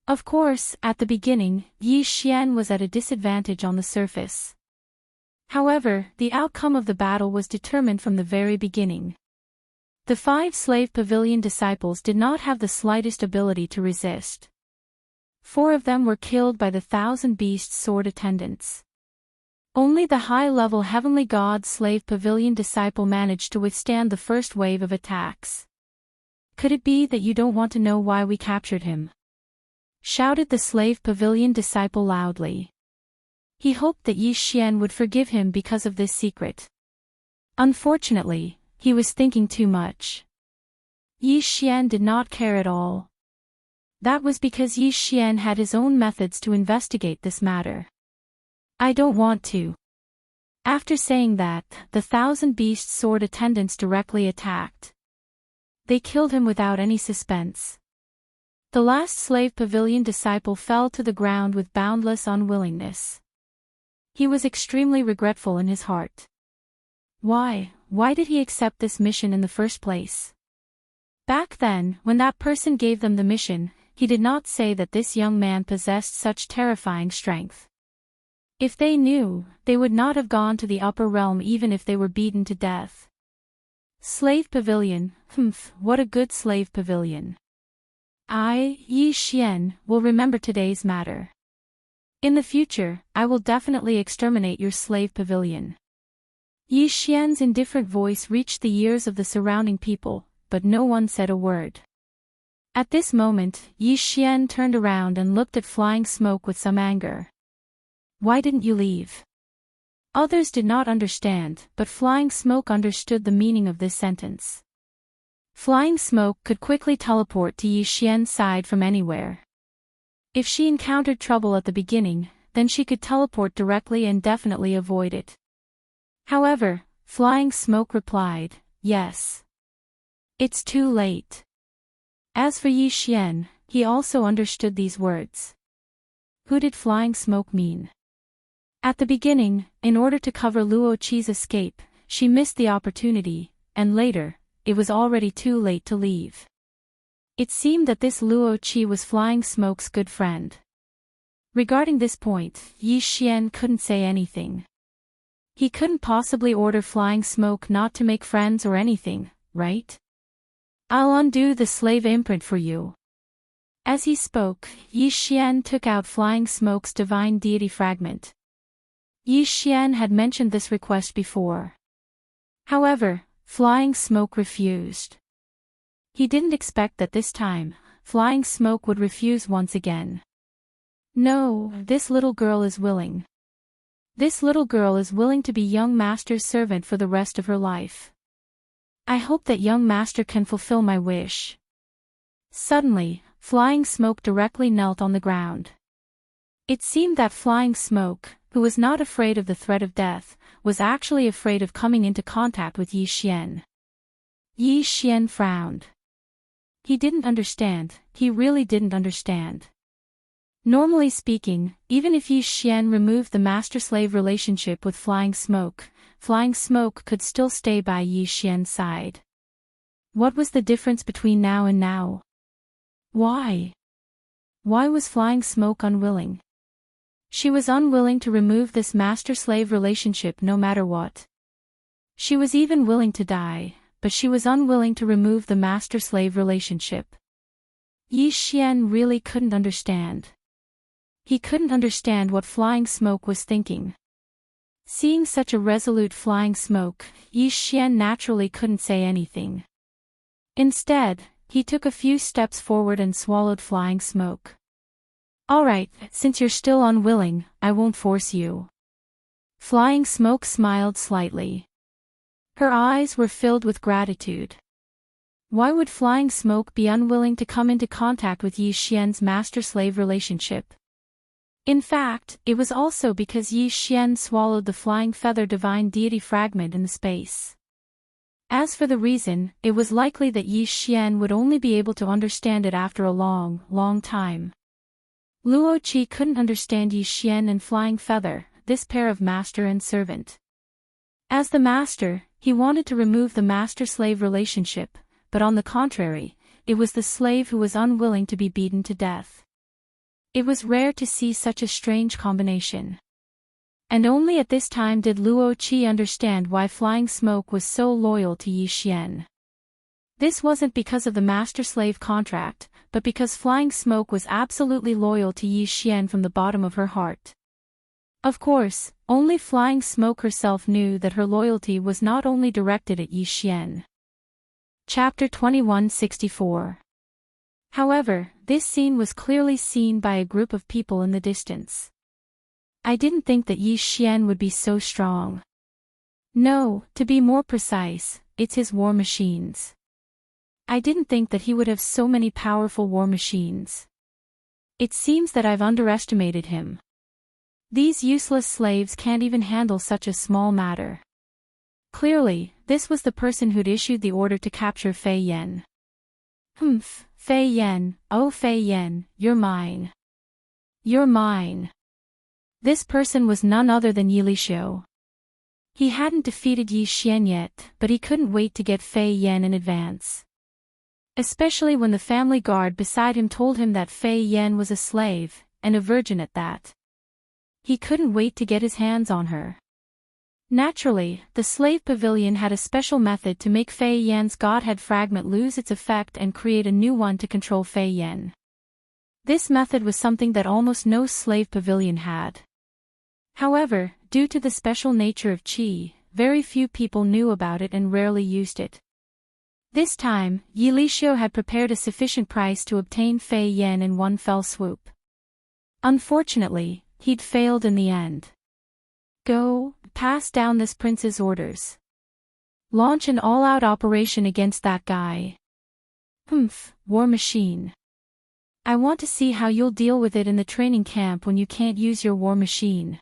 Of course, at the beginning, Yi Xian was at a disadvantage on the surface. However, the outcome of the battle was determined from the very beginning. The 5 slave pavilion disciples did not have the slightest ability to resist. 4 of them were killed by the 1,000 beast sword attendants. Only the high-level heavenly god slave pavilion disciple managed to withstand the first wave of attacks. Could it be that you don't want to know why we captured him? Shouted the slave pavilion disciple loudly. He hoped that Yi Xian would forgive him because of this secret. Unfortunately, he was thinking too much. Yi Xian did not care at all. That was because Yi Xian had his own methods to investigate this matter. I don't want to. After saying that, the 1,000 beast sword attendants directly attacked. They killed him without any suspense. The last slave pavilion disciple fell to the ground with boundless unwillingness. He was extremely regretful in his heart. Why did he accept this mission in the first place? Back then, when that person gave them the mission, he did not say that this young man possessed such terrifying strength. If they knew, they would not have gone to the upper realm even if they were beaten to death. Slave pavilion, what a good slave pavilion. I, Yi Xian, will remember today's matter. In the future, I will definitely exterminate your slave pavilion. Yi Xian's indifferent voice reached the ears of the surrounding people, but no one said a word. At this moment, Yi Xian turned around and looked at Flying Smoke with some anger. Why didn't you leave? Others did not understand, but Flying Smoke understood the meaning of this sentence. Flying Smoke could quickly teleport to Yi Xian's side from anywhere. If she encountered trouble at the beginning, then she could teleport directly and definitely avoid it. However, Flying Smoke replied, yes. It's too late. As for Yi Xian, he also understood these words. Who did Flying Smoke mean? At the beginning, in order to cover Luo Qi's escape, she missed the opportunity, and later, it was already too late to leave. It seemed that this Luo Qi was Flying Smoke's good friend. Regarding this point, Yi Xian couldn't say anything. He couldn't possibly order Flying Smoke not to make friends or anything, right? I'll undo the slave imprint for you. As he spoke, Yi Xian took out Flying Smoke's divine deity fragment. Yi Xian had mentioned this request before. However, Flying Smoke refused. He didn't expect that this time, Flying Smoke would refuse once again. No, this little girl is willing. This little girl is willing to be young master's servant for the rest of her life. I hope that young master can fulfill my wish. Suddenly, Flying Smoke directly knelt on the ground. It seemed that Flying Smoke, who was not afraid of the threat of death, was actually afraid of coming into contact with Yi Xian. Yi Xian frowned. He didn't understand, he really didn't understand. Normally speaking, even if Yi Xian removed the master-slave relationship with Flying Smoke could still stay by Yi Xian's side. What was the difference between now and now? Why? Why was Flying Smoke unwilling? She was unwilling to remove this master-slave relationship no matter what. She was even willing to die, but she was unwilling to remove the master-slave relationship. Yi Xian really couldn't understand. He couldn't understand what Flying Smoke was thinking. Seeing such a resolute Flying Smoke, Yi Xian naturally couldn't say anything. Instead, he took a few steps forward and swallowed Flying Smoke. "All right, since you're still unwilling, I won't force you." Flying Smoke smiled slightly. Her eyes were filled with gratitude. Why would Flying Smoke be unwilling to come into contact with Yi Xian's master-slave relationship? In fact, it was also because Yi Xian swallowed the Flying Feather Divine Deity fragment in the space. As for the reason, it was likely that Yi Xian would only be able to understand it after a long, long time. Luo Qi couldn't understand Yi Xian and Flying Feather, this pair of master and servant. As the master, he wanted to remove the master-slave relationship, but on the contrary, it was the slave who was unwilling to be beaten to death. It was rare to see such a strange combination. And only at this time did Luo Qi understand why Flying Smoke was so loyal to Yi Xian. This wasn't because of the master-slave contract, but because Flying Smoke was absolutely loyal to Yi Xian from the bottom of her heart. Of course, only Flying Smoke herself knew that her loyalty was not only directed at Yi Xian. Chapter 2164. However, this scene was clearly seen by a group of people in the distance. I didn't think that Yi Xian would be so strong. No, to be more precise, it's his war machines. I didn't think that he would have so many powerful war machines. It seems that I've underestimated him. These useless slaves can't even handle such a small matter. Clearly, this was the person who'd issued the order to capture Fei Yan. Humph, Fei Yan, oh Fei Yan, you're mine. You're mine. This person was none other than Yi Lixio. He hadn't defeated Yi Xian yet, but he couldn't wait to get Fei Yan in advance. Especially when the family guard beside him told him that Fei Yan was a slave, and a virgin at that. He couldn't wait to get his hands on her. Naturally, the slave pavilion had a special method to make Fei Yan's godhead fragment lose its effect and create a new one to control Fei Yan. This method was something that almost no slave pavilion had. However, due to the special nature of qi, very few people knew about it and rarely used it. This time, Yi Lixio had prepared a sufficient price to obtain Fei Yan in one fell swoop. Unfortunately, he'd failed in the end. Go, pass down this prince's orders. Launch an all-out operation against that guy. Humph, war machine. I want to see how you'll deal with it in the training camp when you can't use your war machine.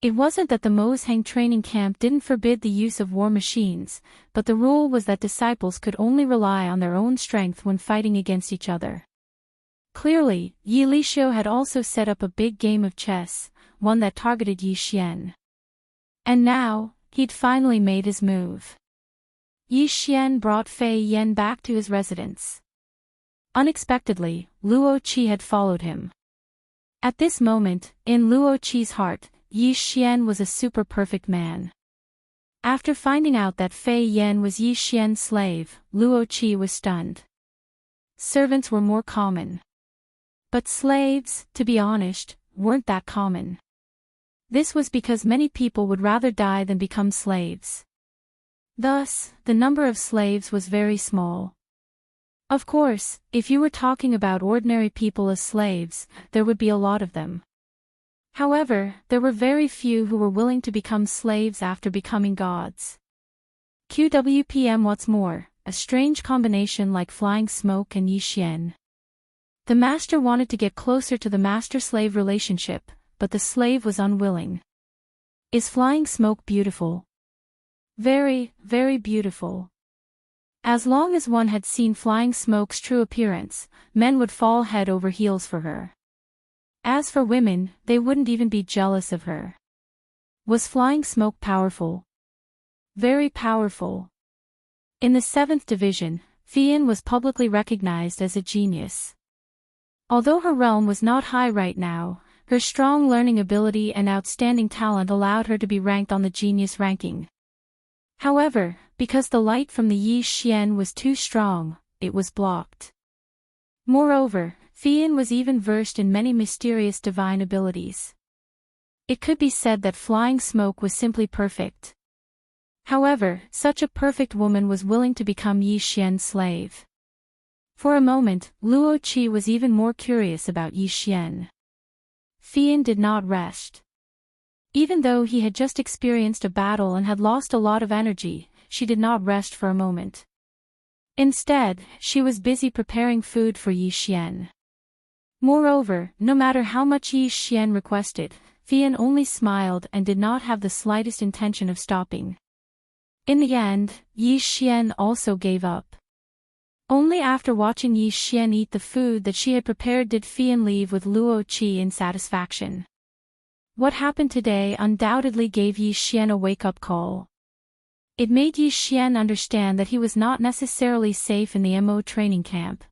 It wasn't that the Mozhang training camp didn't forbid the use of war machines, but the rule was that disciples could only rely on their own strength when fighting against each other. Clearly, Yi Lixio had also set up a big game of chess, one that targeted Yi Xian. And now, he'd finally made his move. Yi Xian brought Fei Yan back to his residence. Unexpectedly, Luo Qi had followed him. At this moment, in Luo Qi's heart, Yi Xian was a super-perfect man. After finding out that Fei Yan was Yi Xian's slave, Luo Qi was stunned. Servants were more common. But slaves, to be honest, weren't that common. This was because many people would rather die than become slaves. Thus, the number of slaves was very small. Of course, if you were talking about ordinary people as slaves, there would be a lot of them. However, there were very few who were willing to become slaves after becoming gods. QWPM. What's more, a strange combination like Flying Smoke and Yi Xian. The master wanted to get closer to the master-slave relationship, but the slave was unwilling. Is flying smoke beautiful? Very, very beautiful. As long as one had seen flying smoke's true appearance, men would fall head over heels for her. As for women, they wouldn't even be jealous of her. Was flying smoke powerful? Very powerful. In the 7th division, Fian was publicly recognized as a genius. Although her realm was not high right now, her strong learning ability and outstanding talent allowed her to be ranked on the genius ranking. However, because the light from the Yi Xian was too strong, it was blocked. Moreover, Fian was even versed in many mysterious divine abilities. It could be said that flying smoke was simply perfect. However, such a perfect woman was willing to become Yi Xian's slave. For a moment, Luo Qi was even more curious about Yi Xian. Fian did not rest. Even though he had just experienced a battle and had lost a lot of energy, she did not rest for a moment. Instead, she was busy preparing food for Yi Xian. Moreover, no matter how much Yi Xian requested, Fian only smiled and did not have the slightest intention of stopping. In the end, Yi Xian also gave up. Only after watching Yi Xian eat the food that she had prepared did Fian leave with Luo Qi in satisfaction. What happened today undoubtedly gave Yi Xian a wake-up call. It made Yi Xian understand that he was not necessarily safe in the MO training camp.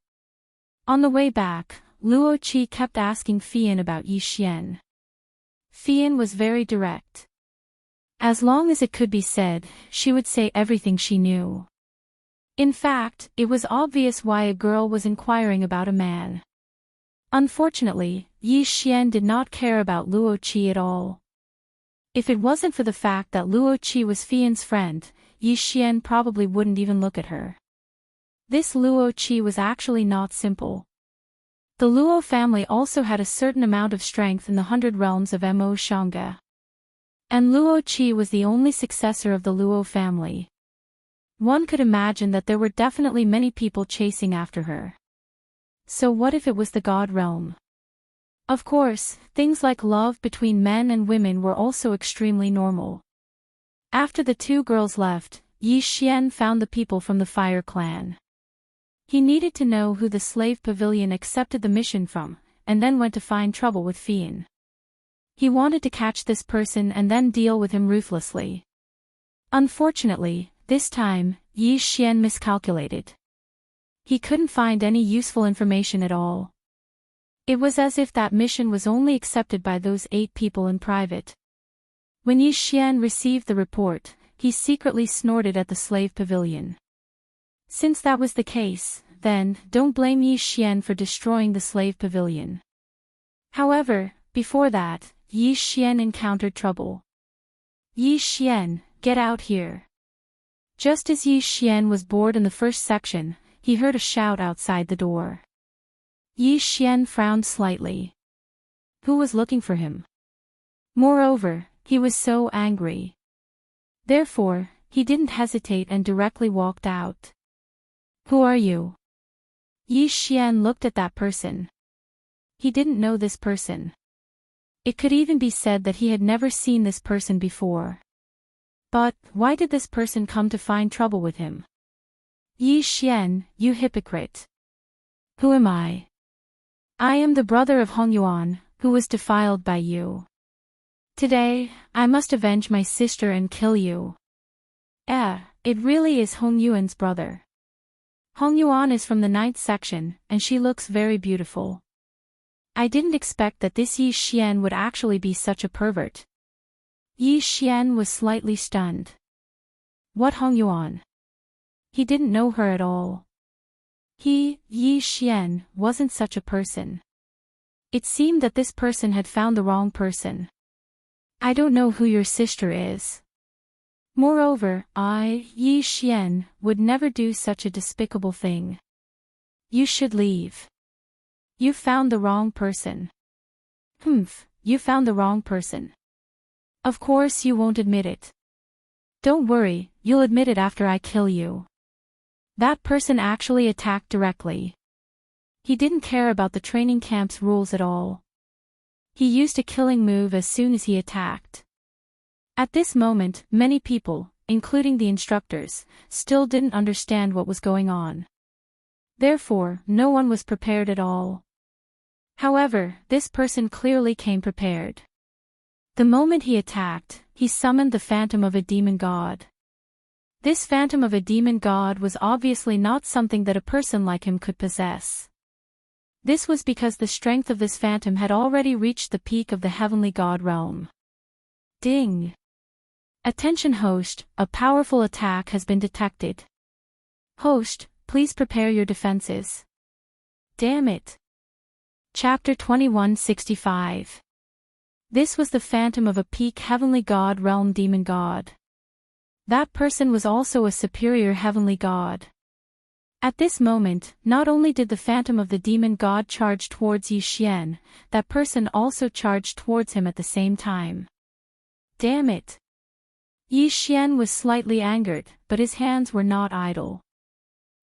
On the way back, Luo Qi kept asking Fian about Yi Xian. Fian was very direct. As long as it could be said, she would say everything she knew. In fact, it was obvious why a girl was inquiring about a man. Unfortunately, Yi Xian did not care about Luo Qi at all. If it wasn't for the fact that Luo Qi was Fian's friend, Yi Xian probably wouldn't even look at her. This Luo Qi was actually not simple. The Luo family also had a certain amount of strength in the 100 realms of Mo Shanga. And Luo Qi was the only successor of the Luo family. One could imagine that there were definitely many people chasing after her. So what if it was the God realm? Of course, things like love between men and women were also extremely normal. After the two girls left, Yi Xian found the people from the Fire Clan. He needed to know who the slave pavilion accepted the mission from, and then went to find trouble with Fian. He wanted to catch this person and then deal with him ruthlessly. Unfortunately, this time, Yi Xian miscalculated. He couldn't find any useful information at all. It was as if that mission was only accepted by those 8 people in private. When Yi Xian received the report, he secretly snorted at the slave pavilion. Since that was the case, then, don't blame Yi Xian for destroying the slave pavilion. However, before that, Yi Xian encountered trouble. Yi Xian, get out here. Just as Yi Xian was bored in the first section, he heard a shout outside the door. Yi Xian frowned slightly. Who was looking for him? Moreover, he was so angry. Therefore, he didn't hesitate and directly walked out. Who are you? Yi Xian looked at that person. He didn't know this person. It could even be said that he had never seen this person before. But, why did this person come to find trouble with him? Yi Xian, you hypocrite. Who am I? I am the brother of Hong Yuan, who was defiled by you. Today, I must avenge my sister and kill you. It really is Hong Yuan's brother. Hong Yuan is from the 9th section, and she looks very beautiful. I didn't expect that this Yi Xian would actually be such a pervert. Yi Xian was slightly stunned. What Hong Yuan? He didn't know her at all. Yi Xian, wasn't such a person. It seemed that this person had found the wrong person. I don't know who your sister is. Moreover, Yi Xian, would never do such a despicable thing. You should leave. You found the wrong person. You found the wrong person. Of course you won't admit it. Don't worry, you'll admit it after I kill you. That person actually attacked directly. He didn't care about the training camp's rules at all. He used a killing move as soon as he attacked. At this moment, many people, including the instructors, still didn't understand what was going on. Therefore, no one was prepared at all. However, this person clearly came prepared. The moment he attacked, he summoned the phantom of a demon god. This phantom of a demon god was obviously not something that a person like him could possess. This was because the strength of this phantom had already reached the peak of the heavenly god realm. Ding! Attention host, a powerful attack has been detected. Host, please prepare your defenses. Damn it! Chapter 2165. This was the phantom of a peak heavenly god realm demon god. That person was also a superior heavenly god. At this moment, not only did the phantom of the demon god charge towards Yi Xian, that person also charged towards him at the same time. Damn it! Yi Xian was slightly angered, but his hands were not idle.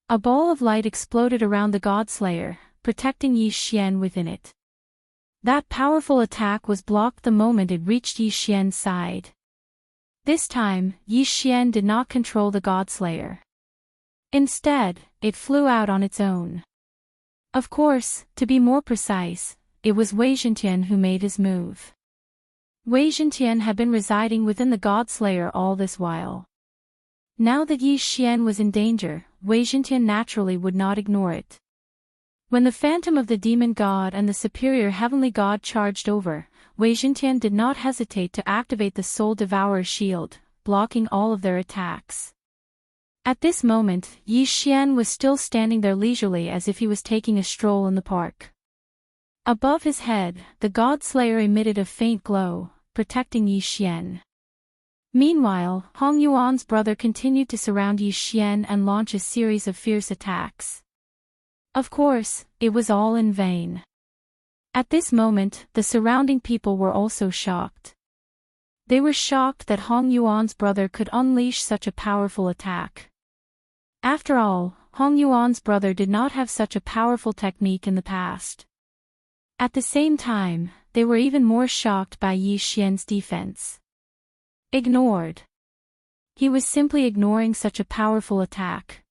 A ball of light exploded around the Godslayer, protecting Yi Xian within it. That powerful attack was blocked the moment it reached Yi Xian's side. This time, Yi Xian did not control the Godslayer. Instead, it flew out on its own. Of course, to be more precise, it was Wei Zhentian who made his move. Wei Zhentian had been residing within the Godslayer all this while. Now that Yi Xian was in danger, Wei Zhentian naturally would not ignore it. When the phantom of the demon god and the superior heavenly god charged over, Wei Zhentian did not hesitate to activate the Soul Devourer shield, blocking all of their attacks. At this moment, Yi Xian was still standing there leisurely as if he was taking a stroll in the park. Above his head, the God-Slayer emitted a faint glow, protecting Yi Xian. Meanwhile, Hong Yuan's brother continued to surround Yi Xian and launch a series of fierce attacks. Of course, it was all in vain. At this moment, the surrounding people were also shocked. They were shocked that Hong Yuan's brother could unleash such a powerful attack. After all, Hong Yuan's brother did not have such a powerful technique in the past. At the same time, they were even more shocked by Yi Xian's defense. Ignored. He was simply ignoring such a powerful attack.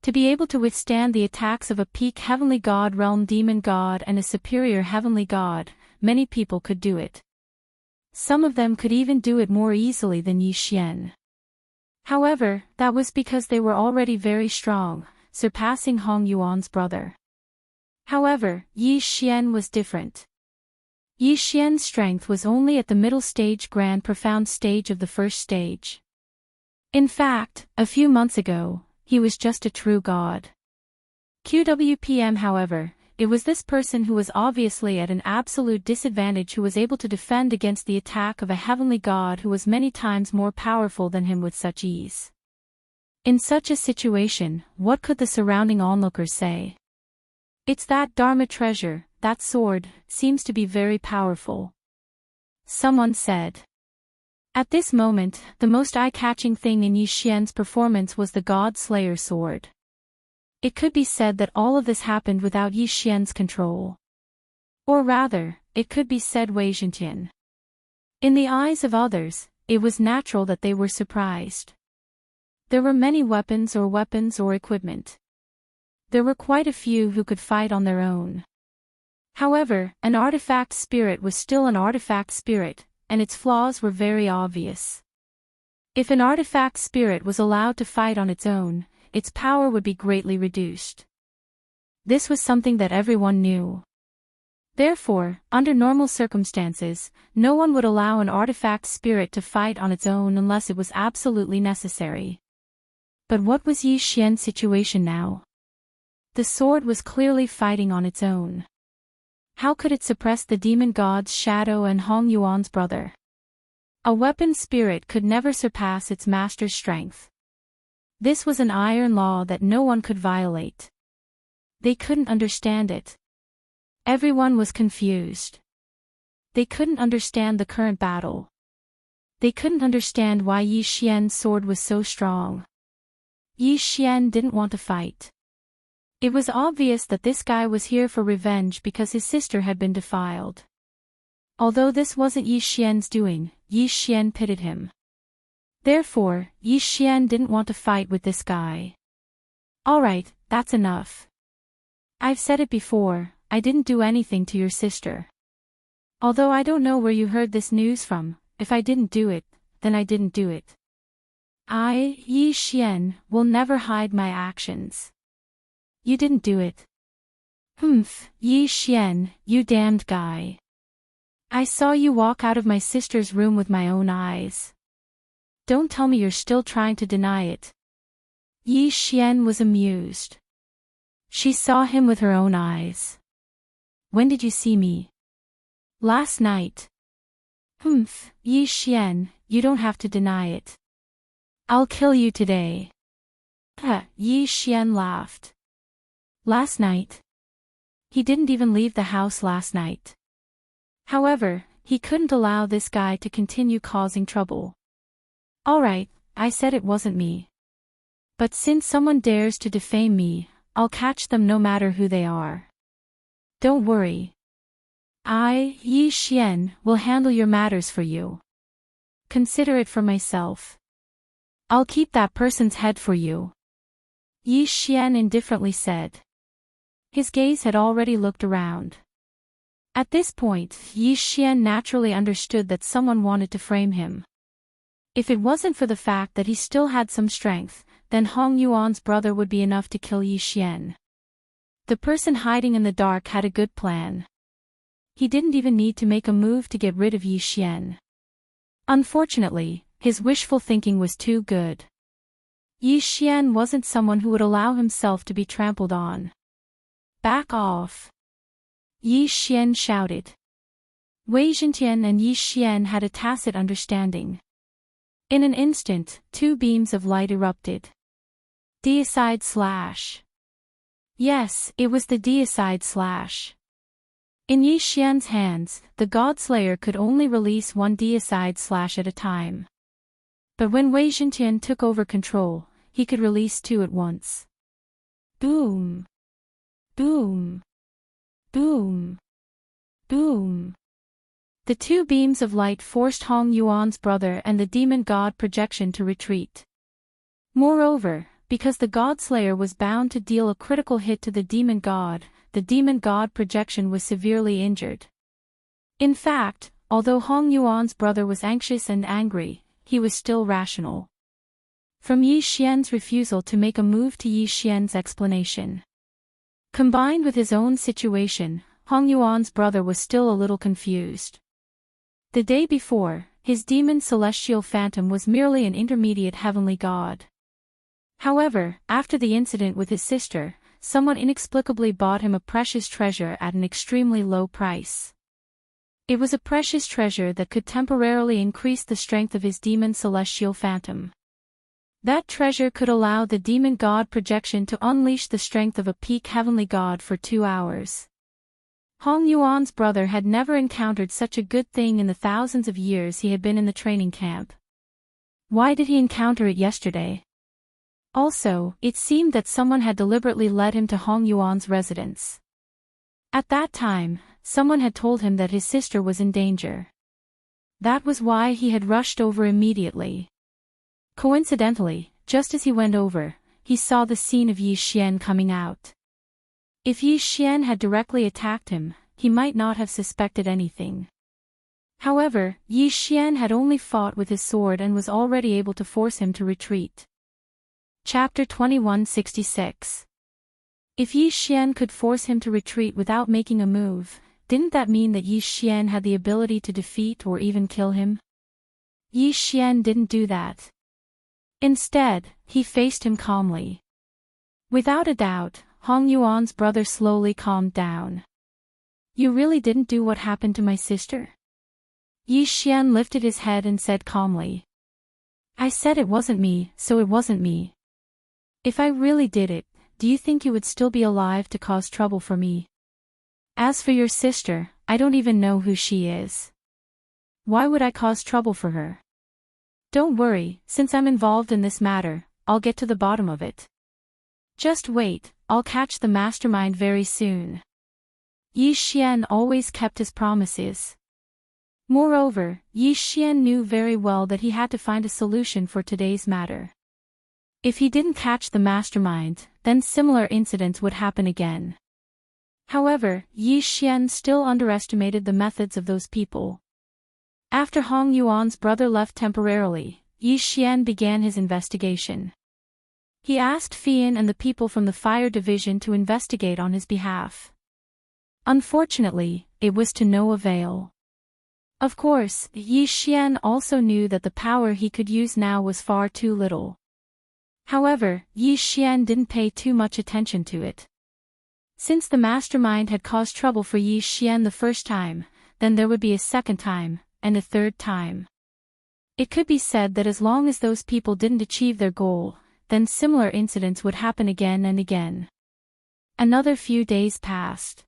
To be able to withstand the attacks of a peak heavenly god realm demon god and a superior heavenly god, many people could do it. Some of them could even do it more easily than Yi Xian. However, that was because they were already very strong, surpassing Hong Yuan's brother. However, Yi Xian was different. Yi Xian's strength was only at the middle stage grand profound stage of the first stage. In fact, a few months ago, he was just a true god. QWPM however, it was this person who was obviously at an absolute disadvantage who was able to defend against the attack of a heavenly god who was many times more powerful than him with such ease. In such a situation, what could the surrounding onlookers say? It's that Dharma treasure, that sword, seems to be very powerful. Someone said. At this moment, the most eye-catching thing in Yi Xian's performance was the God Slayer sword. It could be said that all of this happened without Yi Xian's control. Or rather, it could be said Wei Zhentian. In the eyes of others, it was natural that they were surprised. There were many weapons or equipment. There were quite a few who could fight on their own. However, an artifact spirit was still an artifact spirit, and its flaws were very obvious. If an artifact spirit was allowed to fight on its own, its power would be greatly reduced. This was something that everyone knew. Therefore, under normal circumstances, no one would allow an artifact spirit to fight on its own unless it was absolutely necessary. But what was Yi Xian's situation now? The sword was clearly fighting on its own. How could it suppress the demon god's shadow and Hong Yuan's brother? A weapon spirit could never surpass its master's strength. This was an iron law that no one could violate. They couldn't understand it. Everyone was confused. They couldn't understand the current battle. They couldn't understand why Yi Xian's sword was so strong. Yi Xian didn't want to fight. It was obvious that this guy was here for revenge because his sister had been defiled. Although this wasn't Yi Xian's doing, Yi Xian pitied him. Therefore, Yi Xian didn't want to fight with this guy. Alright, that's enough. I've said it before, I didn't do anything to your sister. Although I don't know where you heard this news from, if I didn't do it, then I didn't do it. I, Yi Xian, will never hide my actions. You didn't do it. Humph, Yi Xian, you damned guy. I saw you walk out of my sister's room with my own eyes. Don't tell me you're still trying to deny it. Yi Xian was amused. She saw him with her own eyes. When did you see me? Last night. Humph, Yi Xian, you don't have to deny it. I'll kill you today. Yi Xian laughed. Last night? He didn't even leave the house last night. However, he couldn't allow this guy to continue causing trouble. Alright, I said it wasn't me. But since someone dares to defame me, I'll catch them no matter who they are. Don't worry. I, Yi Xian, will handle your matters for you. Consider it for myself. I'll keep that person's head for you. Yi Xian indifferently said. His gaze had already looked around. At this point, Yi Xian naturally understood that someone wanted to frame him. If it wasn't for the fact that he still had some strength, then Hong Yuan's brother would be enough to kill Yi Xian. The person hiding in the dark had a good plan. He didn't even need to make a move to get rid of Yi Xian. Unfortunately, his wishful thinking was too good. Yi Xian wasn't someone who would allow himself to be trampled on. Back off! Yi Xian shouted. Wei Zhentian and Yi Xian had a tacit understanding. In an instant, two beams of light erupted. Deicide slash. Yes, it was the deicide slash. In Yi Xian's hands, the Godslayer could only release one deicide slash at a time. But when Wei Zhentian took over control, he could release two at once. Boom! Boom! Boom! Boom! The two beams of light forced Hong Yuan's brother and the demon god projection to retreat. Moreover, because the Godslayer was bound to deal a critical hit to the demon god projection was severely injured. In fact, although Hong Yuan's brother was anxious and angry, he was still rational. From Yi Xian's refusal to make a move to Yi Xian's explanation, combined with his own situation, Hong Yuan's brother was still a little confused. The day before, his demon celestial phantom was merely an intermediate heavenly god. However, after the incident with his sister, someone inexplicably bought him a precious treasure at an extremely low price. It was a precious treasure that could temporarily increase the strength of his demon celestial phantom. That treasure could allow the demon god projection to unleash the strength of a peak heavenly god for 2 hours. Hong Yuan's brother had never encountered such a good thing in the thousands of years he had been in the training camp. Why did he encounter it yesterday? Also, it seemed that someone had deliberately led him to Hong Yuan's residence. At that time, someone had told him that his sister was in danger. That was why he had rushed over immediately. Coincidentally, just as he went over, he saw the scene of Yi Xian coming out. If Yi Xian had directly attacked him, he might not have suspected anything. However, Yi Xian had only fought with his sword and was already able to force him to retreat. Chapter 2166. If Yi Xian could force him to retreat without making a move, didn't that mean that Yi Xian had the ability to defeat or even kill him? Yi Xian didn't do that. Instead, he faced him calmly. Without a doubt, Hong Yuan's brother slowly calmed down. You really didn't do what happened to my sister? Yi Xian lifted his head and said calmly. I said it wasn't me, so it wasn't me. If I really did it, do you think you would still be alive to cause trouble for me? As for your sister, I don't even know who she is. Why would I cause trouble for her? Don't worry, since I'm involved in this matter, I'll get to the bottom of it. Just wait, I'll catch the mastermind very soon. Yi Xian always kept his promises. Moreover, Yi Xian knew very well that he had to find a solution for today's matter. If he didn't catch the mastermind, then similar incidents would happen again. However, Yi Xian still underestimated the methods of those people. After Hong Yuan's brother left temporarily, Yi Xian began his investigation. He asked Fian and the people from the fire division to investigate on his behalf. Unfortunately, it was to no avail. Of course, Yi Xian also knew that the power he could use now was far too little. However, Yi Xian didn't pay too much attention to it. Since the mastermind had caused trouble for Yi Xian the first time, then there would be a second time, and a third time. It could be said that as long as those people didn't achieve their goal, then similar incidents would happen again and again. Another few days passed.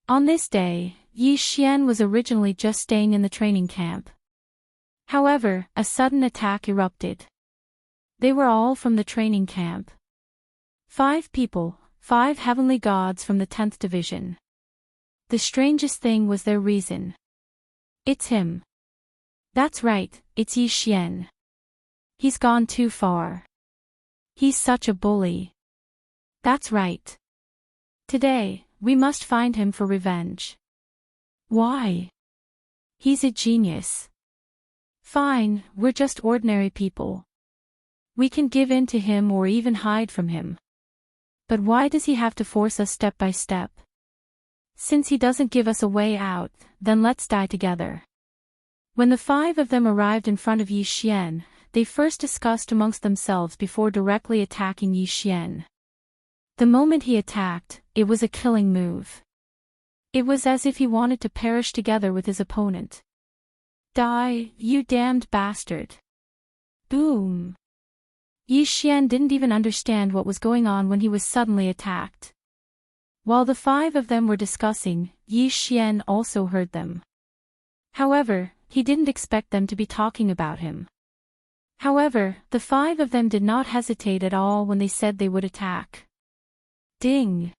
On this day, Yi Xian was originally just staying in the training camp. However, a sudden attack erupted. They were all from the training camp. 5 people, 5 heavenly gods from the 10th division. The strangest thing was their reason. It's him. That's right, it's Yi Xian. He's gone too far. He's such a bully. That's right. Today, we must find him for revenge. Why? He's a genius. Fine, we're just ordinary people. We can give in to him or even hide from him. But why does he have to force us step by step? Since he doesn't give us a way out, then let's die together. When the 5 of them arrived in front of Yi Xian, they first discussed amongst themselves before directly attacking Yi Xian. The moment he attacked, it was a killing move. It was as if he wanted to perish together with his opponent. Die, you damned bastard. Boom. Yi Xian didn't even understand what was going on when he was suddenly attacked. While the 5 of them were discussing, Yi Xian also heard them. However, he didn't expect them to be talking about him. However, the 5 of them did not hesitate at all when they said they would attack. Ding!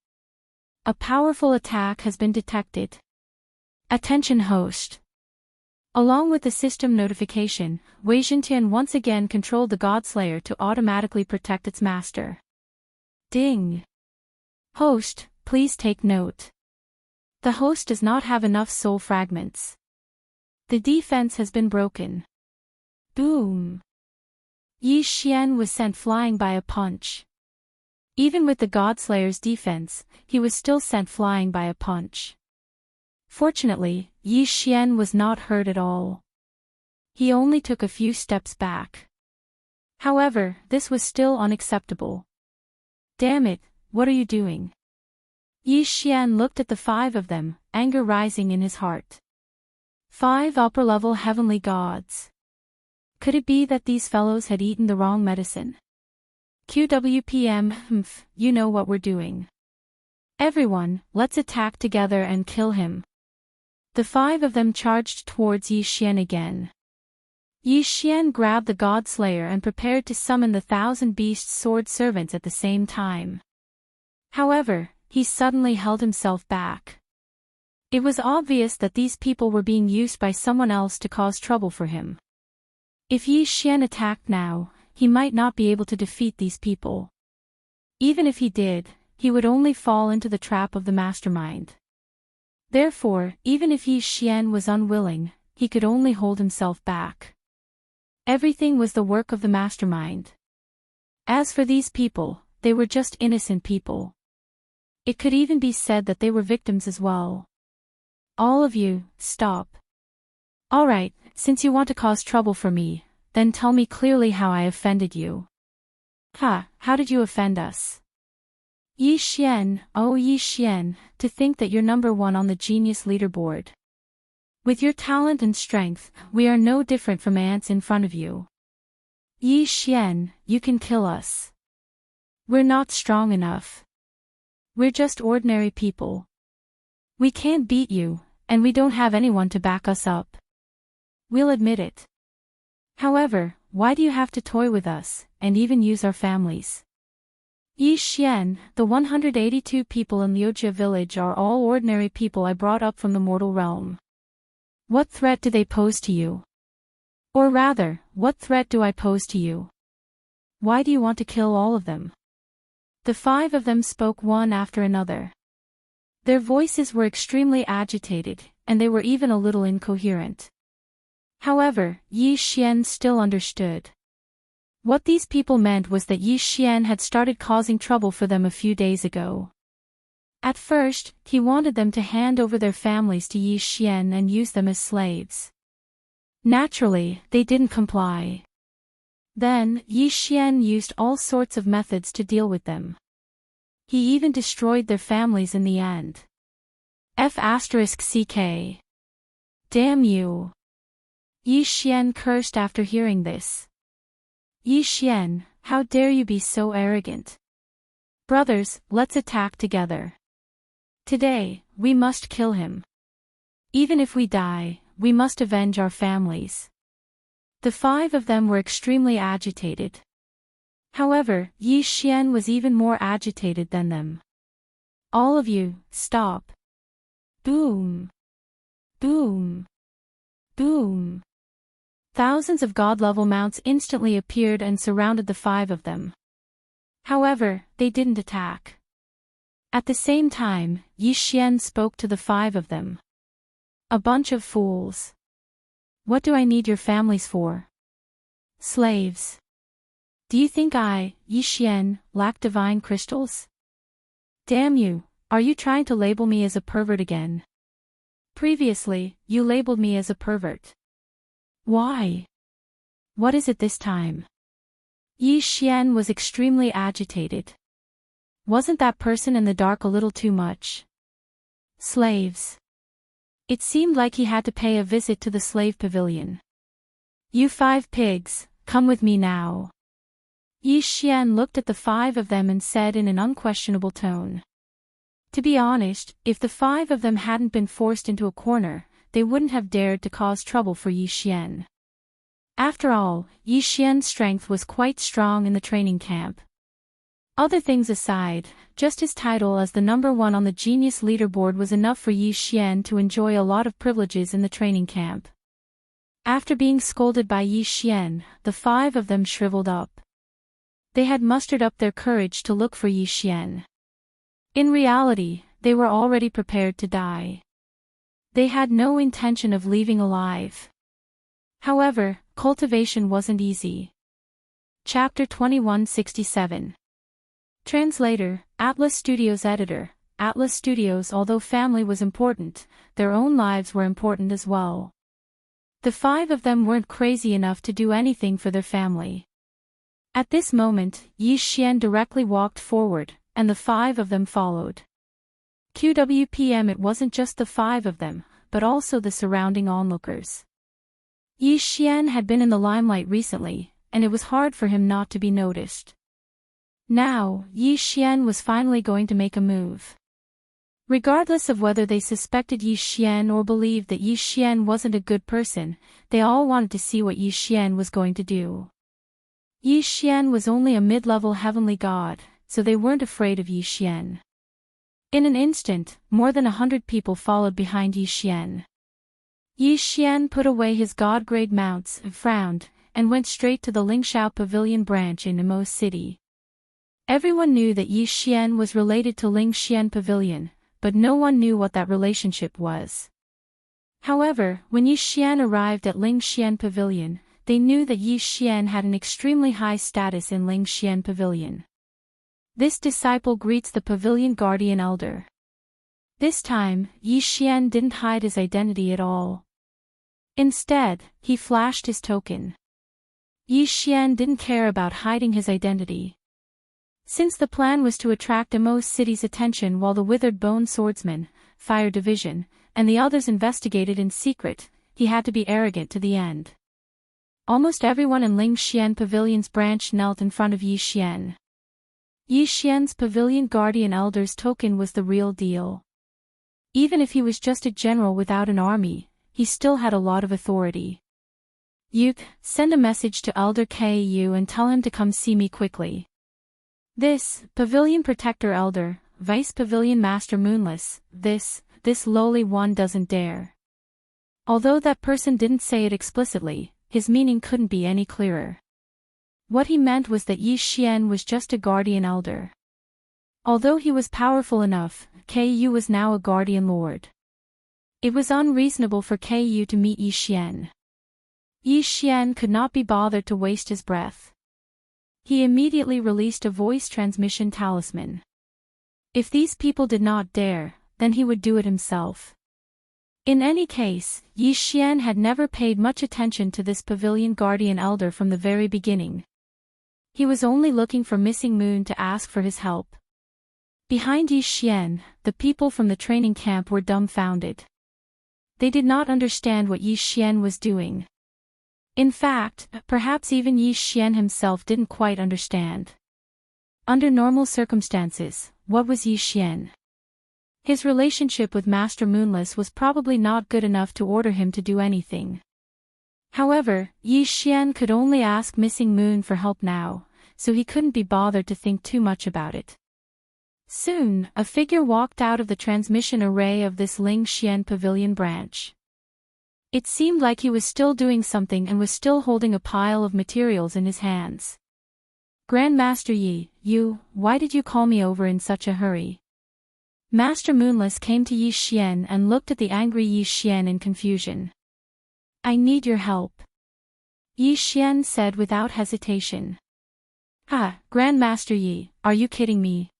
A powerful attack has been detected. Attention host. Along with the system notification, Wei Zhentian once again controlled the Godslayer to automatically protect its master. Ding! Host, please take note. The host does not have enough soul fragments. The defense has been broken. Boom! Yi Xian was sent flying by a punch. Even with the Godslayer's defense, he was still sent flying by a punch. Fortunately, Yi Xian was not hurt at all. He only took a few steps back. However, this was still unacceptable. Damn it, what are you doing? Yi Xian looked at the 5 of them, anger rising in his heart. 5 upper-level heavenly gods. Could it be that these fellows had eaten the wrong medicine? QWPM, you know what we're doing. Everyone, let's attack together and kill him. The 5 of them charged towards Yi Xian again. Yi Xian grabbed the Godslayer and prepared to summon the 1,000 Beast Sword Servants at the same time. However, he suddenly held himself back. It was obvious that these people were being used by someone else to cause trouble for him. If Yi Xian attacked now, he might not be able to defeat these people. Even if he did, he would only fall into the trap of the mastermind. Therefore, even if Yi Xian was unwilling, he could only hold himself back. Everything was the work of the mastermind. As for these people, they were just innocent people. It could even be said that they were victims as well. All of you, stop. Alright, since you want to cause trouble for me, then tell me clearly how I offended you. How did you offend us? Yi Xian, oh Yi Xian, to think that you're number 1 on the genius leaderboard. With your talent and strength, we are no different from ants in front of you. Yi Xian, you can kill us. We're not strong enough. We're just ordinary people. We can't beat you, and we don't have anyone to back us up. We'll admit it. However, why do you have to toy with us, and even use our families? Yi Xian, the 182 people in Liujia village are all ordinary people I brought up from the mortal realm. What threat do they pose to you? Or rather, what threat do I pose to you? Why do you want to kill all of them? The 5 of them spoke one after another. Their voices were extremely agitated, and they were even a little incoherent. However, Yi Xian still understood. What these people meant was that Yi Xian had started causing trouble for them a few days ago. At first, he wanted them to hand over their families to Yi Xian and use them as slaves. Naturally, they didn't comply. Then, Yi Xian used all sorts of methods to deal with them. He even destroyed their families in the end. F***ck. Damn you. Yi Xian cursed after hearing this. Yi Xian, how dare you be so arrogant? Brothers, let's attack together. Today, we must kill him. Even if we die, we must avenge our families. The 5 of them were extremely agitated. However, Yi Xian was even more agitated than them. All of you, stop. Boom. Boom. Boom. Thousands of god-level mounts instantly appeared and surrounded the 5 of them. However, they didn't attack. At the same time, Yi Xian spoke to the 5 of them. A bunch of fools. What do I need your families for? Slaves. Do you think I, Yi Xian, lack divine crystals? Damn you, are you trying to label me as a pervert again? Previously, you labeled me as a pervert. Why? What is it this time? Yi Xian was extremely agitated. Wasn't that person in the dark a little too much? Slaves. It seemed like he had to pay a visit to the slave pavilion. You 5 pigs, come with me now. Yi Xian looked at the 5 of them and said in an unquestionable tone. To be honest, if the 5 of them hadn't been forced into a corner, they wouldn't have dared to cause trouble for Yi Xian. After all, Yi Xian's strength was quite strong in the training camp. Other things aside, just his title as the number 1 on the genius leaderboard was enough for Yi Xian to enjoy a lot of privileges in the training camp. After being scolded by Yi Xian, the 5 of them shriveled up. They had mustered up their courage to look for Yi Xian. In reality, they were already prepared to die. They had no intention of leaving alive. However, cultivation wasn't easy. Chapter 2167. Translator, Atlas Studios Editor. Atlas Studios. Although family was important, their own lives were important as well. The 5 of them weren't crazy enough to do anything for their family. At this moment, Yi Xian directly walked forward, and the 5 of them followed. QWPM. It wasn't just the 5 of them, but also the surrounding onlookers. Yi Xian had been in the limelight recently, and it was hard for him not to be noticed. Now, Yi Xian was finally going to make a move. Regardless of whether they suspected Yi Xian or believed that Yi Xian wasn't a good person, they all wanted to see what Yi Xian was going to do. Yi Xian was only a mid-level heavenly god, so they weren't afraid of Yi Xian. In an instant, more than 100 people followed behind Yi Xian. Yi Xian put away his god-grade mounts, frowned, and went straight to the Lingxiao Pavilion branch in Imo City. Everyone knew that Yi Xian was related to Lingxian Pavilion, but no one knew what that relationship was. However, when Yi Xian arrived at Lingxian Pavilion, they knew that Yi Xian had an extremely high status in Lingxian Pavilion. This disciple greets the pavilion guardian elder. This time, Yi Xian didn't hide his identity at all. Instead, he flashed his token. Yi Xian didn't care about hiding his identity. Since the plan was to attract Imo City's attention while the Withered Bone Swordsman, Fire Division, and the others investigated in secret, he had to be arrogant to the end. Almost everyone in Lingxian Pavilion's branch knelt in front of Yi Xian. Yi Xian's Pavilion Guardian Elder's token was the real deal. Even if he was just a general without an army, he still had a lot of authority. "You, send a message to Elder Ku and tell him to come see me quickly." This, Pavilion Protector Elder, Vice Pavilion Master Moonless, this lowly one doesn't dare. Although that person didn't say it explicitly, his meaning couldn't be any clearer. What he meant was that Yi Xian was just a guardian elder. Although he was powerful enough, Ku was now a guardian lord. It was unreasonable for Ku to meet Yi Xian. Yi Xian could not be bothered to waste his breath. He immediately released a voice transmission talisman. If these people did not dare, then he would do it himself. In any case, Yi Xian had never paid much attention to this pavilion guardian elder from the very beginning. He was only looking for Missing Moon to ask for his help. Behind Yi Xian, the people from the training camp were dumbfounded. They did not understand what Yi Xian was doing. In fact, perhaps even Yi Xian himself didn't quite understand. Under normal circumstances, what was Yi Xian? His relationship with Master Moonless was probably not good enough to order him to do anything. However, Yi Xian could only ask Missing Moon for help now, so he couldn't be bothered to think too much about it. Soon, a figure walked out of the transmission array of this Ling Xian pavilion branch. It seemed like he was still doing something and was still holding a pile of materials in his hands. Grandmaster Yi, why did you call me over in such a hurry? Master Moonless came to Yi Xian and looked at the angry Yi Xian in confusion. I need your help. Yi Xian said without hesitation. Ha, Grandmaster Yi, are you kidding me?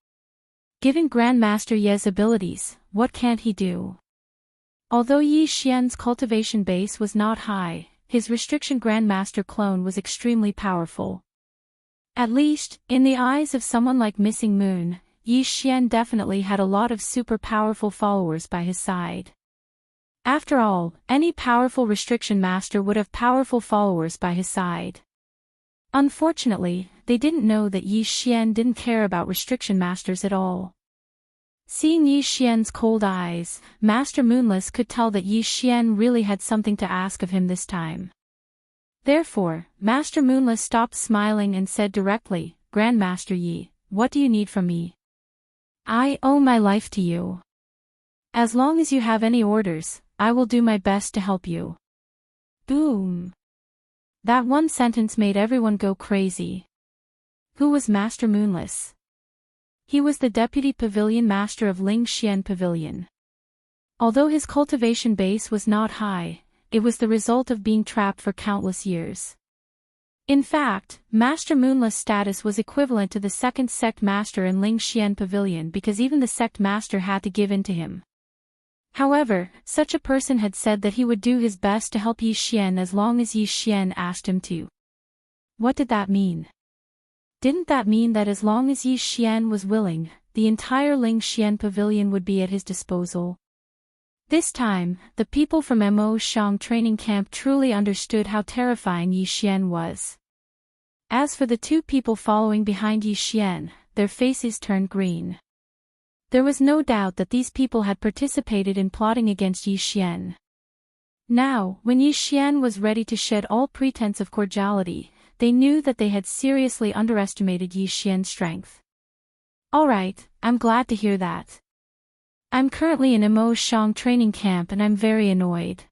Given Grandmaster Yi's abilities, what can't he do? Although Yi Xian's cultivation base was not high, his restriction Grandmaster clone was extremely powerful. At least, in the eyes of someone like Missing Moon, Yi Xian definitely had a lot of super powerful followers by his side. After all, any powerful restriction master would have powerful followers by his side. Unfortunately, they didn't know that Yi Xian didn't care about restriction masters at all. Seeing Yi Xian's cold eyes, Master Moonless could tell that Yi Xian really had something to ask of him this time. Therefore, Master Moonless stopped smiling and said directly, Grandmaster Yi, what do you need from me? I owe my life to you. As long as you have any orders, I will do my best to help you. Boom. That one sentence made everyone go crazy. Who was Master Moonless? He was the deputy pavilion master of Ling Xian Pavilion. Although his cultivation base was not high, it was the result of being trapped for countless years. In fact, Master Moonless' status was equivalent to the second sect master in Ling Xian Pavilion because even the sect master had to give in to him. However, such a person had said that he would do his best to help Yi Xian as long as Yi Xian asked him to. What did that mean? Didn't that mean that as long as Yi Xian was willing, the entire Ling Xian Pavilion would be at his disposal? This time, the people from Mo Shang training camp truly understood how terrifying Yi Xian was. As for the two people following behind Yi Xian, their faces turned green. There was no doubt that these people had participated in plotting against Yi Xian. Now, when Yi Xian was ready to shed all pretense of cordiality, they knew that they had seriously underestimated Yi Xian's strength. Alright, I'm glad to hear that. I'm currently in Mo Shang training camp and I'm very annoyed.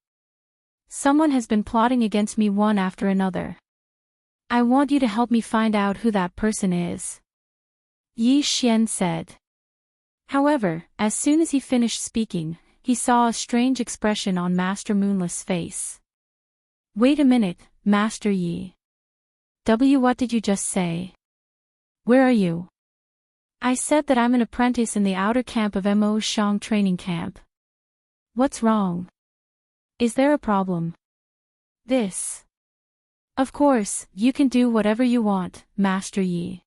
Someone has been plotting against me one after another. I want you to help me find out who that person is. Yi Xian said. However, as soon as he finished speaking, he saw a strange expression on Master Moonless' face. Wait a minute, Master Yi. What did you just say? Where are you? I said that I'm an apprentice in the outer camp of Mo Shang training camp. What's wrong? Is there a problem? This. Of course, you can do whatever you want, Master Yi.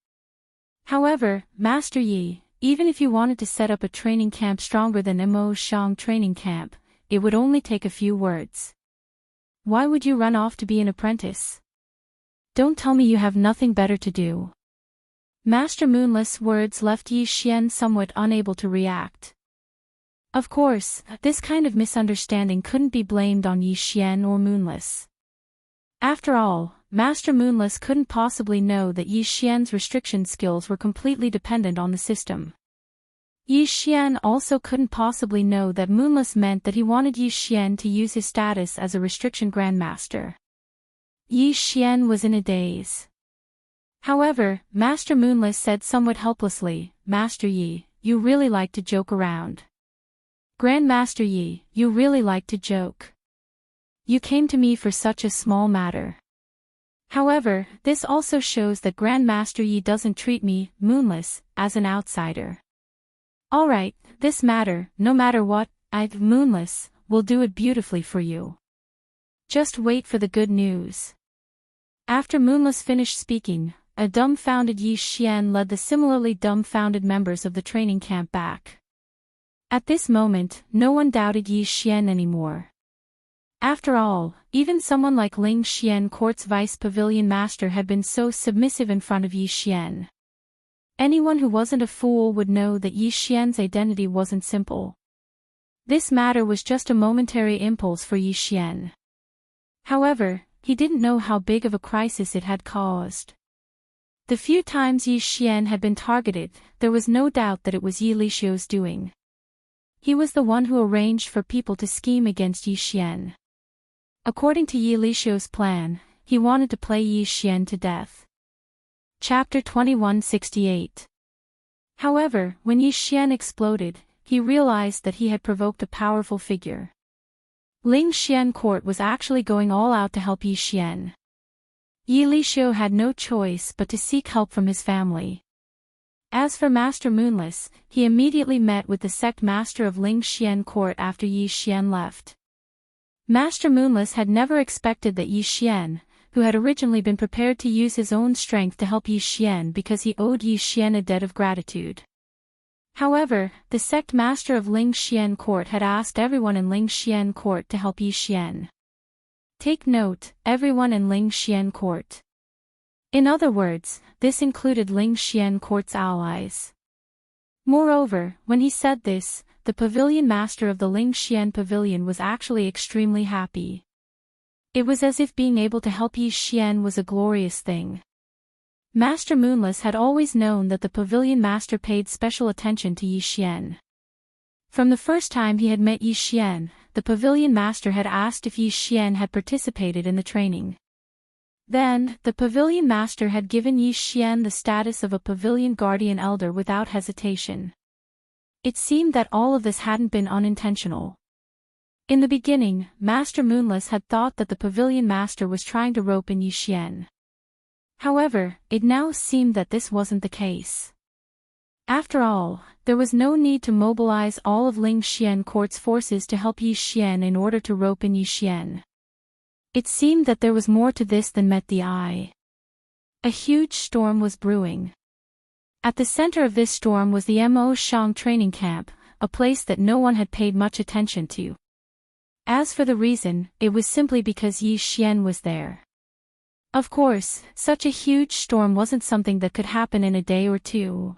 However, Master Yi, even if you wanted to set up a training camp stronger than Mo Shang training camp, it would only take a few words. Why would you run off to be an apprentice? Don't tell me you have nothing better to do. Master Moonless' words left Yi Xian somewhat unable to react. Of course, this kind of misunderstanding couldn't be blamed on Yi Xian or Moonless. After all, Master Moonless couldn't possibly know that Yi Xian's restriction skills were completely dependent on the system. Yi Xian also couldn't possibly know that Moonless meant that he wanted Yi Xian to use his status as a restriction grandmaster. Yi Xian was in a daze. However, Master Moonless said somewhat helplessly, "Master Yi, you really like to joke around. Grandmaster Yi, you really like to joke. You came to me for such a small matter. However, this also shows that Grandmaster Yi doesn't treat me, Moonless, as an outsider. Alright, this matter, no matter what, Moonless, will do it beautifully for you. Just wait for the good news." After Moonless finished speaking, a dumbfounded Yi Xian led the similarly dumbfounded members of the training camp back. At this moment, no one doubted Yi Xian anymore. After all, even someone like Ling Xian Court's vice pavilion master had been so submissive in front of Yi Xian. Anyone who wasn't a fool would know that Yi Xian's identity wasn't simple. This matter was just a momentary impulse for Yi Xian. However, he didn't know how big of a crisis it had caused. The few times Yi Xian had been targeted, there was no doubt that it was Yi Lixio's doing. He was the one who arranged for people to scheme against Yi Xian. According to Yi Lixio's plan, he wanted to play Yi Xian to death. Chapter 2168. However, when Yi Xian exploded, he realized that he had provoked a powerful figure. Ling Xian Court was actually going all out to help Yi Xian. Yi Lixio had no choice but to seek help from his family. As for Master Moonless, he immediately met with the sect master of Ling Xian Court after Yi Xian left. Master Moonless had never expected that Yi Xian, who had originally been prepared to use his own strength to help Yi Xian because he owed Yi Xian a debt of gratitude. However, the sect master of Ling Xian Court had asked everyone in Ling Xian Court to help Yi Xian. Take note, everyone in Ling Xian Court. In other words, this included Ling Xian Court's allies. Moreover, when he said this, the pavilion master of the Ling Xian Pavilion was actually extremely happy. It was as if being able to help Yi Xian was a glorious thing. Master Moonless had always known that the pavilion master paid special attention to Yi Xian. From the first time he had met Yi Xian, the pavilion master had asked if Yi Xian had participated in the training. Then, the pavilion master had given Yi Xian the status of a pavilion guardian elder without hesitation. It seemed that all of this hadn't been unintentional. In the beginning, Master Moonless had thought that the pavilion master was trying to rope in Yi Xian. However, it now seemed that this wasn't the case. After all, there was no need to mobilize all of Ling Xian Court's forces to help Yi Xian in order to rope in Yi Xian. It seemed that there was more to this than met the eye. A huge storm was brewing. At the center of this storm was the Mo Shang training camp, a place that no one had paid much attention to. As for the reason, it was simply because Yi Xian was there. Of course, such a huge storm wasn't something that could happen in a day or two.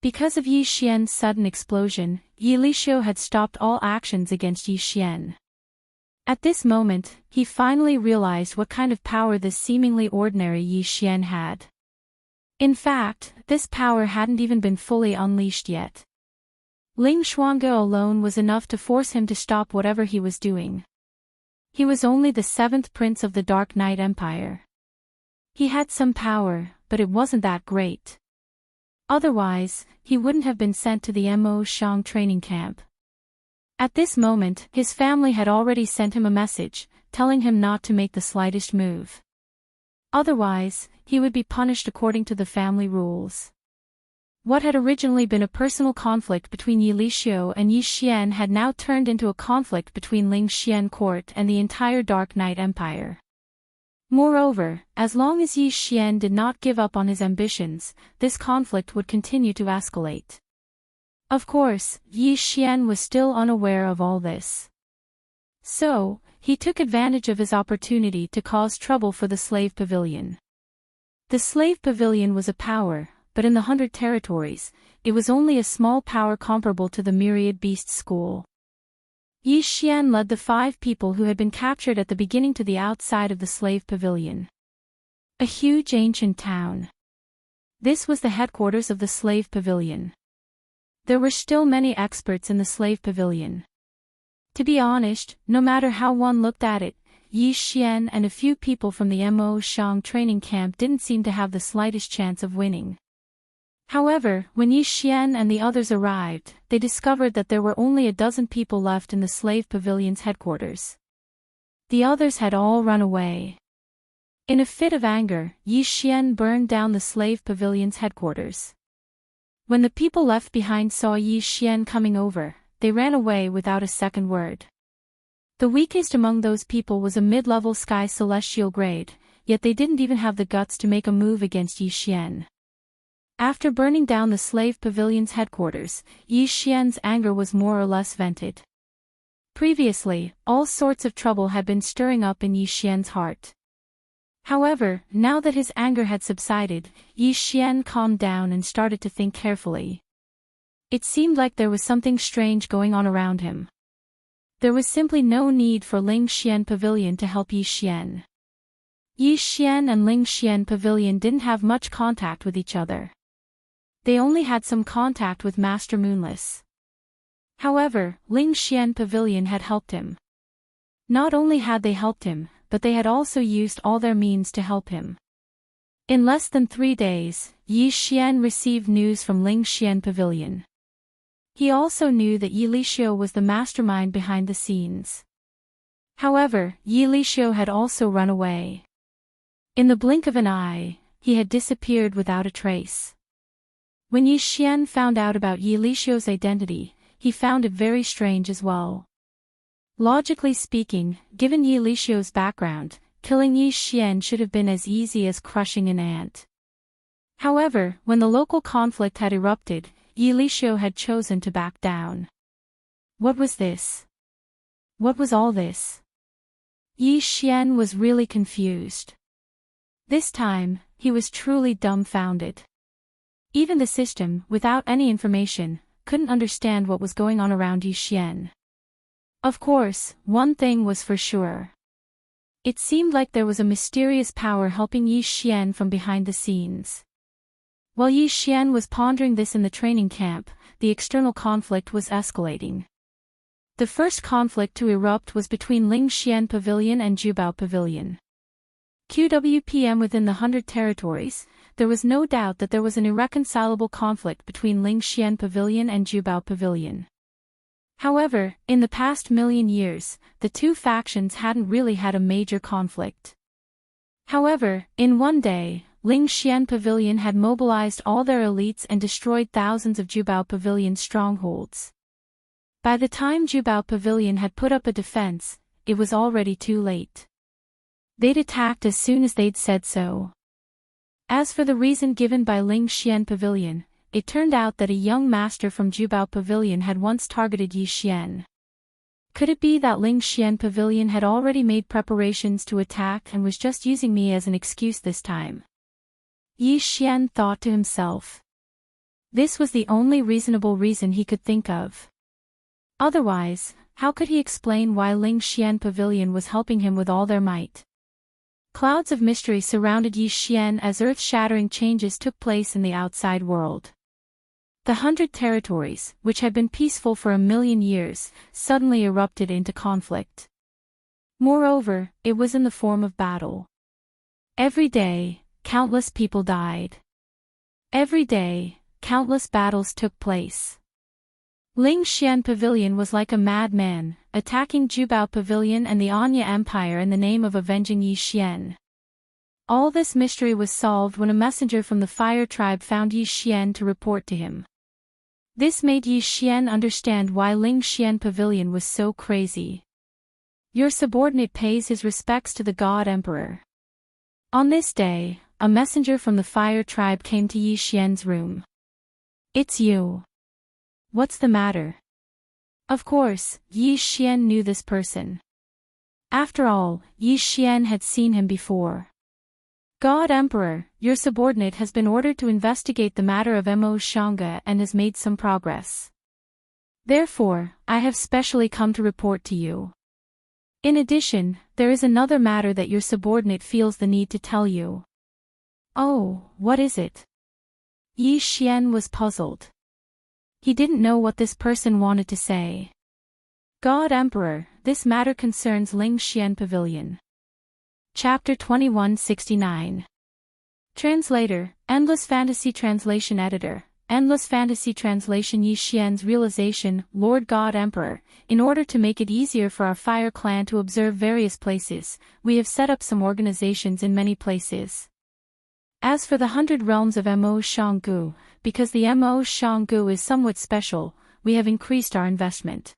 Because of Yi Xian's sudden explosion, Yi Lixio had stopped all actions against Yi Xian. At this moment, he finally realized what kind of power this seemingly ordinary Yi Xian had. In fact, this power hadn't even been fully unleashed yet. Ling Xuange alone was enough to force him to stop whatever he was doing. He was only the 7th prince of the Dark Knight Empire. He had some power, but it wasn't that great. Otherwise, he wouldn't have been sent to the Mo Shang training camp. At this moment, his family had already sent him a message, telling him not to make the slightest move. Otherwise, he would be punished according to the family rules. What had originally been a personal conflict between Yi Lixio and Yi Xian had now turned into a conflict between Ling Xian Court and the entire Dark Knight Empire. Moreover, as long as Yi Xian did not give up on his ambitions, this conflict would continue to escalate. Of course, Yi Xian was still unaware of all this. So, he took advantage of his opportunity to cause trouble for the slave pavilion. The slave pavilion was a power, but in the 100 territories, it was only a small power comparable to the Myriad Beast School. Yi Xian led the 5 people who had been captured at the beginning to the outside of the slave pavilion. A huge ancient town. This was the headquarters of the slave pavilion. There were still many experts in the slave pavilion. To be honest, no matter how one looked at it, Yi Xian and a few people from the Mo Shang training camp didn't seem to have the slightest chance of winning. However, when Yi Xian and the others arrived, they discovered that there were only a dozen people left in the slave pavilion's headquarters. The others had all run away. In a fit of anger, Yi Xian burned down the slave pavilion's headquarters. When the people left behind saw Yi Xian coming over, they ran away without a second word. The weakest among those people was a mid-level sky celestial grade, yet they didn't even have the guts to make a move against Yi Xian. After burning down the slave pavilion's headquarters, Yi Xian's anger was more or less vented. Previously, all sorts of trouble had been stirring up in Yi Xian's heart. However, now that his anger had subsided, Yi Xian calmed down and started to think carefully. It seemed like there was something strange going on around him. There was simply no need for Ling Xian Pavilion to help Yi Xian. Yi Xian and Ling Xian Pavilion didn't have much contact with each other. They only had some contact with Master Moonless. However, Ling Xian Pavilion had helped him. Not only had they helped him, but they had also used all their means to help him. In less than 3 days, Yi Xian received news from Ling Xian Pavilion. He also knew that Yi Lixio was the mastermind behind the scenes. However, Yi Lixio had also run away. In the blink of an eye, he had disappeared without a trace. When Yi Xian found out about Yi Lixio's identity, he found it very strange as well. Logically speaking, given Yi Lixio's background, killing Yi Xian should have been as easy as crushing an ant. However, when the local conflict had erupted, Yi Lixio had chosen to back down. What was this? What was all this? Yi Xian was really confused. This time, he was truly dumbfounded. Even the system, without any information, couldn't understand what was going on around Yi Xian. Of course, one thing was for sure. It seemed like there was a mysterious power helping Yi Xian from behind the scenes. While Yi Xian was pondering this in the training camp, the external conflict was escalating. The first conflict to erupt was between Ling Xian Pavilion and Jubao Pavilion. QWPM within the 100 territories, there was no doubt that there was an irreconcilable conflict between Ling Xian Pavilion and Jubao Pavilion. However, in the past million years, the two factions hadn't really had a major conflict. However, in one day, Ling Xian Pavilion had mobilized all their elites and destroyed thousands of Jubao Pavilion strongholds. By the time Jubao Pavilion had put up a defense, it was already too late. They'd attacked as soon as they'd said so. As for the reason given by Ling Xian Pavilion, it turned out that a young master from Jubao Pavilion had once targeted Yi Xian. Could it be that Ling Xian Pavilion had already made preparations to attack and was just using me as an excuse this time? Yi Xian thought to himself. This was the only reasonable reason he could think of. Otherwise, how could he explain why Ling Xian Pavilion was helping him with all their might? Clouds of mystery surrounded Yi Xian as earth-shattering changes took place in the outside world. The 100 territories, which had been peaceful for 1,000,000 years, suddenly erupted into conflict. Moreover, it was in the form of battle. Every day, countless people died. Every day, countless battles took place. Ling Xian Pavilion was like a madman, attacking Jubao Pavilion and the Anya Empire in the name of avenging Yi Xian. All this mystery was solved when a messenger from the Fire Tribe found Yi Xian to report to him. This made Yi Xian understand why Ling Xian Pavilion was so crazy. Your subordinate pays his respects to the God Emperor. On this day, a messenger from the Fire Tribe came to Yi Xian's room. It's you. What's the matter? Of course, Yi Xian knew this person. After all, Yi Xian had seen him before. God Emperor, your subordinate has been ordered to investigate the matter of Mo Shanga and has made some progress. Therefore, I have specially come to report to you. In addition, there is another matter that your subordinate feels the need to tell you. Oh, what is it? Yi Xian was puzzled. He didn't know what this person wanted to say. God Emperor, this matter concerns Ling Xian Pavilion. Chapter 2169. Translator, Endless Fantasy Translation Editor, Endless Fantasy Translation. Yi Xian's realization, Lord God Emperor, in order to make it easier for our fire clan to observe various places, we have set up some organizations in many places. As for the 100 realms of Mo Shanggu, because the Mo Shanggu is somewhat special, we have increased our investment.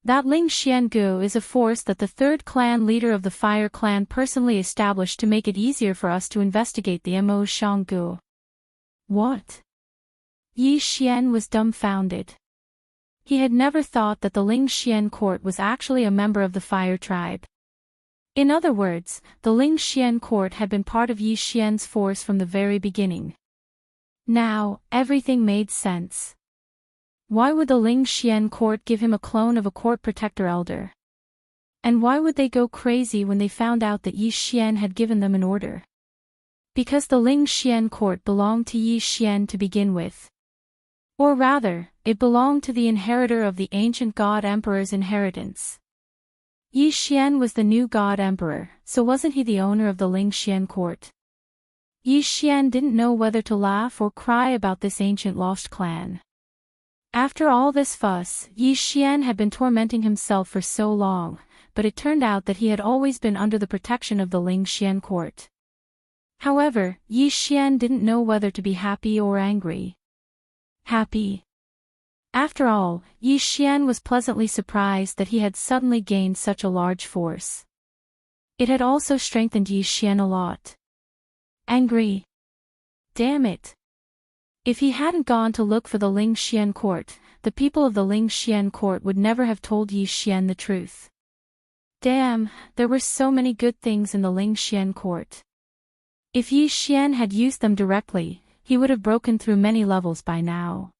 That Ling Xiangu is a force that the third clan leader of the fire clan personally established to make it easier for us to investigate the Mo Shanggu. What? Yi Xian was dumbfounded. He had never thought that the Ling Xian court was actually a member of the fire tribe. In other words, the Ling Xian court had been part of Yi Xian's force from the very beginning. Now, everything made sense. Why would the Ling Xian court give him a clone of a court protector elder? And why would they go crazy when they found out that Yi Xian had given them an order? Because the Ling Xian court belonged to Yi Xian to begin with. Or rather, it belonged to the inheritor of the ancient God Emperor's inheritance. Yi Xian was the new God Emperor, so wasn't he the owner of the Ling Xian court? Yi Xian didn't know whether to laugh or cry about this ancient lost clan. After all this fuss, Yi Xian had been tormenting himself for so long, but it turned out that he had always been under the protection of the Ling Xian court. However, Yi Xian didn't know whether to be happy or angry. Happy. After all, Yi Xian was pleasantly surprised that he had suddenly gained such a large force. It had also strengthened Yi Xian a lot. Angry. Damn it. If he hadn't gone to look for the Ling Xian court, the people of the Ling Xian court would never have told Yi Xian the truth. Damn, there were so many good things in the Ling Xian court. If Yi Xian had used them directly, he would have broken through many levels by now.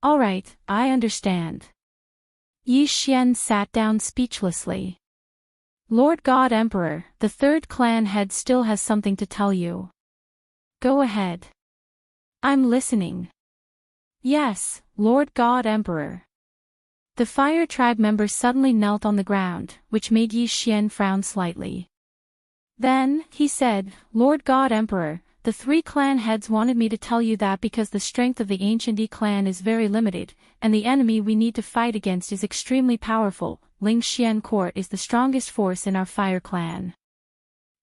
Alright, I understand. Yi Xian sat down speechlessly. Lord God Emperor, the third clan head still has something to tell you. Go ahead. I'm listening. Yes, Lord God Emperor. The fire tribe member suddenly knelt on the ground, which made Yi Xian frown slightly. Then, he said, Lord God Emperor, the three clan heads wanted me to tell you that because the strength of the ancient Yi clan is very limited, and the enemy we need to fight against is extremely powerful, Ling Xian court is the strongest force in our fire clan.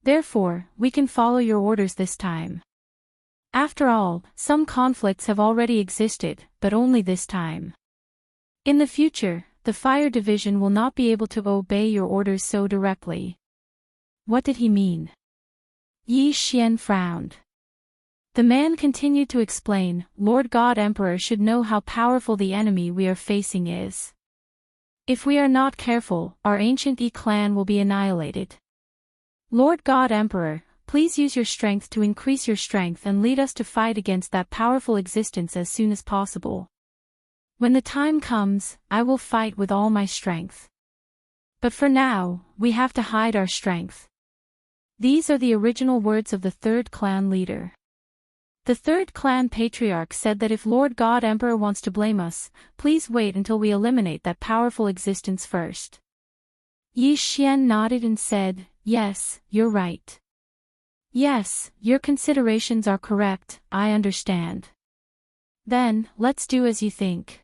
Therefore, we can follow your orders this time. After all, some conflicts have already existed, but only this time. In the future, the fire division will not be able to obey your orders so directly. What did he mean? Yi Xian frowned. The man continued to explain, Lord God Emperor should know how powerful the enemy we are facing is. If we are not careful, our ancient Yi clan will be annihilated. Lord God Emperor, please use your strength to increase your strength and lead us to fight against that powerful existence as soon as possible. When the time comes, I will fight with all my strength. But for now, we have to hide our strength. These are the original words of the third clan leader. The third clan patriarch said that if Lord God Emperor wants to blame us, please wait until we eliminate that powerful existence first. Yi Xian nodded and said, yes, you're right. Yes, your considerations are correct, I understand. Then, let's do as you think.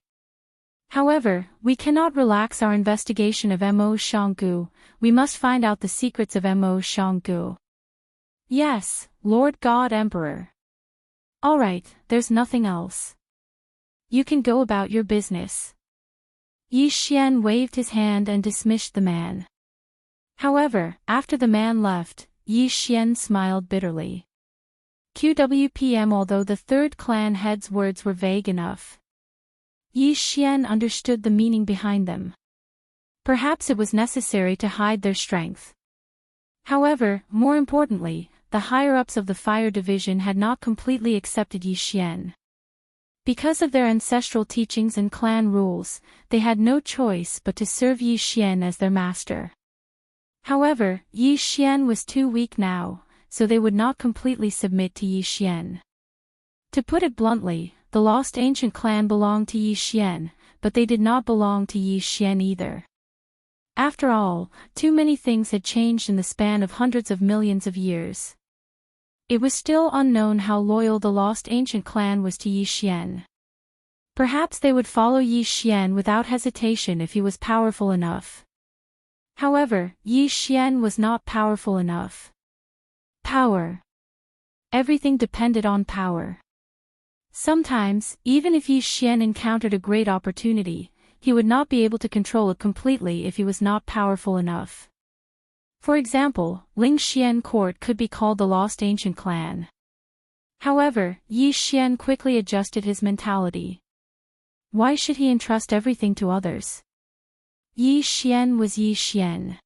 However, we cannot relax our investigation of Mo Shanggu, we must find out the secrets of Mo Shanggu. Yes, Lord God Emperor. Alright, there's nothing else. You can go about your business. Yi Xian waved his hand and dismissed the man. However, after the man left, Yi Xian smiled bitterly. QWPM. Although the third clan head's words were vague enough, Yi Xian understood the meaning behind them. Perhaps it was necessary to hide their strength. However, more importantly, the higher-ups of the fire division had not completely accepted Yi Xian. Because of their ancestral teachings and clan rules, they had no choice but to serve Yi Xian as their master. However, Yi Xian was too weak now, so they would not completely submit to Yi Xian. To put it bluntly, the lost ancient clan belonged to Yi Xian, but they did not belong to Yi Xian either. After all, too many things had changed in the span of hundreds of millions of years. It was still unknown how loyal the lost ancient clan was to Yi Xian. Perhaps they would follow Yi Xian without hesitation if he was powerful enough. However, Yi Xian was not powerful enough. Power. Everything depended on power. Sometimes, even if Yi Xian encountered a great opportunity, he would not be able to control it completely if he was not powerful enough. For example, Ling Xian Court could be called the Lost Ancient Clan. However, Yi Xian quickly adjusted his mentality. Why should he entrust everything to others? Yi Xian was Yi Xian.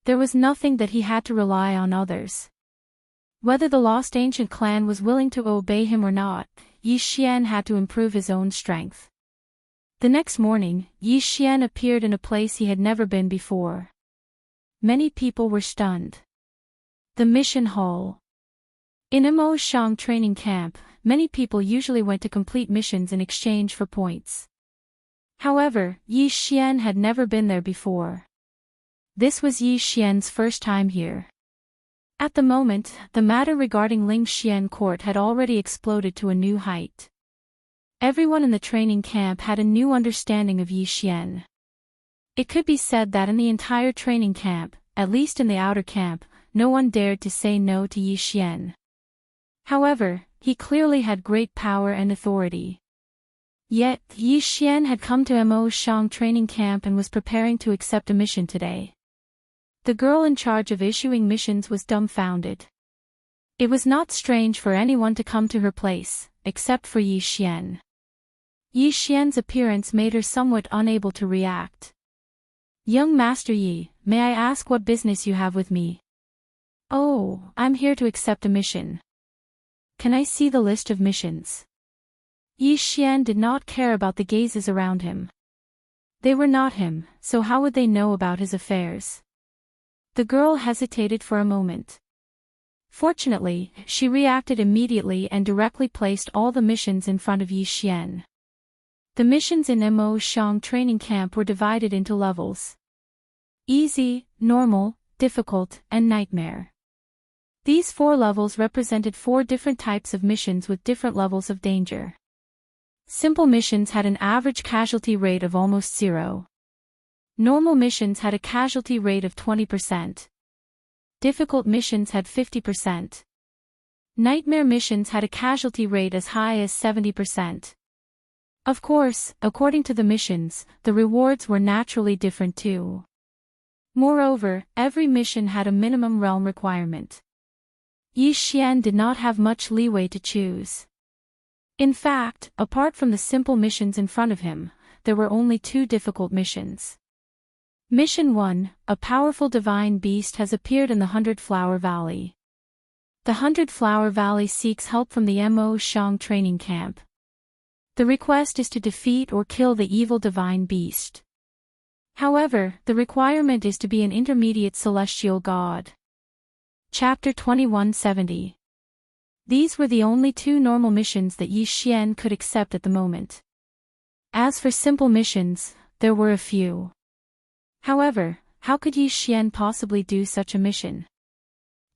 There was nothing that he had to rely on others. Whether the Lost Ancient Clan was willing to obey him or not, Yi Xian had to improve his own strength. The next morning, Yi Xian appeared in a place he had never been before. Many people were stunned. The mission hall. In Mo Shang training camp, many people usually went to complete missions in exchange for points. However, Yi Xian had never been there before. This was Yi Xian's first time here. At the moment, the matter regarding Ling Xian Court had already exploded to a new height. Everyone in the training camp had a new understanding of Yi Xian. It could be said that in the entire training camp, at least in the outer camp, no one dared to say no to Yi Xian. However, he clearly had great power and authority. Yet, Yi Xian had come to Mo Shang training camp and was preparing to accept a mission today. The girl in charge of issuing missions was dumbfounded. It was not strange for anyone to come to her place, except for Yi Xian. Yi Xian's appearance made her somewhat unable to react. "Young Master Yi, may I ask what business you have with me?" "Oh, I'm here to accept a mission." "Can I see the list of missions?" Yi Xian did not care about the gazes around him. They were not him, so how would they know about his affairs? The girl hesitated for a moment. Fortunately, she reacted immediately and directly placed all the missions in front of Yi Xian. The missions in Mo Shang training camp were divided into levels: easy, normal, difficult, and nightmare. These 4 levels represented 4 different types of missions with different levels of danger. Simple missions had an average casualty rate of almost 0. Normal missions had a casualty rate of 20%. Difficult missions had 50%. Nightmare missions had a casualty rate as high as 70%. Of course, according to the missions, the rewards were naturally different too. Moreover, every mission had a minimum realm requirement. Yi Xian did not have much leeway to choose. In fact, apart from the simple missions in front of him, there were only 2 difficult missions. Mission 1, a powerful divine beast has appeared in the 100-Flower Valley. The 100-Flower Valley seeks help from the Mo Shang training camp. The request is to defeat or kill the evil divine beast. However, the requirement is to be an intermediate celestial god. Chapter 2170. These were the only 2 normal missions that Yi Xian could accept at the moment. As for simple missions, there were a few. However, how could Yi Xian possibly do such a mission?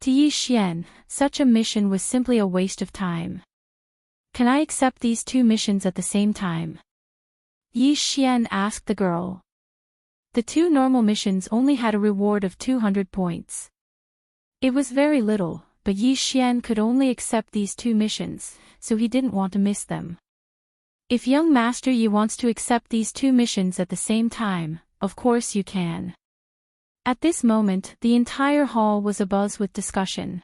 To Yi Xian, such a mission was simply a waste of time. "Can I accept these 2 missions at the same time?" Yi Xian asked the girl. The 2 normal missions only had a reward of 200 points. It was very little, but Yi Xian could only accept these 2 missions, so he didn't want to miss them. "If young Master Yi wants to accept these 2 missions at the same time, of course you can." At this moment, the entire hall was abuzz with discussion.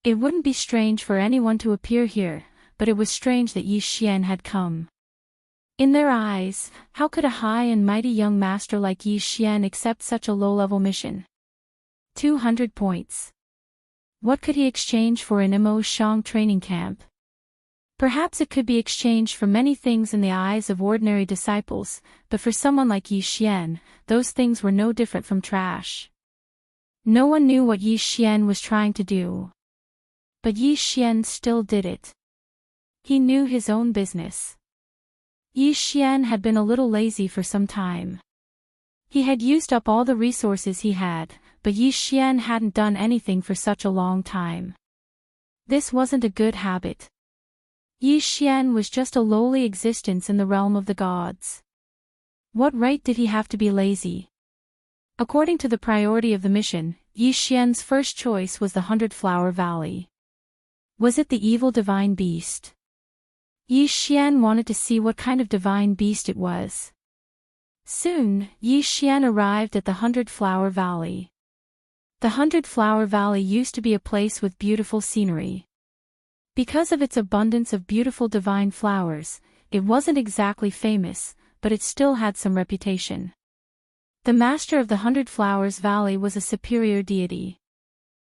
It wouldn't be strange for anyone to appear here, but it was strange that Yi Xian had come. In their eyes, how could a high and mighty young master like Yi Xian accept such a low-level mission? 200 points. What could he exchange for in Mo Shang training camp? Perhaps it could be exchanged for many things in the eyes of ordinary disciples, but for someone like Yi Xian, those things were no different from trash. No one knew what Yi Xian was trying to do. But Yi Xian still did it. He knew his own business. Yi Xian had been a little lazy for some time. He had used up all the resources he had, but Yi Xian hadn't done anything for such a long time. This wasn't a good habit. Yi Xian was just a lowly existence in the realm of the gods. What right did he have to be lazy? According to the priority of the mission, Yi Xian's first choice was the 100-Flower Valley. Was it the evil divine beast? Yi Xian wanted to see what kind of divine beast it was. Soon, Yi Xian arrived at the 100-Flower Valley. The 100-Flower Valley used to be a place with beautiful scenery. Because of its abundance of beautiful divine flowers, it wasn't exactly famous, but it still had some reputation. The master of the 100 Flowers Valley was a superior deity.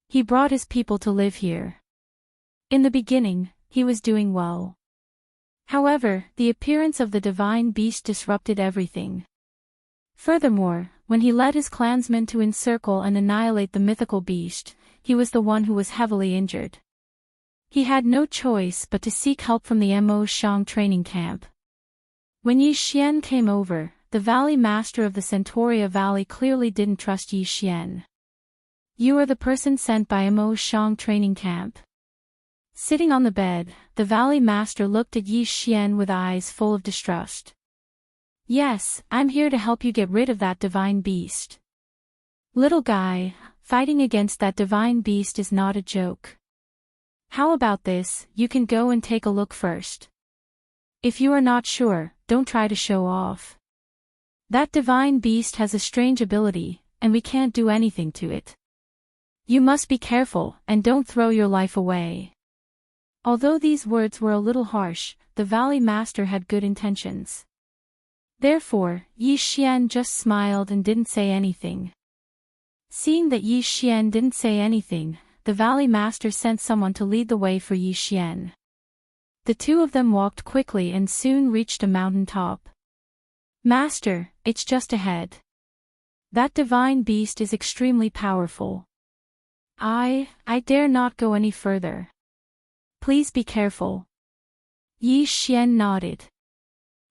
He brought his people to live here. In the beginning, he was doing well. However, the appearance of the divine beast disrupted everything. Furthermore, when he led his clansmen to encircle and annihilate the mythical beast, he was the one who was heavily injured. He had no choice but to seek help from the Mo Shang training camp. When Yi Xian came over, the valley master of the Centauria Valley clearly didn't trust Yi Xian. "You are the person sent by Mo Shang training camp." Sitting on the bed, the valley master looked at Yi Xian with eyes full of distrust. "Yes, I'm here to help you get rid of that divine beast. Little guy, fighting against that divine beast is not a joke. How about this, you can go and take a look first. If you are not sure, don't try to show off. That divine beast has a strange ability, and we can't do anything to it. You must be careful, and don't throw your life away." Although these words were a little harsh, the valley master had good intentions. Therefore, Yi Xian just smiled and didn't say anything. Seeing that Yi Xian didn't say anything, the valley master sent someone to lead the way for Yi Xian. The two of them walked quickly and soon reached a mountain top. "Master, it's just ahead. That divine beast is extremely powerful. I dare not go any further. Please be careful." Yi Xian nodded.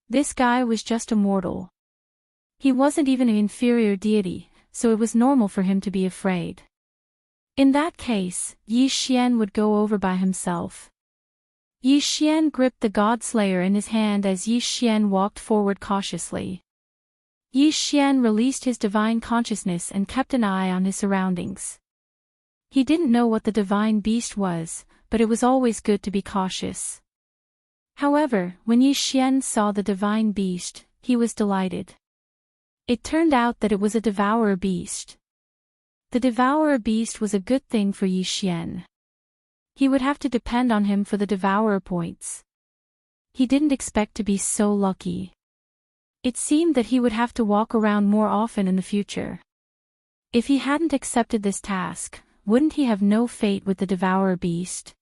This guy was just a mortal. He wasn't even an inferior deity, so it was normal for him to be afraid. In that case, Yi Xian would go over by himself. Yi Xian gripped the God Slayer in his hand as Yi Xian walked forward cautiously. Yi Xian released his divine consciousness and kept an eye on his surroundings. He didn't know what the divine beast was, but it was always good to be cautious. However, when Yi Xian saw the divine beast, he was delighted. It turned out that it was a devourer beast. The devourer beast was a good thing for Yi Xian. He would have to depend on him for the devourer points. He didn't expect to be so lucky. It seemed that he would have to walk around more often in the future. If he hadn't accepted this task, wouldn't he have no fate with the devourer beast?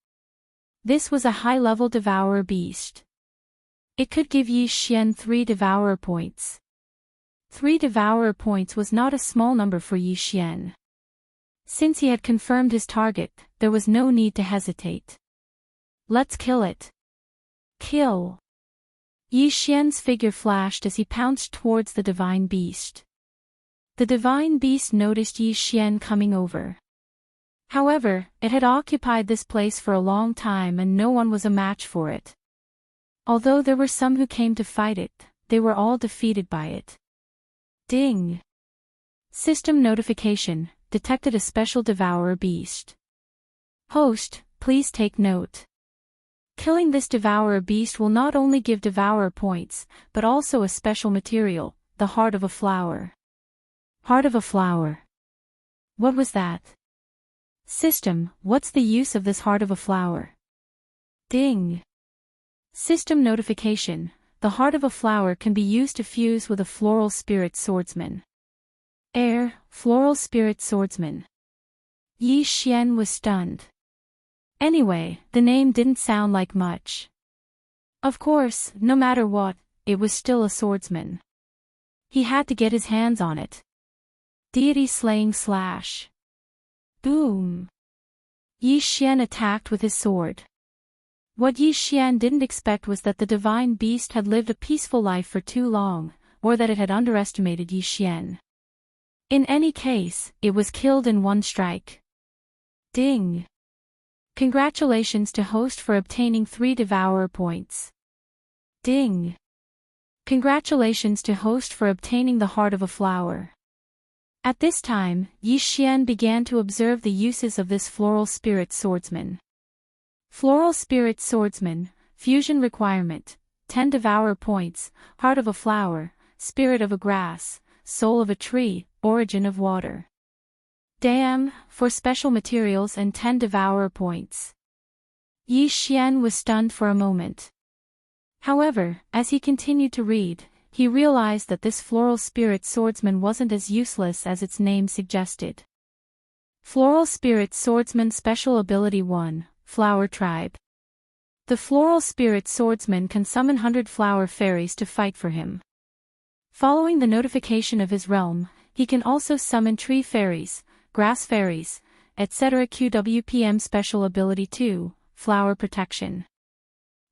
This was a high-level devourer beast. It could give Yi Xian 3 devourer points. 3 devourer points was not a small number for Yi Xian. Since he had confirmed his target, there was no need to hesitate. "Let's kill it." Kill. Yi Xian's figure flashed as he pounced towards the divine beast. The divine beast noticed Yi Xian coming over. However, it had occupied this place for a long time and no one was a match for it. Although there were some who came to fight it, they were all defeated by it. Ding! System notification, detected a special devourer beast. Host, please take note. Killing this devourer beast will not only give devourer points, but also a special material, the heart of a flower. Heart of a flower. What was that? System, what's the use of this heart of a flower? Ding! System notification, the heart of a flower can be used to fuse with a floral spirit swordsman. Floral spirit swordsman. Yi Xian was stunned. Anyway, the name didn't sound like much. Of course, no matter what, it was still a swordsman. He had to get his hands on it. Deity slaying slash. Boom! Yi Xian attacked with his sword. What Yi Xian didn't expect was that the divine beast had lived a peaceful life for too long, or that it had underestimated Yi Xian. In any case, it was killed in one strike. Ding! Congratulations to host for obtaining 3 Devourer points. Ding! Congratulations to host for obtaining the Heart of a Flower. At this time, Yi Xian began to observe the uses of this Floral Spirit Swordsman. Floral Spirit Swordsman, Fusion Requirement, 10 Devourer points, Heart of a Flower, Spirit of a Grass, Soul of a Tree, Origin of Water. Damn, for special materials and 10 Devourer points. Yi Xian was stunned for a moment. However, as he continued to read, he realized that this Floral Spirit Swordsman wasn't as useless as its name suggested. Floral Spirit Swordsman Special Ability 1, Flower Tribe. The Floral Spirit Swordsman can summon 100 flower fairies to fight for him. Following the notification of his realm, he can also summon tree fairies, grass fairies, etc. QWPM Special Ability 2, Flower Protection.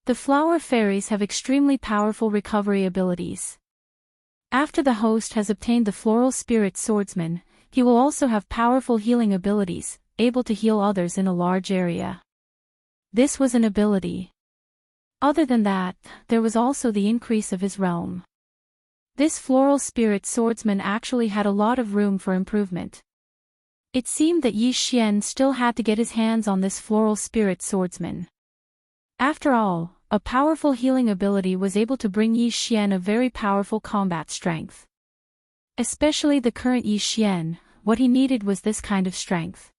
The flower fairies have extremely powerful recovery abilities. After the host has obtained the Floral Spirit Swordsman, he will also have powerful healing abilities, able to heal others in a large area. This was an ability. Other than that, there was also the increase of his realm. This Floral Spirit Swordsman actually had a lot of room for improvement. It seemed that Yi Xian still had to get his hands on this Floral Spirit Swordsman. After all, a powerful healing ability was able to bring Yi Xian a very powerful combat strength. Especially the current Yi Xian, what he needed was this kind of strength.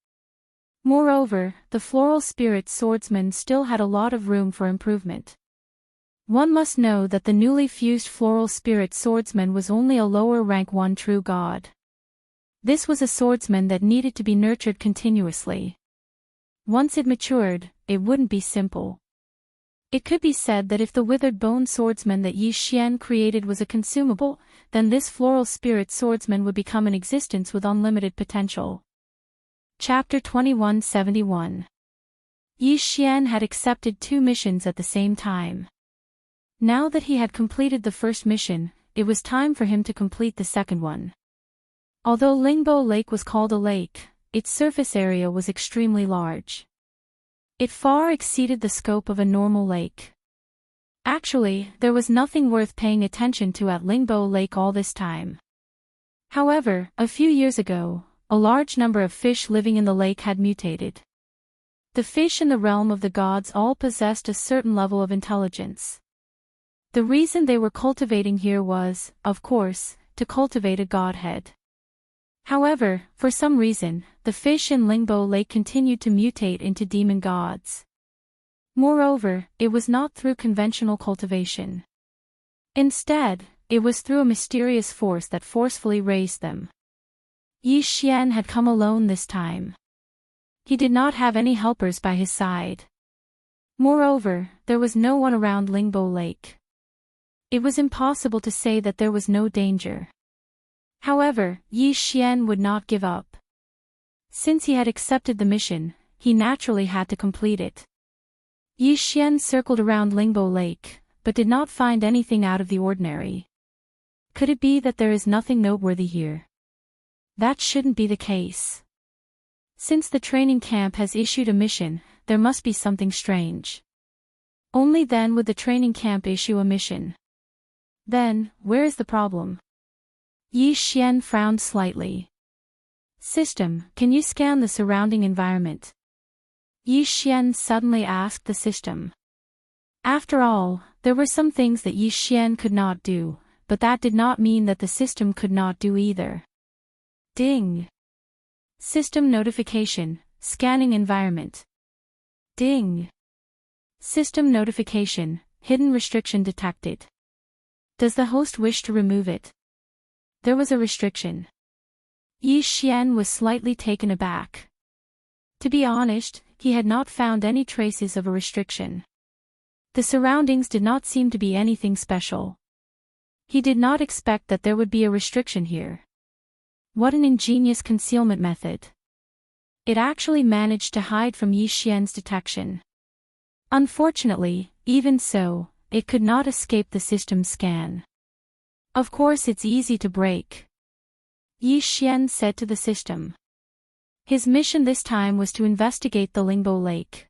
Moreover, the Floral Spirit Swordsman still had a lot of room for improvement. One must know that the newly fused Floral Spirit Swordsman was only a lower rank 1 true god. This was a swordsman that needed to be nurtured continuously. Once it matured, it wouldn't be simple. It could be said that if the withered bone swordsman that Yi Xian created was a consumable, then this Floral Spirit Swordsman would become an existence with unlimited potential. Chapter 2171. Yi Xian had accepted 2 missions at the same time. Now that he had completed the first mission, it was time for him to complete the second one. Although Lingbo Lake was called a lake, its surface area was extremely large. It far exceeded the scope of a normal lake. Actually, there was nothing worth paying attention to at Lingbo Lake all this time. However, a few years ago, a large number of fish living in the lake had mutated. The fish in the realm of the gods all possessed a certain level of intelligence. The reason they were cultivating here was, of course, to cultivate a godhead. However, for some reason, the fish in Lingbo Lake continued to mutate into demon gods. Moreover, it was not through conventional cultivation. Instead, it was through a mysterious force that forcefully raised them. Yi Xian had come alone this time. He did not have any helpers by his side. Moreover, there was no one around Lingbo Lake. It was impossible to say that there was no danger. However, Yi Xian would not give up. Since he had accepted the mission, he naturally had to complete it. Yi Xian circled around Lingbo Lake, but did not find anything out of the ordinary. Could it be that there is nothing noteworthy here? That shouldn't be the case. Since the training camp has issued a mission, there must be something strange. Only then would the training camp issue a mission. Then, where is the problem? Yi Xian frowned slightly. System, can you scan the surrounding environment? Yi Xian suddenly asked the system. After all, there were some things that Yi Xian could not do, but that did not mean that the system could not do either. Ding! System notification, scanning environment. Ding! System notification, hidden restriction detected. Does the host wish to remove it? There was a restriction. Yi Xian was slightly taken aback. To be honest, he had not found any traces of a restriction. The surroundings did not seem to be anything special. He did not expect that there would be a restriction here. What an ingenious concealment method. It actually managed to hide from Yi Xian's detection. Unfortunately, even so, it could not escape the system's scan. Of course it's easy to break, Yi Xian said to the system. His mission this time was to investigate the Lingbo Lake.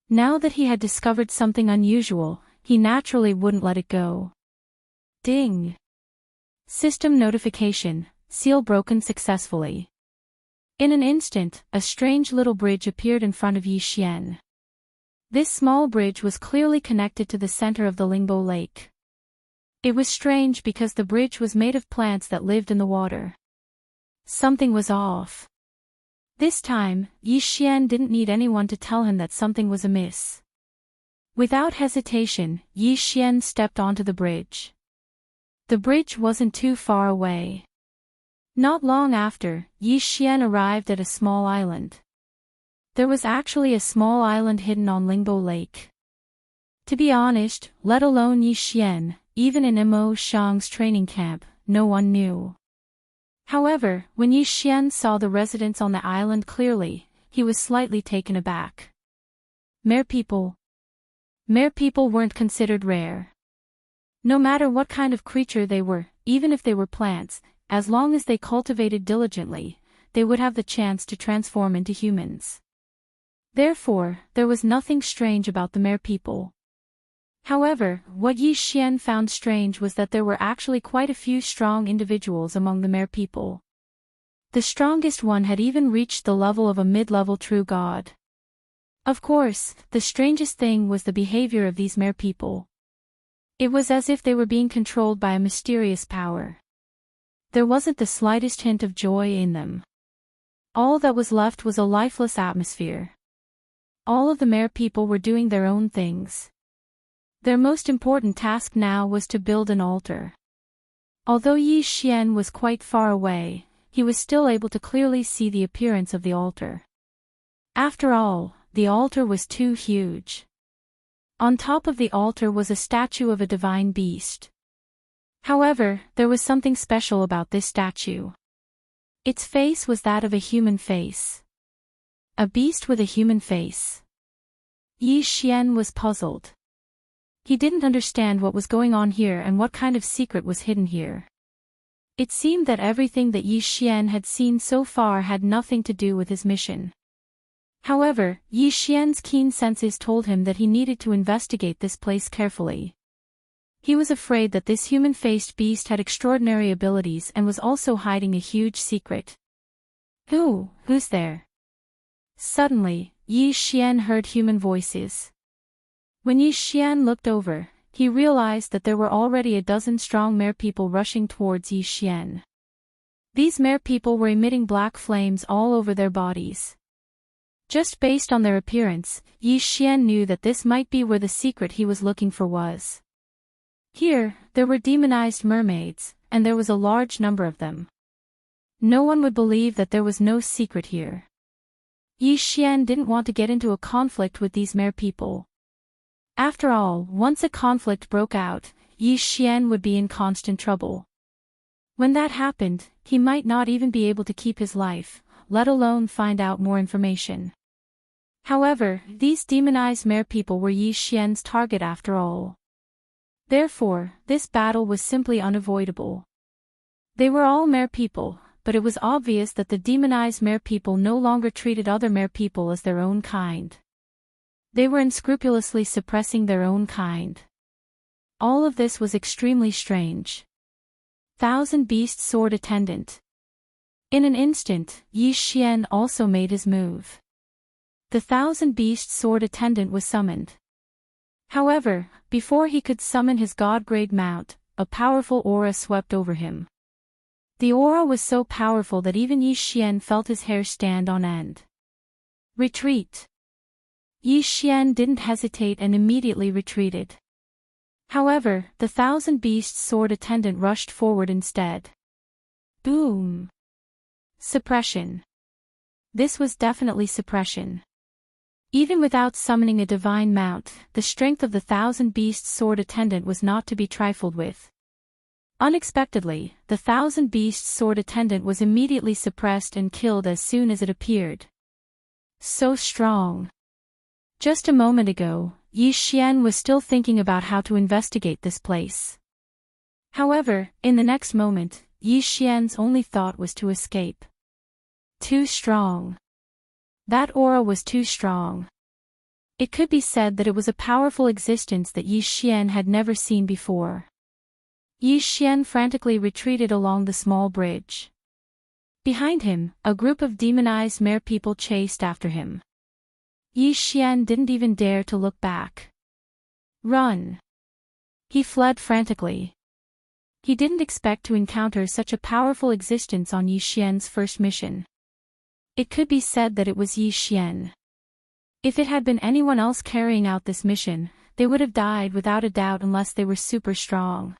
Now that he had discovered something unusual, he naturally wouldn't let it go. Ding! System notification, seal broken successfully. In an instant, a strange little bridge appeared in front of Yi Xian. This small bridge was clearly connected to the center of the Lingbo Lake. It was strange because the bridge was made of plants that lived in the water. Something was off. This time, Yi Xian didn't need anyone to tell him that something was amiss. Without hesitation, Yi Xian stepped onto the bridge. The bridge wasn't too far away. Not long after, Yi Xian arrived at a small island. There was actually a small island hidden on Lingbo Lake. To be honest, let alone Yi Xian, even in Mo Shang's training camp, no one knew. However, when Yi Xian saw the residents on the island clearly, he was slightly taken aback. Mere people. Mere people weren't considered rare. No matter what kind of creature they were, even if they were plants, as long as they cultivated diligently, they would have the chance to transform into humans. Therefore, there was nothing strange about the mere people. However, what Yi Xian found strange was that there were actually quite a few strong individuals among the mere people. The strongest one had even reached the level of a mid-level true god. Of course, the strangest thing was the behavior of these mere people. It was as if they were being controlled by a mysterious power. There wasn't the slightest hint of joy in them. All that was left was a lifeless atmosphere. All of the mere people were doing their own things. Their most important task now was to build an altar. Although Yi Xian was quite far away, he was still able to clearly see the appearance of the altar. After all, the altar was too huge. On top of the altar was a statue of a divine beast. However, there was something special about this statue. Its face was that of a human face. A beast with a human face. Yi Xian was puzzled. He didn't understand what was going on here and what kind of secret was hidden here. It seemed that everything that Yi Xian had seen so far had nothing to do with his mission. However, Yi Xian's keen senses told him that he needed to investigate this place carefully. He was afraid that this human-faced beast had extraordinary abilities and was also hiding a huge secret. Who's there? Suddenly, Yi Xian heard human voices. When Yi Xian looked over, he realized that there were already a dozen strong mere people rushing towards Yi Xian. These mere people were emitting black flames all over their bodies. Just based on their appearance, Yi Xian knew that this might be where the secret he was looking for was. Here, there were demonized mermaids, and there was a large number of them. No one would believe that there was no secret here. Yi Xian didn't want to get into a conflict with these mere people. After all, once a conflict broke out, Yi Xian would be in constant trouble. When that happened, he might not even be able to keep his life, let alone find out more information. However, these demonized mere people were Yi Xian's target after all. Therefore, this battle was simply unavoidable. They were all mere people, but it was obvious that the demonized mere people no longer treated other mere people as their own kind. They were unscrupulously suppressing their own kind. All of this was extremely strange. Thousand Beast Sword Attendant. In an instant, Yi Xian also made his move. The Thousand Beast Sword Attendant was summoned. However, before he could summon his god-grade mount, a powerful aura swept over him. The aura was so powerful that even Yi Xian felt his hair stand on end. Retreat! Yi Xian didn't hesitate and immediately retreated. However, the Thousand Beast Sword Attendant rushed forward instead. Boom! Suppression. This was definitely suppression. Even without summoning a divine mount, the strength of the Thousand Beast Sword Attendant was not to be trifled with. Unexpectedly, the Thousand Beast Sword Attendant was immediately suppressed and killed as soon as it appeared, So strong. Just a moment ago, Yi Xian was still thinking about how to investigate this place. However, in the next moment, Yi Xian's only thought was to escape. Too strong. That aura was too strong. It could be said that it was a powerful existence that Yi Xian had never seen before. Yi Xian frantically retreated along the small bridge. Behind him, a group of demonized mare people chased after him. Yi Xian didn't even dare to look back. Run! He fled frantically. He didn't expect to encounter such a powerful existence on Yi Xian's first mission. It could be said that it was Yi Xian. If it had been anyone else carrying out this mission, they would have died without a doubt unless they were super strong.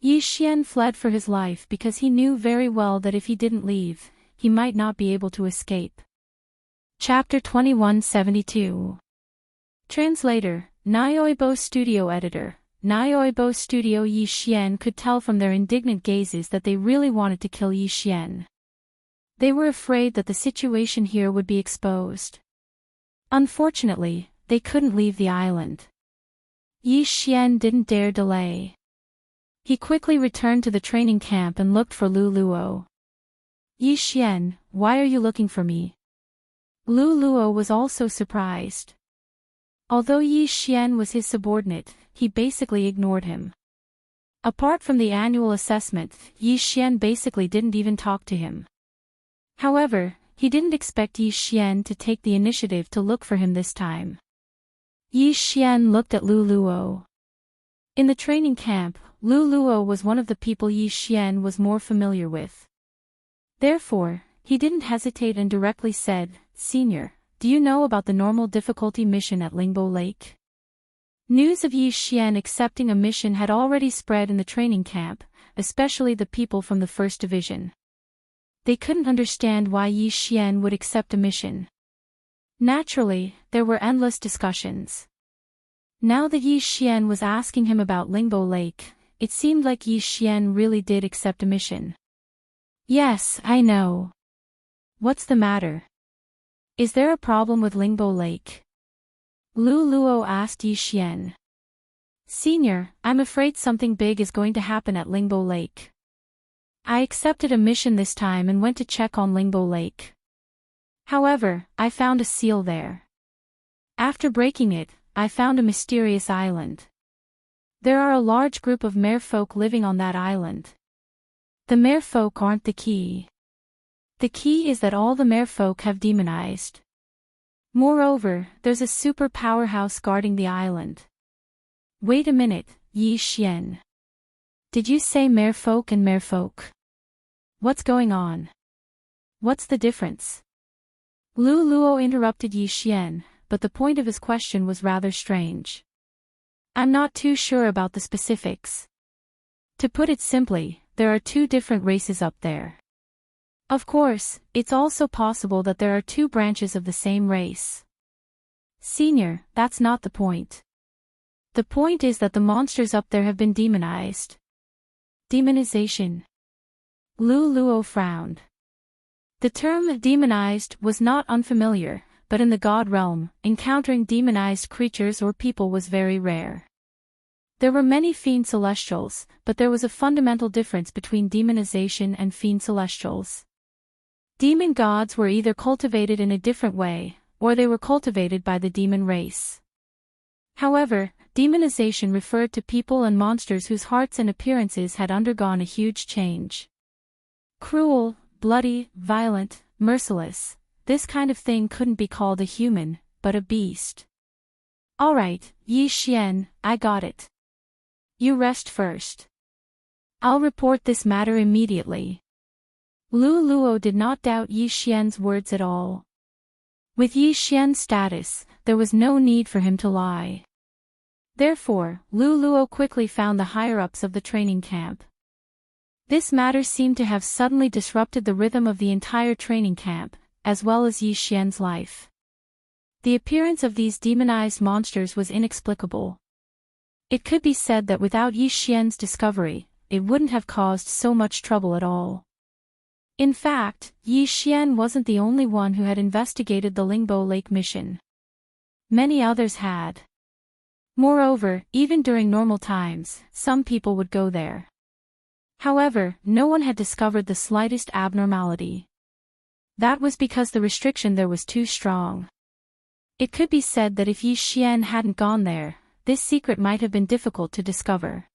Yi Xian fled for his life because he knew very well that if he didn't leave, he might not be able to escape. Chapter 2172. Translator, Nyoibo Studio Editor. Nyoibo Studio. Yi Xian could tell from their indignant gazes that they really wanted to kill Yi Xian. They were afraid that the situation here would be exposed. Unfortunately, they couldn't leave the island. Yi Xian didn't dare delay. He quickly returned to the training camp and looked for Lu Luo. Yi Xian, why are you looking for me? Lu Luo was also surprised. Although Yi Xian was his subordinate, he basically ignored him. Apart from the annual assessment, Yi Xian basically didn't even talk to him. However, he didn't expect Yi Xian to take the initiative to look for him this time. Yi Xian looked at Lu Luo. In the training camp, Lu Luo was one of the people Yi Xian was more familiar with. Therefore, he didn't hesitate and directly said, "Senior, do you know about the normal difficulty mission at Lingbo Lake?" News of Yi Xian accepting a mission had already spread in the training camp, especially the people from the First Division. They couldn't understand why Yi Xian would accept a mission. Naturally, there were endless discussions. Now that Yi Xian was asking him about Lingbo Lake, it seemed like Yi Xian really did accept a mission. "Yes, I know. What's the matter? Is there a problem with Lingbo Lake?" Lu Luo asked Yi Xian. "Senior, I'm afraid something big is going to happen at Lingbo Lake. I accepted a mission this time and went to check on Lingbo Lake. However, I found a seal there. After breaking it, I found a mysterious island. There are a large group of merfolk living on that island. The merfolk aren't the key. The key is that all the merfolk have demonized. Moreover, there's a super powerhouse guarding the island." "Wait a minute, Yi Xian. Did you say merfolk and merfolk? What's going on? What's the difference?" Lu Luo interrupted Yi Xian, but the point of his question was rather strange. "I'm not too sure about the specifics. To put it simply, there are two different races up there. Of course, it's also possible that there are two branches of the same race." "Senior, that's not the point. The point is that the monsters up there have been demonized." "Demonization?" Lu Luo frowned. The term demonized was not unfamiliar, but in the god realm, encountering demonized creatures or people was very rare. There were many fiend celestials, but there was a fundamental difference between demonization and fiend celestials. Demon gods were either cultivated in a different way, or they were cultivated by the demon race. However, demonization referred to people and monsters whose hearts and appearances had undergone a huge change. Cruel, bloody, violent, merciless, this kind of thing couldn't be called a human, but a beast. "Alright, Yi Xian, I got it. You rest first. I'll report this matter immediately." Lu Luo did not doubt Yi Xian's words at all. With Yi Xian's status, there was no need for him to lie. Therefore, Lu Luo quickly found the higher-ups of the training camp. This matter seemed to have suddenly disrupted the rhythm of the entire training camp, as well as Yi Xian's life. The appearance of these demonized monsters was inexplicable. It could be said that without Yi Xian's discovery, it wouldn't have caused so much trouble at all. In fact, Yi Xian wasn't the only one who had investigated the Lingbo Lake mission. Many others had. Moreover, even during normal times, some people would go there. However, no one had discovered the slightest abnormality. That was because the restriction there was too strong. It could be said that if Yi Xian hadn't gone there, this secret might have been difficult to discover.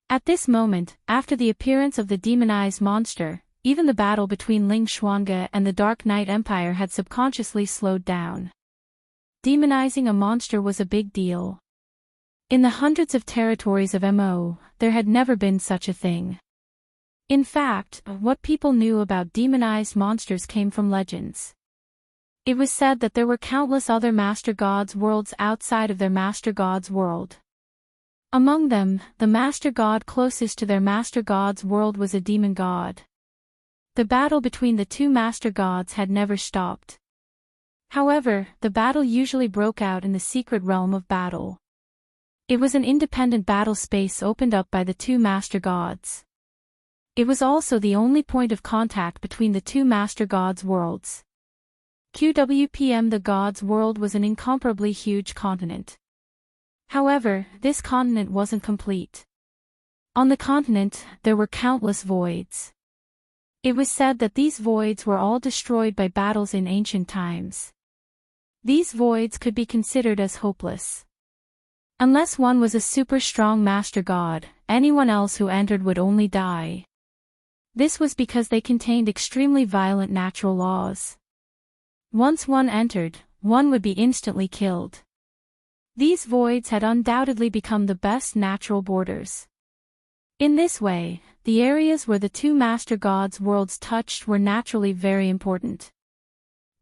At this moment, after the appearance of the demonized monster, even the battle between Ling Xuanga and the Dark Knight Empire had subconsciously slowed down. Demonizing a monster was a big deal. In the hundreds of territories of MO, there had never been such a thing. In fact, what people knew about demonized monsters came from legends. It was said that there were countless other Master God's worlds outside of their Master God's world. Among them, the Master God closest to their Master God's world was a demon god. The battle between the two Master Gods had never stopped. However, the battle usually broke out in the secret realm of battle. It was an independent battle space opened up by the two Master Gods. It was also the only point of contact between the two Master Gods' worlds. QWPM the Gods' world was an incomparably huge continent. However, this continent wasn't complete. On the continent, there were countless voids. It was said that these voids were all destroyed by battles in ancient times. These voids could be considered as hopeless. Unless one was a super strong Master God, anyone else who entered would only die. This was because they contained extremely violent natural laws. Once one entered, one would be instantly killed. These voids had undoubtedly become the best natural borders. In this way, the areas where the two Master Gods' worlds touched were naturally very important.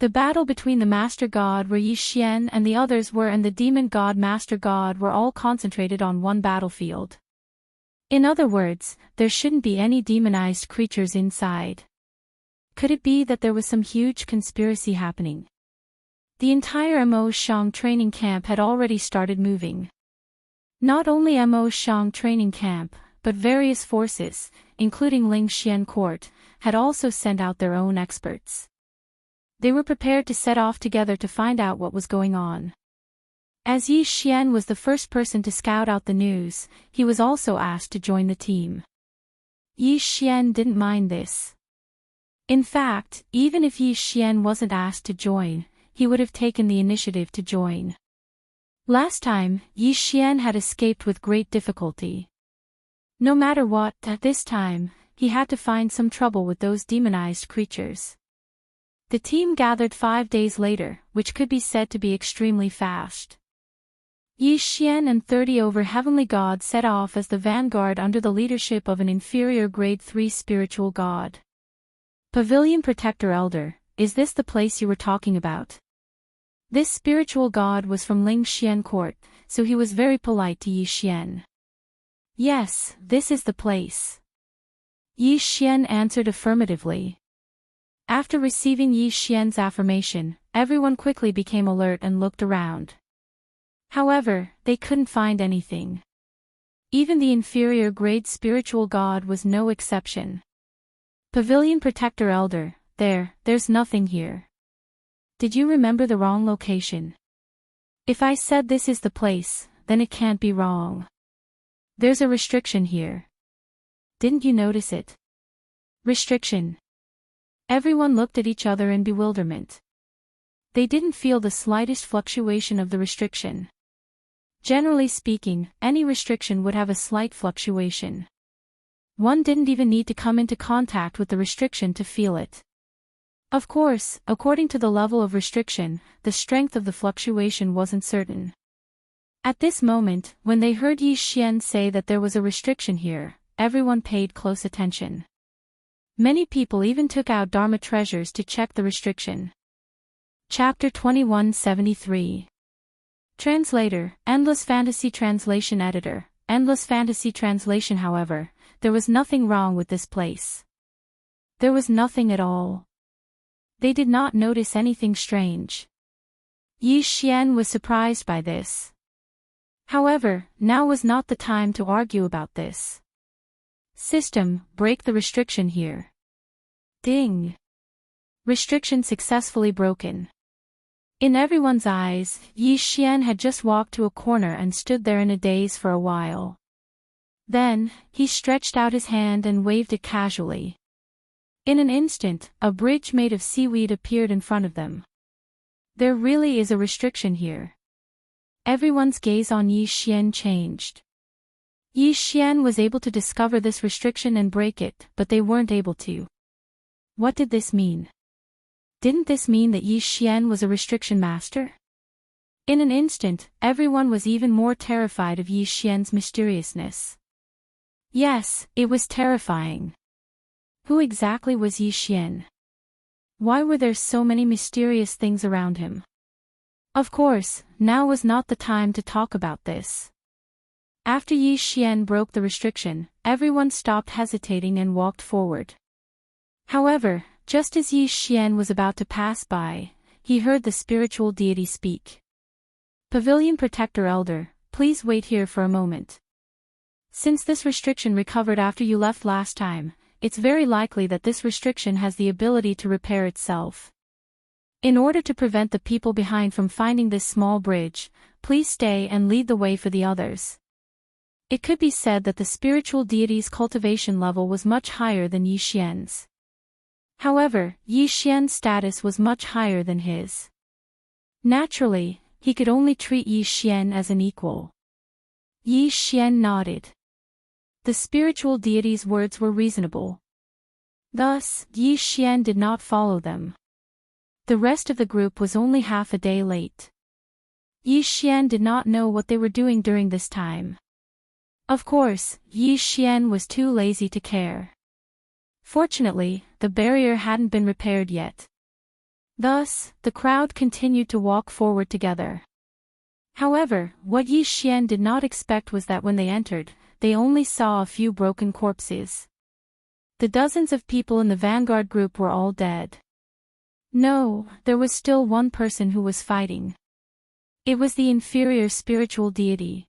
The battle between the Master God where Yi Xian and the others were and the Demon God Master God were all concentrated on one battlefield. In other words, there shouldn't be any demonized creatures inside. Could it be that there was some huge conspiracy happening? The entire Mo Shang training camp had already started moving. Not only Mo Shang training camp, but various forces, including Ling Xian Court, had also sent out their own experts. They were prepared to set off together to find out what was going on. As Yi Xian was the first person to scout out the news, he was also asked to join the team. Yi Xian didn't mind this. In fact, even if Yi Xian wasn't asked to join, he would have taken the initiative to join. Last time, Yi Xian had escaped with great difficulty. No matter what, at this time, he had to find some trouble with those demonized creatures. The team gathered 5 days later, which could be said to be extremely fast. Yi Xian and 30 over heavenly gods set off as the vanguard under the leadership of an inferior grade 3 spiritual god. Pavilion Protector Elder, is this the place you were talking about? This spiritual god was from Ling Xian Court, so he was very polite to Yi Xian. Yes, this is the place. Yi Xian answered affirmatively. After receiving Yi Xian's affirmation, everyone quickly became alert and looked around. However, they couldn't find anything. Even the inferior grade spiritual god was no exception. Pavilion Protector Elder, there's nothing here. Did you remember the wrong location? If I said this is the place, then it can't be wrong. There's a restriction here. Didn't you notice it? Restriction. Everyone looked at each other in bewilderment. They didn't feel the slightest fluctuation of the restriction. Generally speaking, any restriction would have a slight fluctuation. One didn't even need to come into contact with the restriction to feel it. Of course, according to the level of restriction, the strength of the fluctuation wasn't certain. At this moment, when they heard Yi Xian say that there was a restriction here, everyone paid close attention. Many people even took out Dharma treasures to check the restriction. Chapter 2173. Translator, Endless Fantasy Translation Editor, Endless Fantasy Translation. However, there was nothing wrong with this place. There was nothing at all. They did not notice anything strange. Yi Xian was surprised by this. However, now was not the time to argue about this. System, break the restriction here. Ding! Restriction successfully broken. In everyone's eyes, Yi Xian had just walked to a corner and stood there in a daze for a while. Then, he stretched out his hand and waved it casually. In an instant, a bridge made of seaweed appeared in front of them. There really is a restriction here. Everyone's gaze on Yi Xian changed. Yi Xian was able to discover this restriction and break it, but they weren't able to. What did this mean? Didn't this mean that Yi Xian was a restriction master? In an instant, everyone was even more terrified of Yi Xian's mysteriousness. Yes, it was terrifying. Who exactly was Yi Xian? Why were there so many mysterious things around him? Of course, now was not the time to talk about this. After Yi Xian broke the restriction, everyone stopped hesitating and walked forward. However, just as Yi Xian was about to pass by, he heard the spiritual deity speak. Pavilion Protector Elder, please wait here for a moment. Since this restriction recovered after you left last time, it's very likely that this restriction has the ability to repair itself. In order to prevent the people behind from finding this small bridge, please stay and lead the way for the others. It could be said that the spiritual deity's cultivation level was much higher than Yi Xian's. However, Yi Xian's status was much higher than his. Naturally, he could only treat Yi Xian as an equal. Yi Xian nodded. The spiritual deity's words were reasonable. Thus, Yi Xian did not follow them. The rest of the group was only half a day late. Yi Xian did not know what they were doing during this time. Of course, Yi Xian was too lazy to care. Fortunately, the barrier hadn't been repaired yet. Thus, the crowd continued to walk forward together. However, what Yi Xian did not expect was that when they entered, they only saw a few broken corpses. The dozens of people in the vanguard group were all dead. No, there was still one person who was fighting. It was the inferior spiritual deity.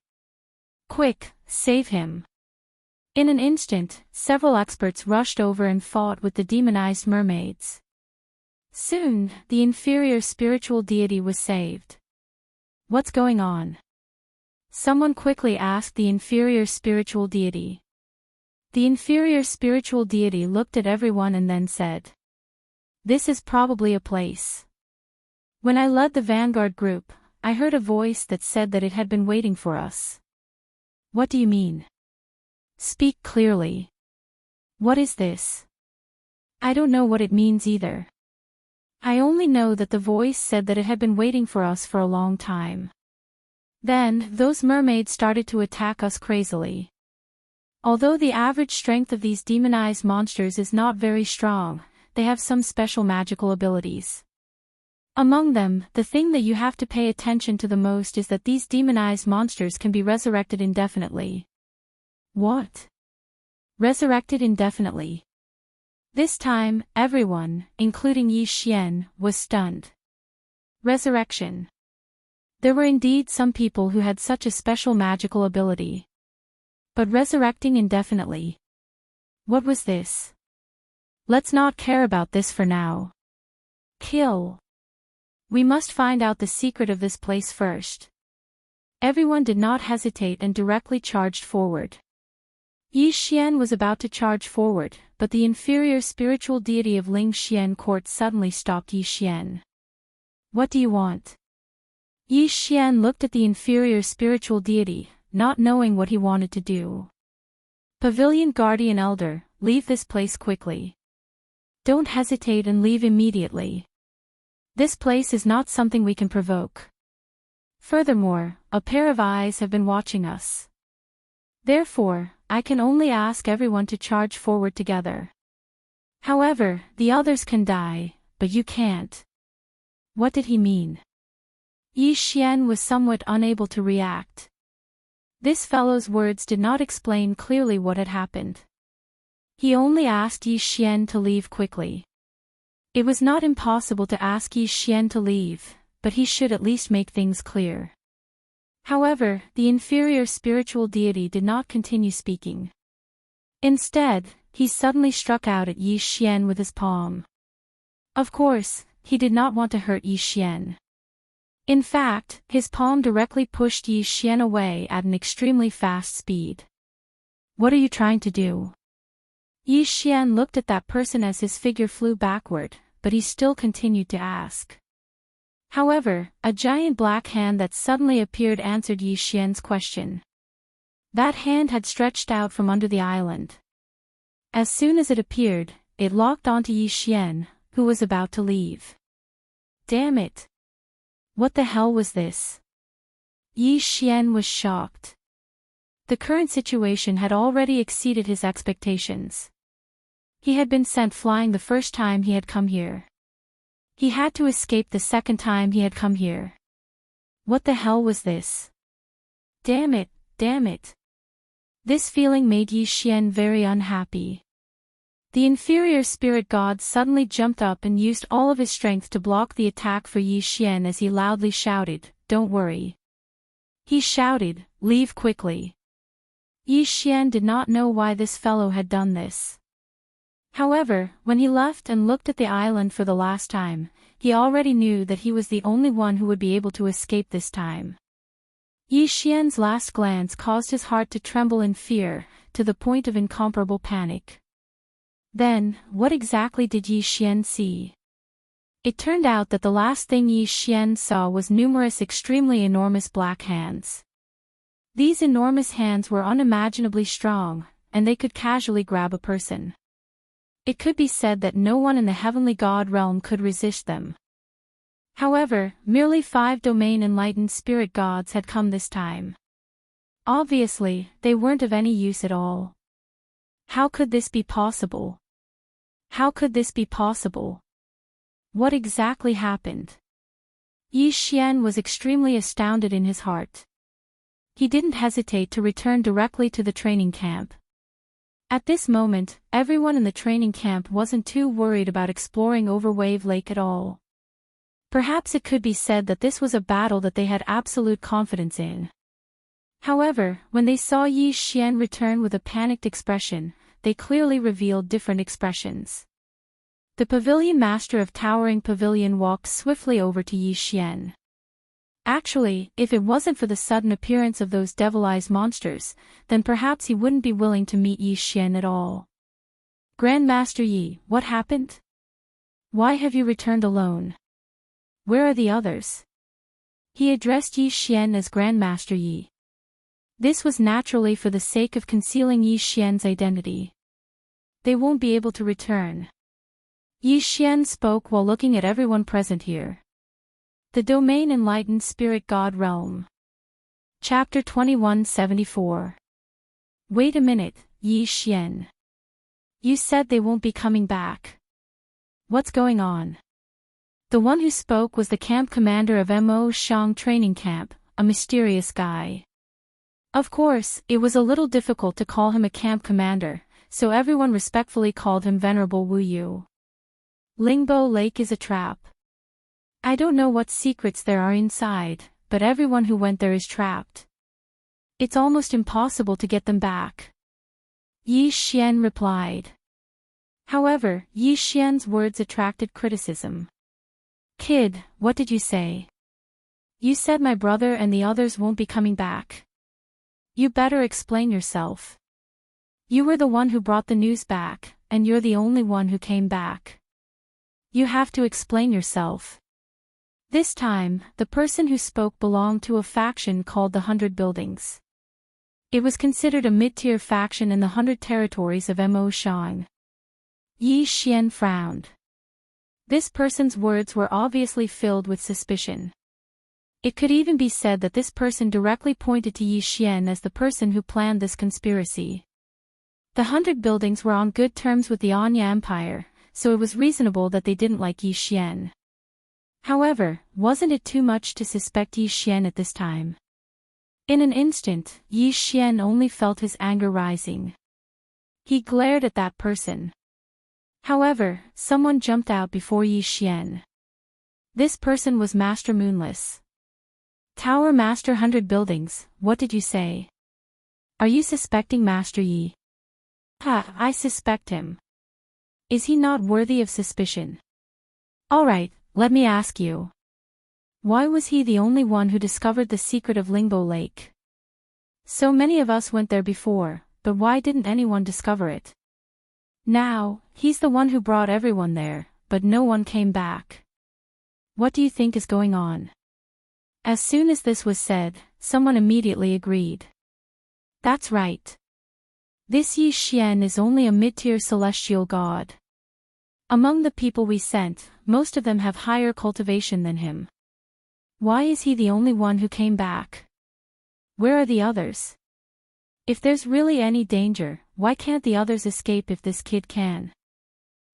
Quick, save him. In an instant, several experts rushed over and fought with the demonized mermaids. Soon, the inferior spiritual deity was saved. What's going on? Someone quickly asked the inferior spiritual deity. The inferior spiritual deity looked at everyone and then said, "This is probably a place. When I led the vanguard group, I heard a voice that said that it had been waiting for us." What do you mean? Speak clearly. What is this? I don't know what it means either. I only know that the voice said that it had been waiting for us for a long time. Then, those mermaids started to attack us crazily. Although the average strength of these demonized monsters is not very strong, they have some special magical abilities. Among them, the thing that you have to pay attention to the most is that these demonized monsters can be resurrected indefinitely. What? Resurrected indefinitely? This time, everyone, including Yi Xian, was stunned. Resurrection. There were indeed some people who had such a special magical ability. But resurrecting indefinitely? What was this? Let's not care about this for now. Kill. We must find out the secret of this place first. Everyone did not hesitate and directly charged forward. Yi Xian was about to charge forward, but the inferior spiritual deity of Ling Xian Court suddenly stopped Yi Xian. What do you want? Yi Xian looked at the inferior spiritual deity, not knowing what he wanted to do. Pavilion Guardian Elder, leave this place quickly. Don't hesitate and leave immediately. This place is not something we can provoke. Furthermore, a pair of eyes have been watching us. Therefore, I can only ask everyone to charge forward together. However, the others can die, but you can't. What did he mean? Yi Xian was somewhat unable to react. This fellow's words did not explain clearly what had happened. He only asked Yi Xian to leave quickly. It was not impossible to ask Yi Xian to leave, but he should at least make things clear. However, the inferior spiritual deity did not continue speaking. Instead, he suddenly struck out at Yi Xian with his palm. Of course, he did not want to hurt Yi Xian. In fact, his palm directly pushed Yi Xian away at an extremely fast speed. What are you trying to do? Yi Xian looked at that person as his figure flew backward, but he still continued to ask. However, a giant black hand that suddenly appeared answered Yi Xian's question. That hand had stretched out from under the island. As soon as it appeared, it locked onto Yi Xian, who was about to leave. Damn it! What the hell was this? Yi Xian was shocked. The current situation had already exceeded his expectations. He had been sent flying the first time he had come here. He had to escape the second time he had come here. What the hell was this? Damn it, damn it. This feeling made Yi Xian very unhappy. The inferior spirit god suddenly jumped up and used all of his strength to block the attack for Yi Xian as he loudly shouted, "Don't worry." He shouted, "Leave quickly." Yi Xian did not know why this fellow had done this. However, when he left and looked at the island for the last time, he already knew that he was the only one who would be able to escape this time. Yi Xian's last glance caused his heart to tremble in fear, to the point of incomparable panic. Then, what exactly did Yi Xian see? It turned out that the last thing Yi Xian saw was numerous extremely enormous black hands. These enormous hands were unimaginably strong, and they could casually grab a person. It could be said that no one in the heavenly god realm could resist them. However, merely 5 domain enlightened spirit gods had come this time. Obviously, they weren't of any use at all. How could this be possible? How could this be possible? What exactly happened? Yi Xian was extremely astounded in his heart. He didn't hesitate to return directly to the training camp. At this moment, everyone in the training camp wasn't too worried about exploring Overwave Lake at all. Perhaps it could be said that this was a battle that they had absolute confidence in. However, when they saw Yi Xian return with a panicked expression, they clearly revealed different expressions. The pavilion master of Towering Pavilion walked swiftly over to Yi Xian. Actually, if it wasn't for the sudden appearance of those devil-eyes monsters, then perhaps he wouldn't be willing to meet Yi Xian at all. Grandmaster Yi, what happened? Why have you returned alone? Where are the others? He addressed Yi Xian as Grandmaster Yi. This was naturally for the sake of concealing Yi Xian's identity. They won't be able to return. Yi Xian spoke while looking at everyone present here. The Domain Enlightened Spirit God Realm. Chapter 2174. Wait a minute, Yi Xian. You said they won't be coming back. What's going on? The one who spoke was the camp commander of Mo Shang Training Camp, a mysterious guy. Of course, it was a little difficult to call him a camp commander, so everyone respectfully called him Venerable Wu Yu. Lingbo Lake is a trap. I don't know what secrets there are inside, but everyone who went there is trapped. It's almost impossible to get them back. Yi Xian replied. However, Yi Xian's words attracted criticism. Kid, what did you say? You said my brother and the others won't be coming back. You better explain yourself. You were the one who brought the news back, and you're the only one who came back. You have to explain yourself. This time, the person who spoke belonged to a faction called the 100 Buildings. It was considered a mid-tier faction in the 100 territories of Mo Shang. Yi Xian frowned. This person's words were obviously filled with suspicion. It could even be said that this person directly pointed to Yi Xian as the person who planned this conspiracy. The 100 Buildings were on good terms with the Anya Empire, so it was reasonable that they didn't like Yi Xian. However, wasn't it too much to suspect Yi Xian at this time? In an instant, Yi Xian only felt his anger rising. He glared at that person. However, someone jumped out before Yi Xian. This person was Master Moonless. Tower Master 100 Buildings, what did you say? Are you suspecting Master Yi? Ha, I suspect him. Is he not worthy of suspicion? Alright, let me ask you. Why was he the only one who discovered the secret of Lingbo Lake? So many of us went there before, but why didn't anyone discover it? Now, he's the one who brought everyone there, but no one came back. What do you think is going on? As soon as this was said, someone immediately agreed. That's right. This Yi Xian is only a mid-tier celestial god. Among the people we sent, most of them have higher cultivation than him. Why is he the only one who came back? Where are the others? If there's really any danger, why can't the others escape if this kid can?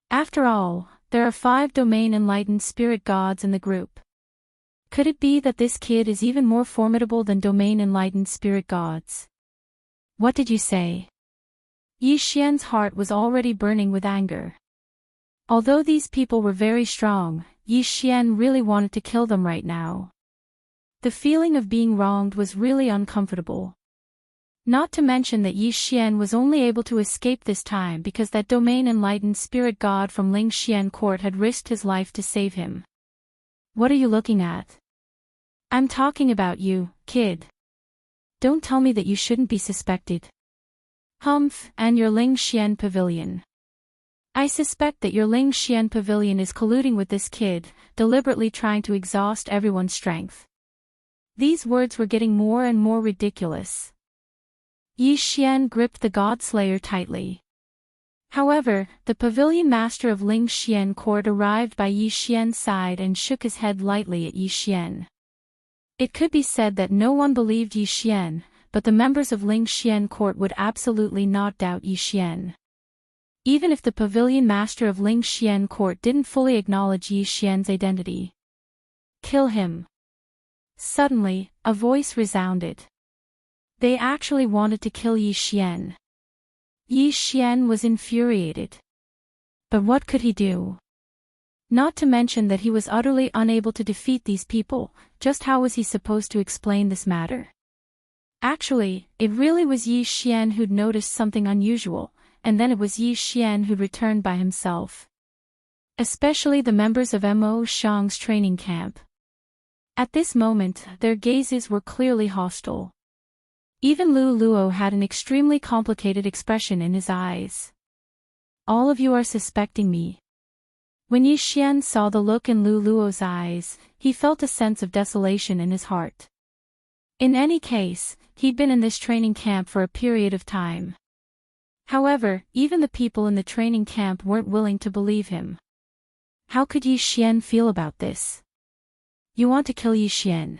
After all, there are 5 domain enlightened spirit gods in the group. Could it be that this kid is even more formidable than domain enlightened spirit gods? What did you say? Yi Xian's heart was already burning with anger. Although these people were very strong, Yi Xian really wanted to kill them right now. The feeling of being wronged was really uncomfortable. Not to mention that Yi Xian was only able to escape this time because that domain enlightened spirit god from Ling Xian court had risked his life to save him. What are you looking at? I'm talking about you, kid. Don't tell me that you shouldn't be suspected. Humph, and your Ling Xian pavilion. I suspect that your Ling Xian pavilion is colluding with this kid, deliberately trying to exhaust everyone's strength. These words were getting more and more ridiculous. Yi Xian gripped the God Slayer tightly. However, the pavilion master of Ling Xian court arrived by Yi Xian's side and shook his head lightly at Yi Xian. It could be said that no one believed Yi Xian, but the members of Ling Xian court would absolutely not doubt Yi Xian. Even if the pavilion master of Ling Xian court didn't fully acknowledge Yi Xian's identity. Kill him. Suddenly, a voice resounded. They actually wanted to kill Yi Xian. Yi Xian was infuriated. But what could he do? Not to mention that he was utterly unable to defeat these people. Just how was he supposed to explain this matter? Actually, it really was Yi Xian who'd noticed something unusual, and then it was Yi Xian who'd returned by himself. Especially the members of Mo Shang's training camp. At this moment, their gazes were clearly hostile. Even Lu Luo had an extremely complicated expression in his eyes. All of you are suspecting me. When Yi Xian saw the look in Lu Luo's eyes, he felt a sense of desolation in his heart. In any case, he'd been in this training camp for a period of time. However, even the people in the training camp weren't willing to believe him. How could Yi Xian feel about this? You want to kill Yi Xian?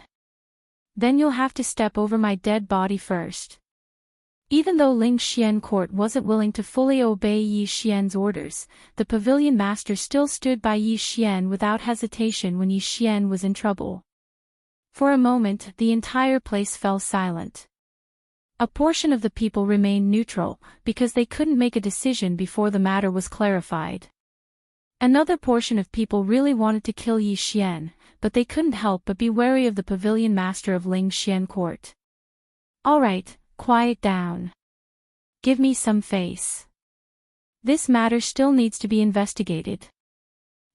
Then you'll have to step over my dead body first. Even though Ling Xian court wasn't willing to fully obey Yi Xian's orders, the pavilion master still stood by Yi Xian without hesitation when Yi Xian was in trouble. For a moment, the entire place fell silent. A portion of the people remained neutral, because they couldn't make a decision before the matter was clarified. Another portion of people really wanted to kill Yi Xian, but they couldn't help but be wary of the pavilion master of Ling Xian court. Alright, quiet down. Give me some face. This matter still needs to be investigated.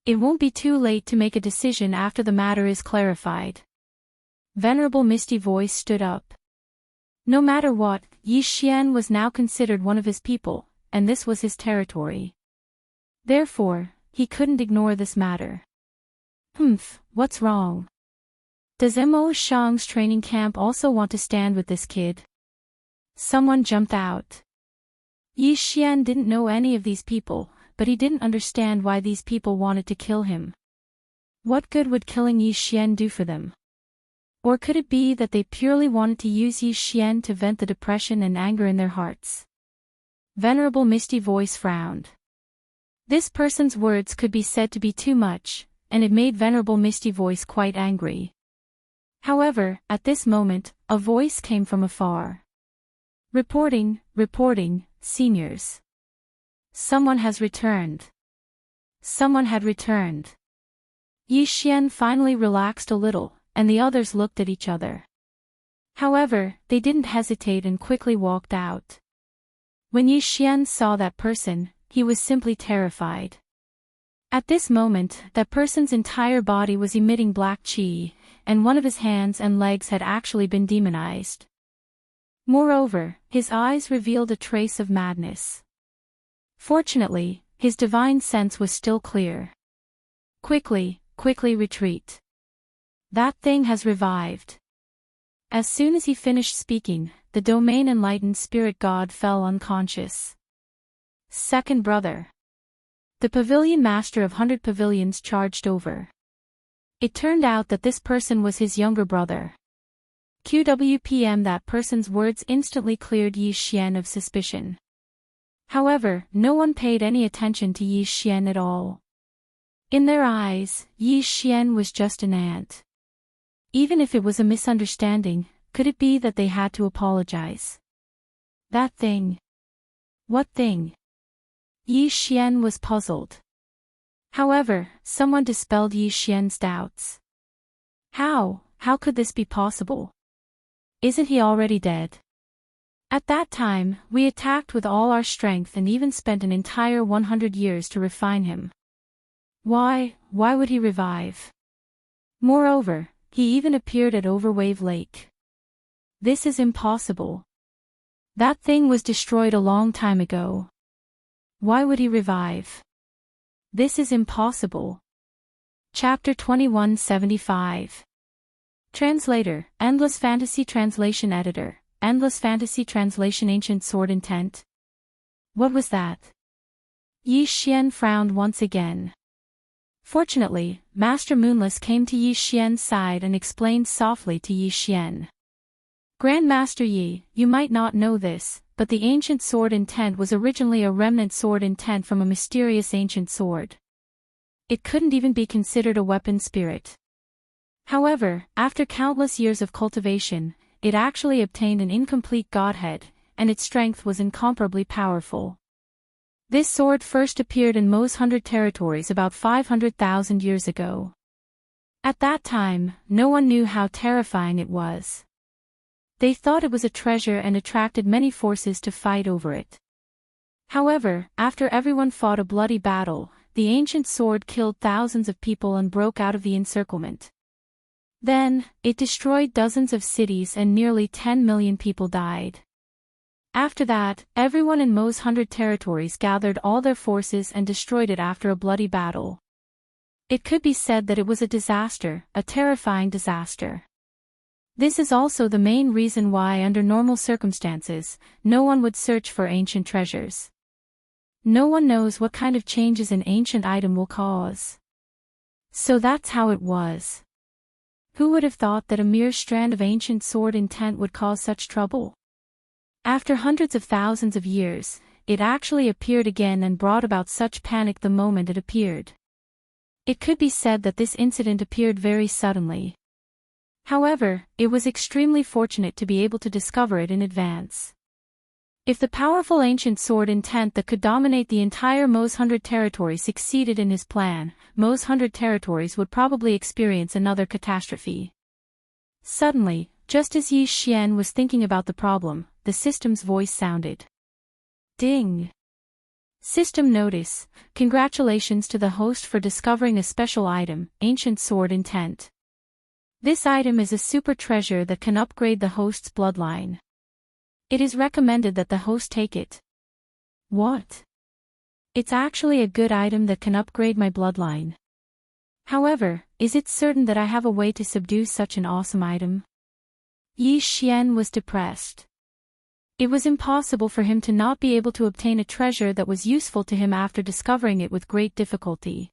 It won't be too late to make a decision after the matter is clarified. Venerable Misty Voice stood up. No matter what, Yi Xian was now considered one of his people, and this was his territory. Therefore, he couldn't ignore this matter. What's wrong? Does Mo Shang's training camp also want to stand with this kid? Someone jumped out. Yi Xian didn't know any of these people, but he didn't understand why these people wanted to kill him. What good would killing Yi Xian do for them? Or could it be that they purely wanted to use Yi Xian to vent the depression and anger in their hearts? Venerable Misty Voice frowned. This person's words could be said to be too much, and it made Venerable Misty Voice quite angry. However, at this moment, a voice came from afar. Reporting, seniors. Someone has returned. Someone had returned. Yi Xian finally relaxed a little, and the others looked at each other. However, they didn't hesitate and quickly walked out. When Yi Xian saw that person, he was simply terrified. At this moment, that person's entire body was emitting black qi, and one of his hands and legs had actually been demonized. Moreover, his eyes revealed a trace of madness. Fortunately, his divine sense was still clear. Quickly retreat. That thing has revived. As soon as he finished speaking, the domain enlightened spirit god fell unconscious. Second brother. The pavilion master of 100 pavilions charged over. It turned out that this person was his younger brother. QWPM. That person's words instantly cleared Yi Xian of suspicion. However, no one paid any attention to Yi Xian at all. In their eyes, Yi Xian was just an ant. Even if it was a misunderstanding, could it be that they had to apologize? That thing. What thing? Yi Xian was puzzled. However, someone dispelled Yi Xian's doubts. How could this be possible? Isn't he already dead? At that time, we attacked with all our strength and even spent an entire 100 years to refine him. Why would he revive? Moreover, he even appeared at Overwave Lake. This is impossible. That thing was destroyed a long time ago. Why would he revive? This is impossible. Chapter 2175. Translator, Endless Fantasy Translation Editor, Endless Fantasy Translation Ancient Sword Intent. What was that? Yi Xian frowned once again. Fortunately, Master Moonless came to Yi Xian's side and explained softly to Yi Xian. Grandmaster Yi, you might not know this, but the ancient sword intent was originally a remnant sword intent from a mysterious ancient sword. It couldn't even be considered a weapon spirit. However, after countless years of cultivation, it actually obtained an incomplete godhead, and its strength was incomparably powerful. This sword first appeared in Mo's 100 territories about 500,000 years ago. At that time, no one knew how terrifying it was. They thought it was a treasure and attracted many forces to fight over it. However, after everyone fought a bloody battle, the ancient sword killed thousands of people and broke out of the encirclement. Then, it destroyed dozens of cities and nearly 10 million people died. After that, everyone in Mo's 100 territories gathered all their forces and destroyed it after a bloody battle. It could be said that it was a disaster, a terrifying disaster. This is also the main reason why under normal circumstances, no one would search for ancient treasures. No one knows what kind of changes an ancient item will cause. So that's how it was. Who would have thought that a mere strand of ancient sword intent would cause such trouble? After hundreds of thousands of years, it actually appeared again and brought about such panic the moment it appeared. It could be said that this incident appeared very suddenly. However, it was extremely fortunate to be able to discover it in advance. If the powerful ancient sword intent that could dominate the entire Mo's 100 territory succeeded in his plan, Mo's 100 territories would probably experience another catastrophe. Suddenly, just as Yi Xian was thinking about the problem, the system's voice sounded. Ding! System notice: congratulations to the host for discovering a special item, Ancient Sword Intent. This item is a super treasure that can upgrade the host's bloodline. It is recommended that the host take it. What? It's actually a good item that can upgrade my bloodline. However, is it certain that I have a way to subdue such an awesome item? Yi Xian was depressed. It was impossible for him to not be able to obtain a treasure that was useful to him after discovering it with great difficulty.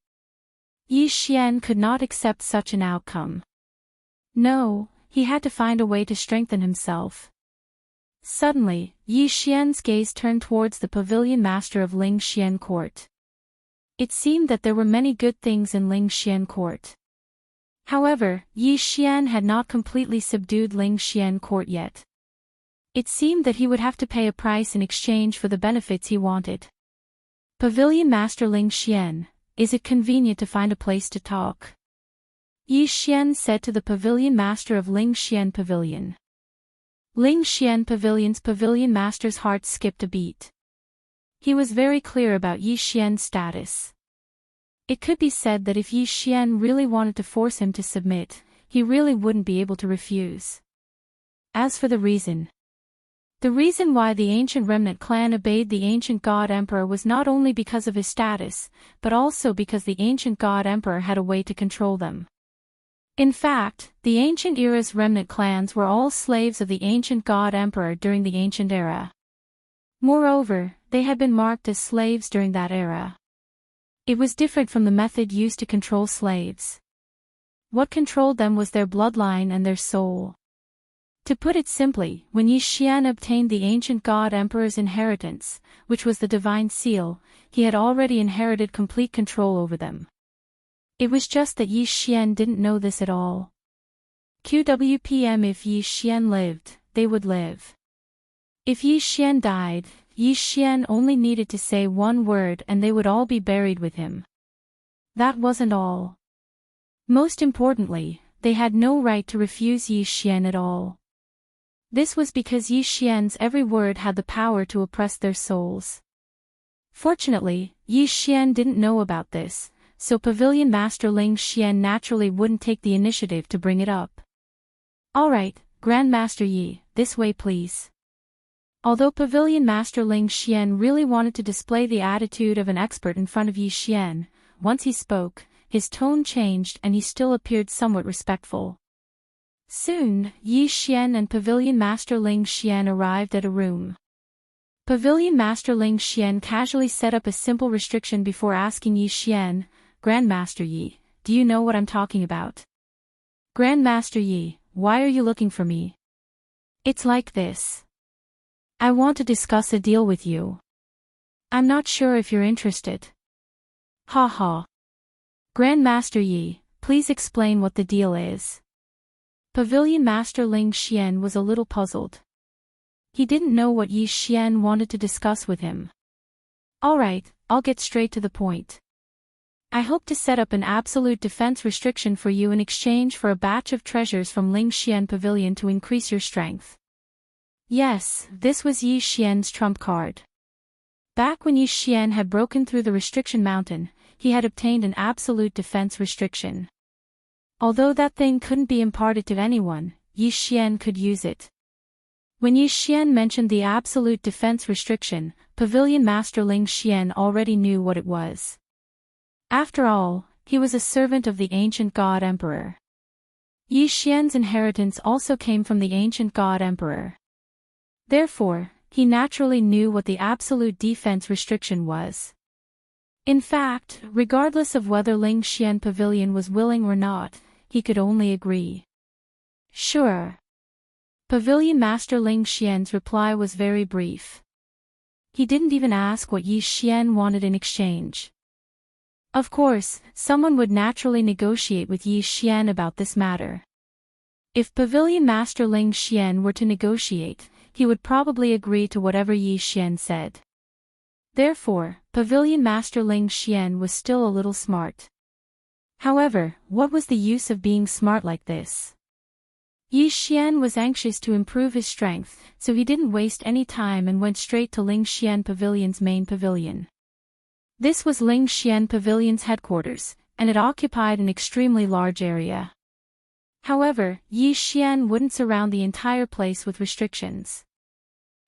Yi Xian could not accept such an outcome. No, he had to find a way to strengthen himself. Suddenly, Yi Xian's gaze turned towards the pavilion master of Ling Xian Court. It seemed that there were many good things in Ling Xian Court. However, Yi Xian had not completely subdued Ling Xian Court yet. It seemed that he would have to pay a price in exchange for the benefits he wanted. Pavilion Master Ling Xian, is it convenient to find a place to talk? Yi Xian said to the pavilion master of Ling Xian Pavilion. Ling Xian Pavilion's pavilion master's heart skipped a beat. He was very clear about Yi Xian's status. It could be said that if Yi Xian really wanted to force him to submit, he really wouldn't be able to refuse. As for the reason why the ancient remnant clan obeyed the ancient god emperor was not only because of his status, but also because the ancient god emperor had a way to control them. In fact, the ancient era's remnant clans were all slaves of the ancient god emperor during the ancient era. Moreover, they had been marked as slaves during that era. It was different from the method used to control slaves. What controlled them was their bloodline and their soul. To put it simply, when Yi Xian obtained the ancient god emperor's inheritance, which was the divine seal, he had already inherited complete control over them. It was just that Yi Xian didn't know this at all. QWPM If Yi Xian lived, they would live. If Yi Xian died, Yi Xian only needed to say one word and they would all be buried with him. That wasn't all. Most importantly, they had no right to refuse Yi Xian at all. This was because Yi Xian's every word had the power to oppress their souls. Fortunately, Yi Xian didn't know about this, so Pavilion Master Ling Xian naturally wouldn't take the initiative to bring it up. Alright, Grand Master Yi, this way please. Although Pavilion Master Ling Xian really wanted to display the attitude of an expert in front of Yi Xian, once he spoke, his tone changed and he still appeared somewhat respectful. Soon, Yi Xian and Pavilion Master Ling Xian arrived at a room. Pavilion Master Ling Xian casually set up a simple restriction before asking Yi Xian, Grandmaster Yi, do you know what I'm talking about? Grandmaster Yi, why are you looking for me? It's like this. I want to discuss a deal with you. I'm not sure if you're interested. Ha ha. Grandmaster Yi, please explain what the deal is. Pavilion Master Ling Xian was a little puzzled. He didn't know what Yi Xian wanted to discuss with him. Alright, I'll get straight to the point. I hope to set up an absolute defense restriction for you in exchange for a batch of treasures from Ling Xian Pavilion to increase your strength. Yes, this was Yi Xian's trump card. Back when Yi Xian had broken through the restriction mountain, he had obtained an absolute defense restriction. Although that thing couldn't be imparted to anyone, Yi Xian could use it. When Yi Xian mentioned the absolute defense restriction, Pavilion Master Ling Xian already knew what it was. After all, he was a servant of the ancient god emperor. Yi Xian's inheritance also came from the ancient god emperor. Therefore, he naturally knew what the absolute defense restriction was. In fact, regardless of whether Ling Xian Pavilion was willing or not, he could only agree. Sure. Pavilion Master Ling Xian's reply was very brief. He didn't even ask what Yi Xian wanted in exchange. Of course, someone would naturally negotiate with Yi Xian about this matter. If Pavilion Master Ling Xian were to negotiate, he would probably agree to whatever Yi Xian said. Therefore, Pavilion Master Ling Xian was still a little smart. However, what was the use of being smart like this? Yi Xian was anxious to improve his strength, so he didn't waste any time and went straight to Ling Xian Pavilion's main pavilion. This was Ling Xian Pavilion's headquarters, and it occupied an extremely large area. However, Yi Xian wouldn't surround the entire place with restrictions.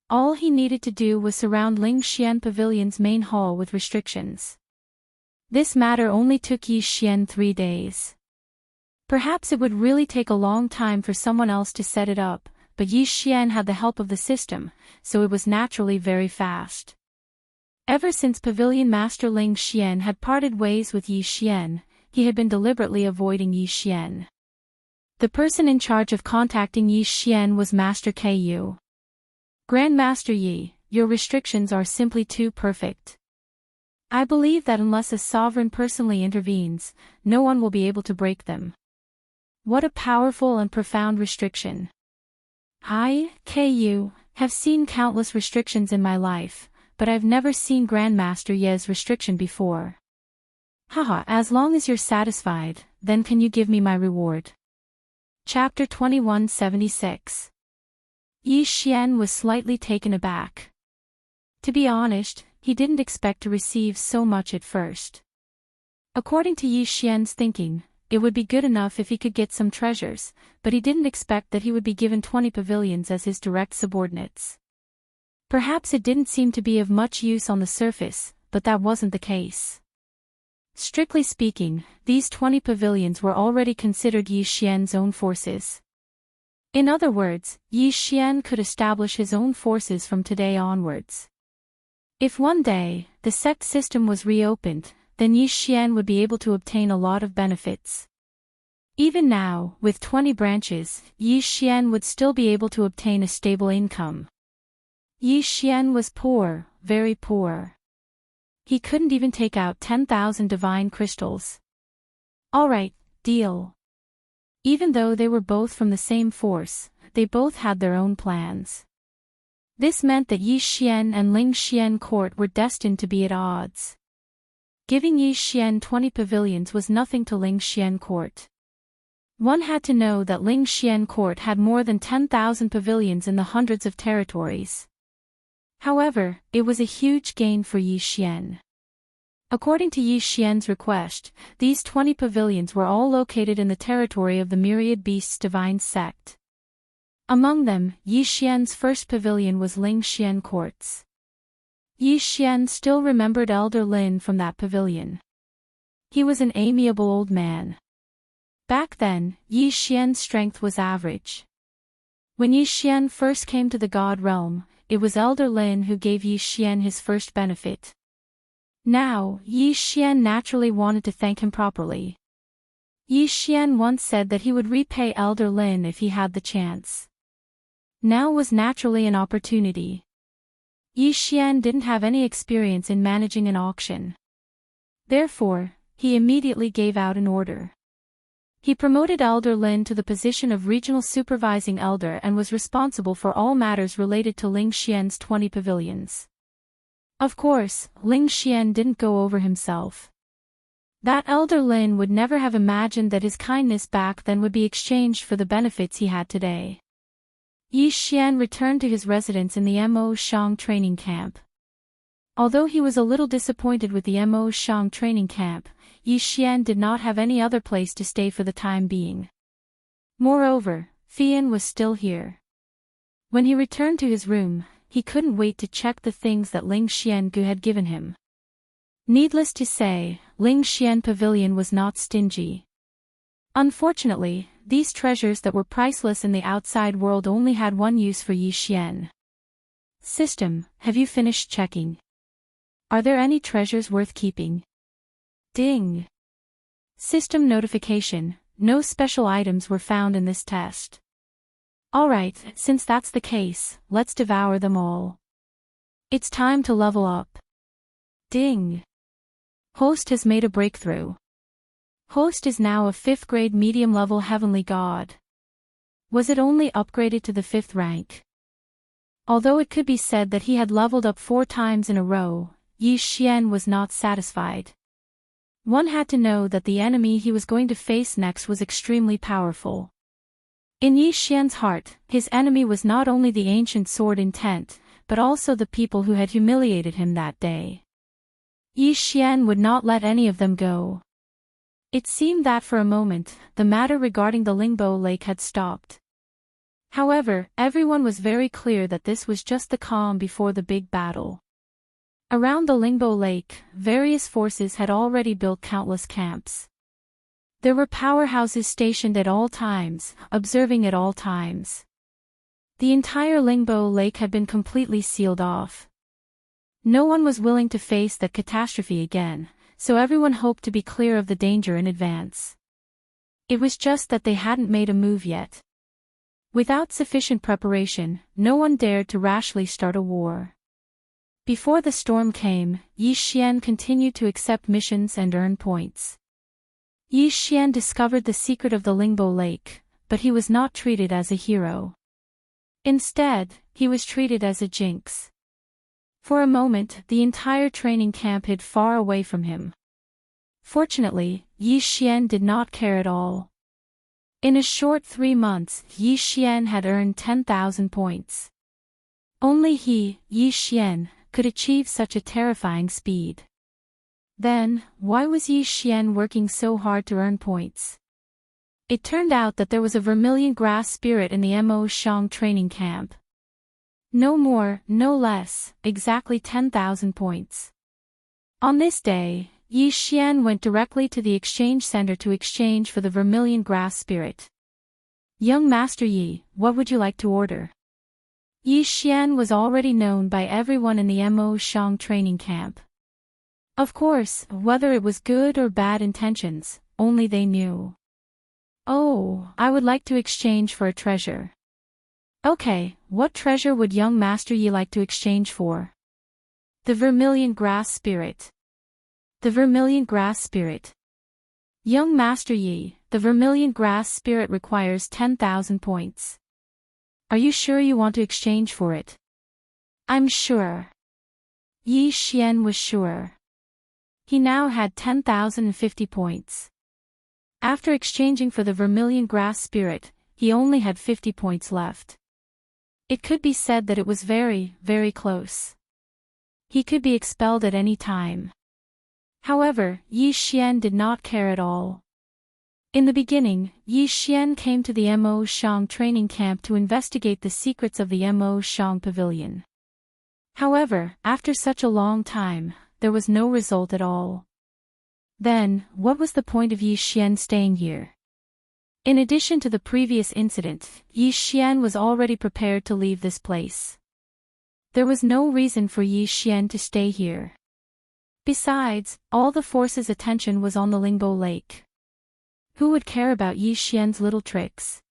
All he needed to do was surround Ling Xian Pavilion's main hall with restrictions. This matter only took Yi Xian 3 days. Perhaps it would really take a long time for someone else to set it up, but Yi Xian had the help of the system, so it was naturally very fast. Ever since Pavilion Master Ling Xian had parted ways with Yi Xian, he had been deliberately avoiding Yi Xian. The person in charge of contacting Yi Xian was Master Ku. Grandmaster Yi, your restrictions are simply too perfect. I believe that unless a sovereign personally intervenes, no one will be able to break them. What a powerful and profound restriction. I, Ku, have seen countless restrictions in my life, but I've never seen Grandmaster Yi's restriction before. Haha, as long as you're satisfied, then can you give me my reward? Chapter 2176. Yi Xian was slightly taken aback. To be honest, he didn't expect to receive so much at first. According to Yi Xian's thinking, it would be good enough if he could get some treasures, but he didn't expect that he would be given 20 pavilions as his direct subordinates. Perhaps it didn't seem to be of much use on the surface, but that wasn't the case. Strictly speaking, these 20 pavilions were already considered Yi Xian's own forces. In other words, Yi Xian could establish his own forces from today onwards. If one day, the sect system was reopened, then Yi Xian would be able to obtain a lot of benefits. Even now, with 20 branches, Yi Xian would still be able to obtain a stable income. Yi Xian was poor, very poor. He couldn't even take out 10,000 divine crystals. Alright, deal. Even though they were both from the same force, they both had their own plans. This meant that Yi Xian and Ling Xian court were destined to be at odds. Giving Yi Xian 20 pavilions was nothing to Ling Xian court. One had to know that Ling Xian court had more than 10,000 pavilions in the hundreds of territories. However, it was a huge gain for Yi Xian. According to Yi Xian's request, these 20 pavilions were all located in the territory of the Myriad Beasts Divine Sect. Among them, Yi Xian's first pavilion was Ling Xian court's. Yi Xian still remembered Elder Lin from that pavilion. He was an amiable old man. Back then, Yi Xian's strength was average. When Yi Xian first came to the God realm, it was Elder Lin who gave Yi Xian his first benefit. Now, Yi Xian naturally wanted to thank him properly. Yi Xian once said that he would repay Elder Lin if he had the chance. Now was naturally an opportunity. Yi Xian didn't have any experience in managing an auction. Therefore, he immediately gave out an order. He promoted Elder Lin to the position of regional supervising elder and was responsible for all matters related to Ling Xian's 20 pavilions. Of course, Ling Xian didn't go over himself. That Elder Lin would never have imagined that his kindness back then would be exchanged for the benefits he had today. Yi Xian returned to his residence in the Mo Shang training camp. Although he was a little disappointed with the Mo Shang training camp, Yi Xian did not have any other place to stay for the time being. Moreover, Fian was still here. When he returned to his room, he couldn't wait to check the things that Ling Xiangu had given him. Needless to say, Ling Xian Pavilion was not stingy. Unfortunately, these treasures that were priceless in the outside world only had one use for Yi Xian. System, have you finished checking? Are there any treasures worth keeping? Ding. System notification, no special items were found in this test. Alright, since that's the case, let's devour them all. It's time to level up. Ding. Host has made a breakthrough. Host is now a 5th grade medium-level heavenly god. Was it only upgraded to the 5th rank? Although it could be said that he had leveled up 4 times in a row, Yi Xian was not satisfied. One had to know that the enemy he was going to face next was extremely powerful. In Yi Xian's heart, his enemy was not only the ancient sword intent, but also the people who had humiliated him that day. Yi Xian would not let any of them go. It seemed that for a moment, the matter regarding the Lingbo Lake had stopped. However, everyone was very clear that this was just the calm before the big battle. Around the Lingbo Lake, various forces had already built countless camps. There were powerhouses stationed at all times, observing at all times. The entire Lingbo Lake had been completely sealed off. No one was willing to face that catastrophe again, so everyone hoped to be clear of the danger in advance. It was just that they hadn't made a move yet. Without sufficient preparation, no one dared to rashly start a war. Before the storm came, Yi Xian continued to accept missions and earn points. Yi Xian discovered the secret of the Lingbo Lake, but he was not treated as a hero. Instead, he was treated as a jinx. For a moment, the entire training camp hid far away from him. Fortunately, Yi Xian did not care at all. In a short 3 months, Yi Xian had earned 10,000 points. Only he, Yi Xian, could achieve such a terrifying speed. Then, why was Yi Xian working so hard to earn points? It turned out that there was a vermilion grass spirit in the Mo Shang training camp. No more, no less, exactly 10,000 points. On this day, Yi Xian went directly to the exchange center to exchange for the vermilion grass spirit. Young Master Yi, what would you like to order? Yi Xian was already known by everyone in the Mo Shang training camp. Of course, whether it was good or bad intentions, only they knew. Oh, I would like to exchange for a treasure. Okay, what treasure would young Master Yi like to exchange for? The vermilion grass spirit. The vermilion grass spirit. Young Master Yi, the vermilion grass spirit requires 10,000 points. Are you sure you want to exchange for it? I'm sure. Yi Xian was sure. He now had 10,050 points. After exchanging for the vermilion grass spirit, he only had 50 points left. It could be said that it was very, very close. He could be expelled at any time. However, Yi Xian did not care at all. In the beginning, Yi Xian came to the Mo Shang training camp to investigate the secrets of the Mo Shang pavilion. However, after such a long time, there was no result at all. Then, what was the point of Yi Xian staying here? In addition to the previous incident, Yi Xian was already prepared to leave this place. There was no reason for Yi Xian to stay here. Besides, all the force's attention was on the Lingbo Lake. Who would care about Yi Xian's little tricks?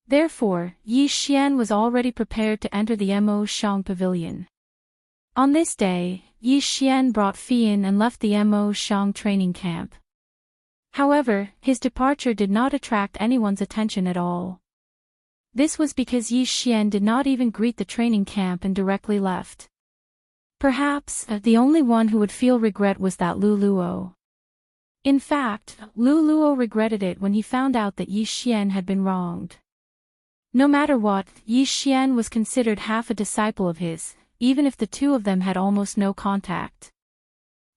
Therefore, Yi Xian was already prepared to enter the Mo Shang pavilion. On this day, Yi Xian brought Fian and left the Mo Shang training camp. However, his departure did not attract anyone's attention at all. This was because Yi Xian did not even greet the training camp and directly left. Perhaps, the only one who would feel regret was that Lu Luo. In fact, Lu Luo regretted it when he found out that Yi Xian had been wronged. No matter what, Yi Xian was considered half a disciple of his, even if the two of them had almost no contact.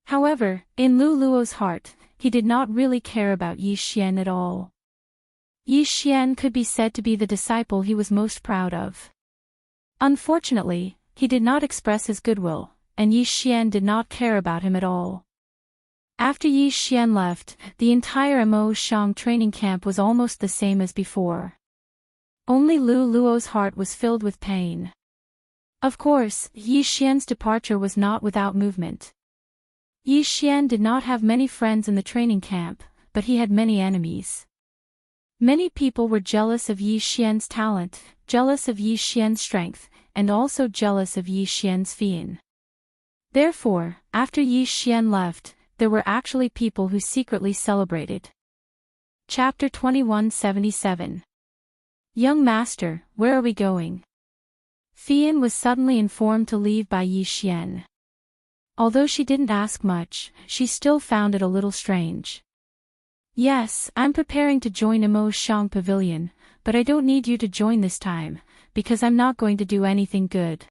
However, in Lu Luo's heart, he did not really care about Yi Xian at all. Yi Xian could be said to be the disciple he was most proud of. Unfortunately, he did not express his goodwill, and Yi Xian did not care about him at all. After Yi Xian left, the entire Mo Shang training camp was almost the same as before. Only Lu Luo's heart was filled with pain. Of course, Yi Xian's departure was not without movement. Yi Xian did not have many friends in the training camp, but he had many enemies. Many people were jealous of Yi Xian's talent, jealous of Yi Xian's strength, and also jealous of Yi Xian's Fian. Therefore, after Yi Xian left, there were actually people who secretly celebrated. Chapter 2177. Young Master, where are we going? Fian was suddenly informed to leave by Yi Xian. Although she didn't ask much, she still found it a little strange. Yes, I'm preparing to join Mo Shang Pavilion, but I don't need you to join this time, because I'm not going to do anything good.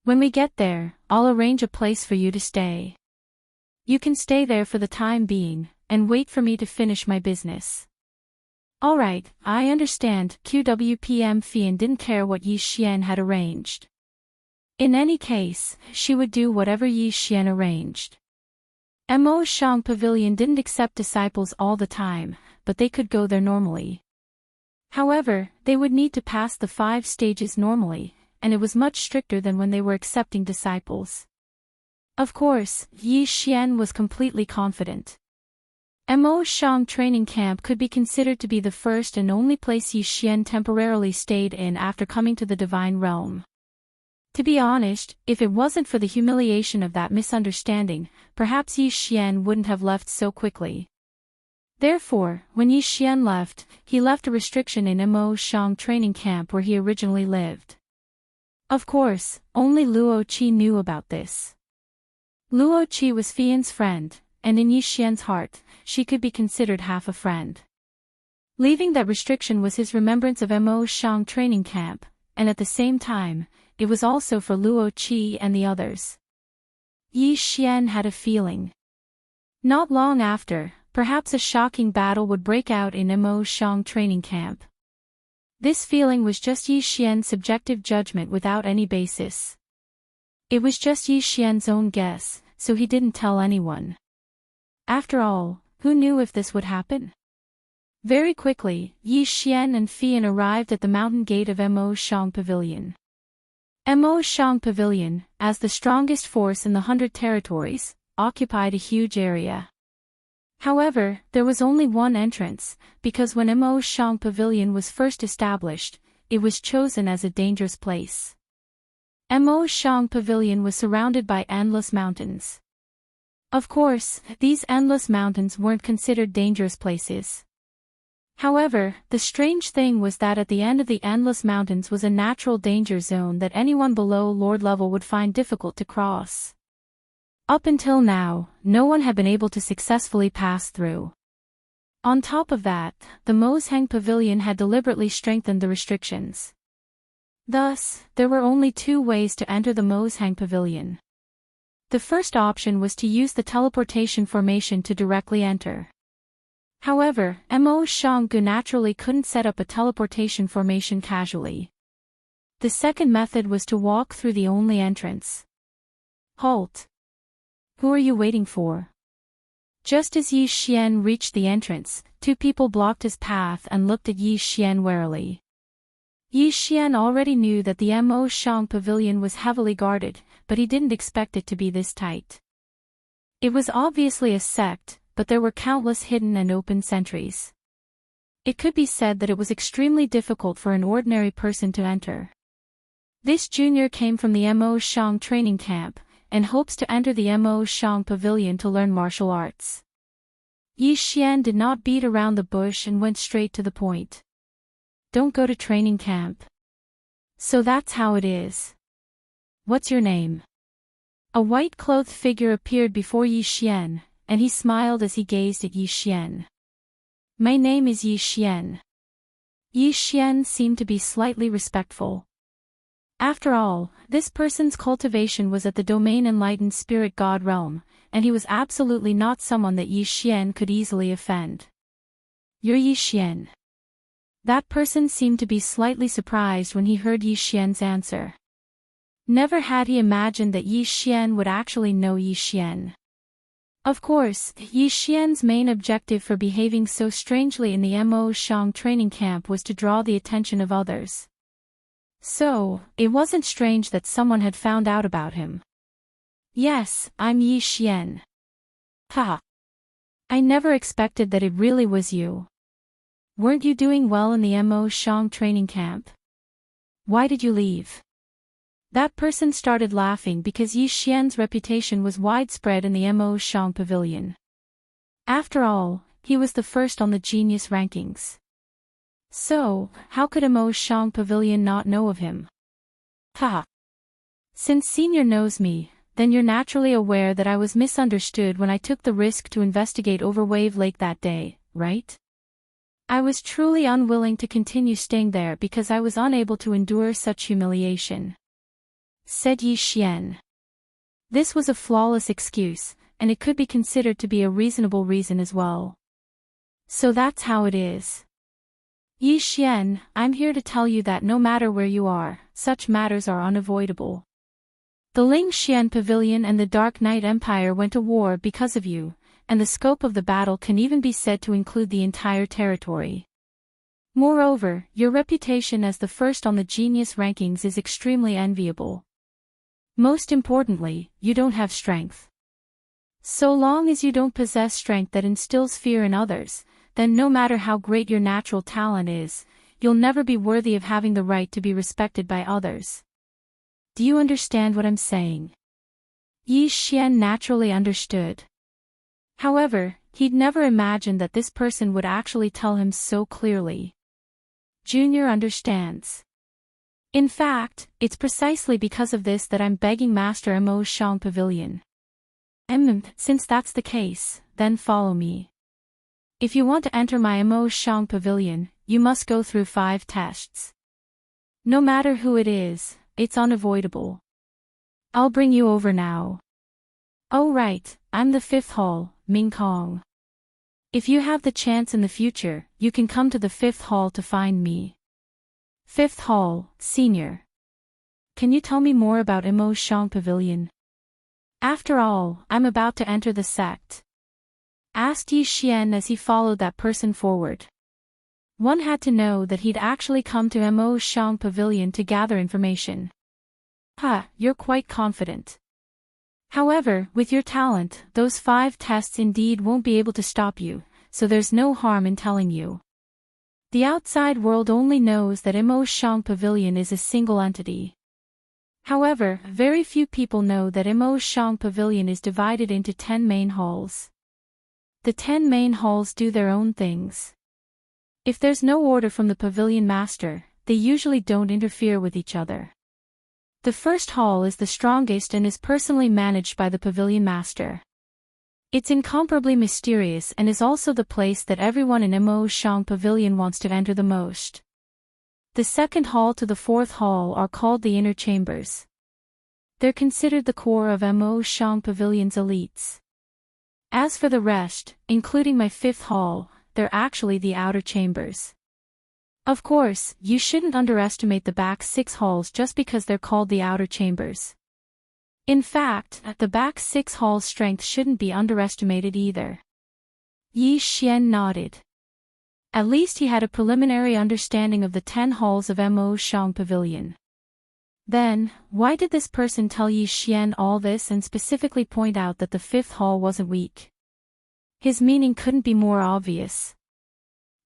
When we get there, I'll arrange a place for you to stay. You can stay there for the time being, and wait for me to finish my business. Alright, I understand. QWPM Fian didn't care what Yi Xian had arranged. In any case, she would do whatever Yi Xian arranged. Mo Shang Pavilion didn't accept disciples all the time, but they could go there normally. However, they would need to pass the 5 stages normally, and it was much stricter than when they were accepting disciples. Of course, Yi Xian was completely confident. Mo Shang training camp could be considered to be the first and only place Yi Xian temporarily stayed in after coming to the Divine Realm. To be honest, if it wasn't for the humiliation of that misunderstanding, perhaps Yi Xian wouldn't have left so quickly. Therefore, when Yi Xian left, he left a restriction in Mo Shang training camp where he originally lived. Of course, only Luo Qi knew about this. Luo Qi was Fian's friend, and in Yi Xian's heart, she could be considered half a friend. Leaving that restriction was his remembrance of Mo Shang training camp, and at the same time, it was also for Luo Qi and the others. Yi Xian had a feeling. Not long after, perhaps a shocking battle would break out in Mo Shang training camp. This feeling was just Yi Xian's subjective judgment without any basis. It was just Yi Xian's own guess, so he didn't tell anyone. After all, who knew if this would happen? Very quickly, Yi Xian and Fian arrived at the mountain gate of Mo Shang Pavilion. Mo Shang Pavilion, as the strongest force in the 100 territories, occupied a huge area. However, there was only one entrance, because when Mo Shang Pavilion was first established, it was chosen as a dangerous place. Mo Shang Pavilion was surrounded by endless mountains. Of course, these endless mountains weren't considered dangerous places. However, the strange thing was that at the end of the endless mountains was a natural danger zone that anyone below Lord level would find difficult to cross. Up until now, no one had been able to successfully pass through. On top of that, the Mozheng Pavilion had deliberately strengthened the restrictions. Thus, there were only two ways to enter the Mozheng Pavilion. The first option was to use the teleportation formation to directly enter. However, Mo Shanggu naturally couldn't set up a teleportation formation casually. The second method was to walk through the only entrance. Halt! Who are you waiting for? Just as Yi Xian reached the entrance, two people blocked his path and looked at Yi Xian warily. Yi Xian already knew that the Mo Shang Pavilion was heavily guarded, but he didn't expect it to be this tight. It was obviously a sect, but there were countless hidden and open sentries. It could be said that it was extremely difficult for an ordinary person to enter. This junior came from the Mo Shang training camp, and hopes to enter the Mo Shang Pavilion to learn martial arts. Yi Xian did not beat around the bush and went straight to the point. Don't go to training camp. So that's how it is. What's your name? A white-clothed figure appeared before Yi Xian, and he smiled as he gazed at Yi Xian. My name is Yi Xian. Yi Xian seemed to be slightly respectful. After all, this person's cultivation was at the domain enlightened spirit god realm, and he was absolutely not someone that Yi Xian could easily offend. You're Yi Xian. That person seemed to be slightly surprised when he heard Yi Xian's answer. Never had he imagined that Yi Xian would actually know Yi Xian. Of course, Yi Xian's main objective for behaving so strangely in the Mo Shang training camp was to draw the attention of others. So, it wasn't strange that someone had found out about him. Yes, I'm Yi Xian. Ha! I never expected that it really was you. Weren't you doing well in the Mo Shang training camp? Why did you leave? That person started laughing because Yi Xian's reputation was widespread in the Mo Shang Pavilion. After all, he was the first on the genius rankings. So, how could Mo Shang Pavilion not know of him? Ha! Since Senior knows me, then you're naturally aware that I was misunderstood when I took the risk to investigate over Wave Lake that day, right? I was truly unwilling to continue staying there because I was unable to endure such humiliation. Said Yi Xian. This was a flawless excuse, and it could be considered to be a reasonable reason as well. So that's how it is. Yi Xian, I'm here to tell you that no matter where you are, such matters are unavoidable. The Ling Xian Pavilion and the Dark Knight Empire went to war because of you, and the scope of the battle can even be said to include the entire territory. Moreover, your reputation as the first on the genius rankings is extremely enviable. Most importantly, you don't have strength. So long as you don't possess strength that instills fear in others, then no matter how great your natural talent is, you'll never be worthy of having the right to be respected by others. Do you understand what I'm saying? Yi Xian naturally understood. However, he'd never imagined that this person would actually tell him so clearly. Junior understands. In fact, it's precisely because of this that I'm begging Master Mo Shang Pavilion. Since that's the case, then follow me. If you want to enter my Mo Shang Pavilion, you must go through 5 tests. No matter who it is, it's unavoidable. I'll bring you over now. Oh right, I'm the fifth hall, Ming Kong. If you have the chance in the future, you can come to the fifth hall to find me. Fifth hall, senior. Can you tell me more about Imo Shang Pavilion? After all, I'm about to enter the sect. Asked Yi Xian as he followed that person forward. One had to know that he'd actually come to Imo Shang Pavilion to gather information. You're quite confident. However, with your talent, those 5 tests indeed won't be able to stop you, so there's no harm in telling you. The outside world only knows that Imo Shang Pavilion is a single entity. However, very few people know that Imo Shang Pavilion is divided into 10 main halls. The 10 main halls do their own things. If there's no order from the pavilion master, they usually don't interfere with each other. The first hall is the strongest and is personally managed by the pavilion master. It's incomparably mysterious and is also the place that everyone in Imo Shang Pavilion wants to enter the most. The second hall to the fourth hall are called the inner chambers. They're considered the core of Imo Shang Pavilion's elites. As for the rest, including my fifth hall, they're actually the outer chambers. Of course, you shouldn't underestimate the back 6 halls just because they're called the outer chambers. In fact, the back 6 halls' strength shouldn't be underestimated either. Yi Xian nodded. At least he had a preliminary understanding of the 10 halls of Imo Shang Pavilion. Then, why did this person tell Yi Xian all this and specifically point out that the 5th hall wasn't weak? His meaning couldn't be more obvious.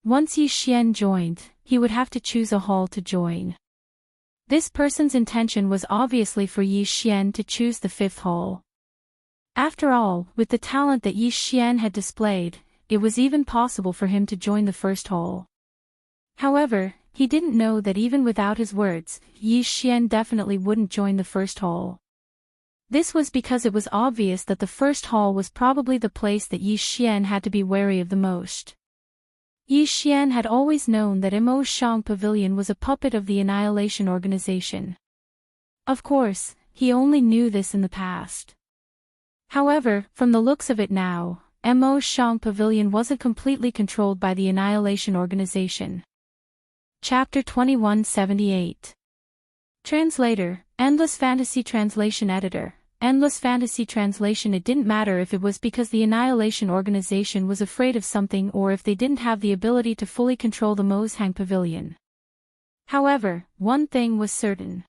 Once Yi Xian joined, he would have to choose a hall to join. This person's intention was obviously for Yi Xian to choose the 5th hall. After all, with the talent that Yi Xian had displayed, it was even possible for him to join the 1st hall. However, he didn't know that even without his words, Yi Xian definitely wouldn't join the 1st hall. This was because it was obvious that the 1st hall was probably the place that Yi Xian had to be wary of the most. Yi Xian had always known that Imo Shang Pavilion was a puppet of the Annihilation Organization. Of course, he only knew this in the past. However, from the looks of it now, Imo Shang Pavilion wasn't completely controlled by the Annihilation Organization. Chapter 2178. Translator, Endless Fantasy Translation Editor. Endless Fantasy Translation. It didn't matter if it was because the Annihilation Organization was afraid of something or if they didn't have the ability to fully control the Mozhang Pavilion. However, one thing was certain.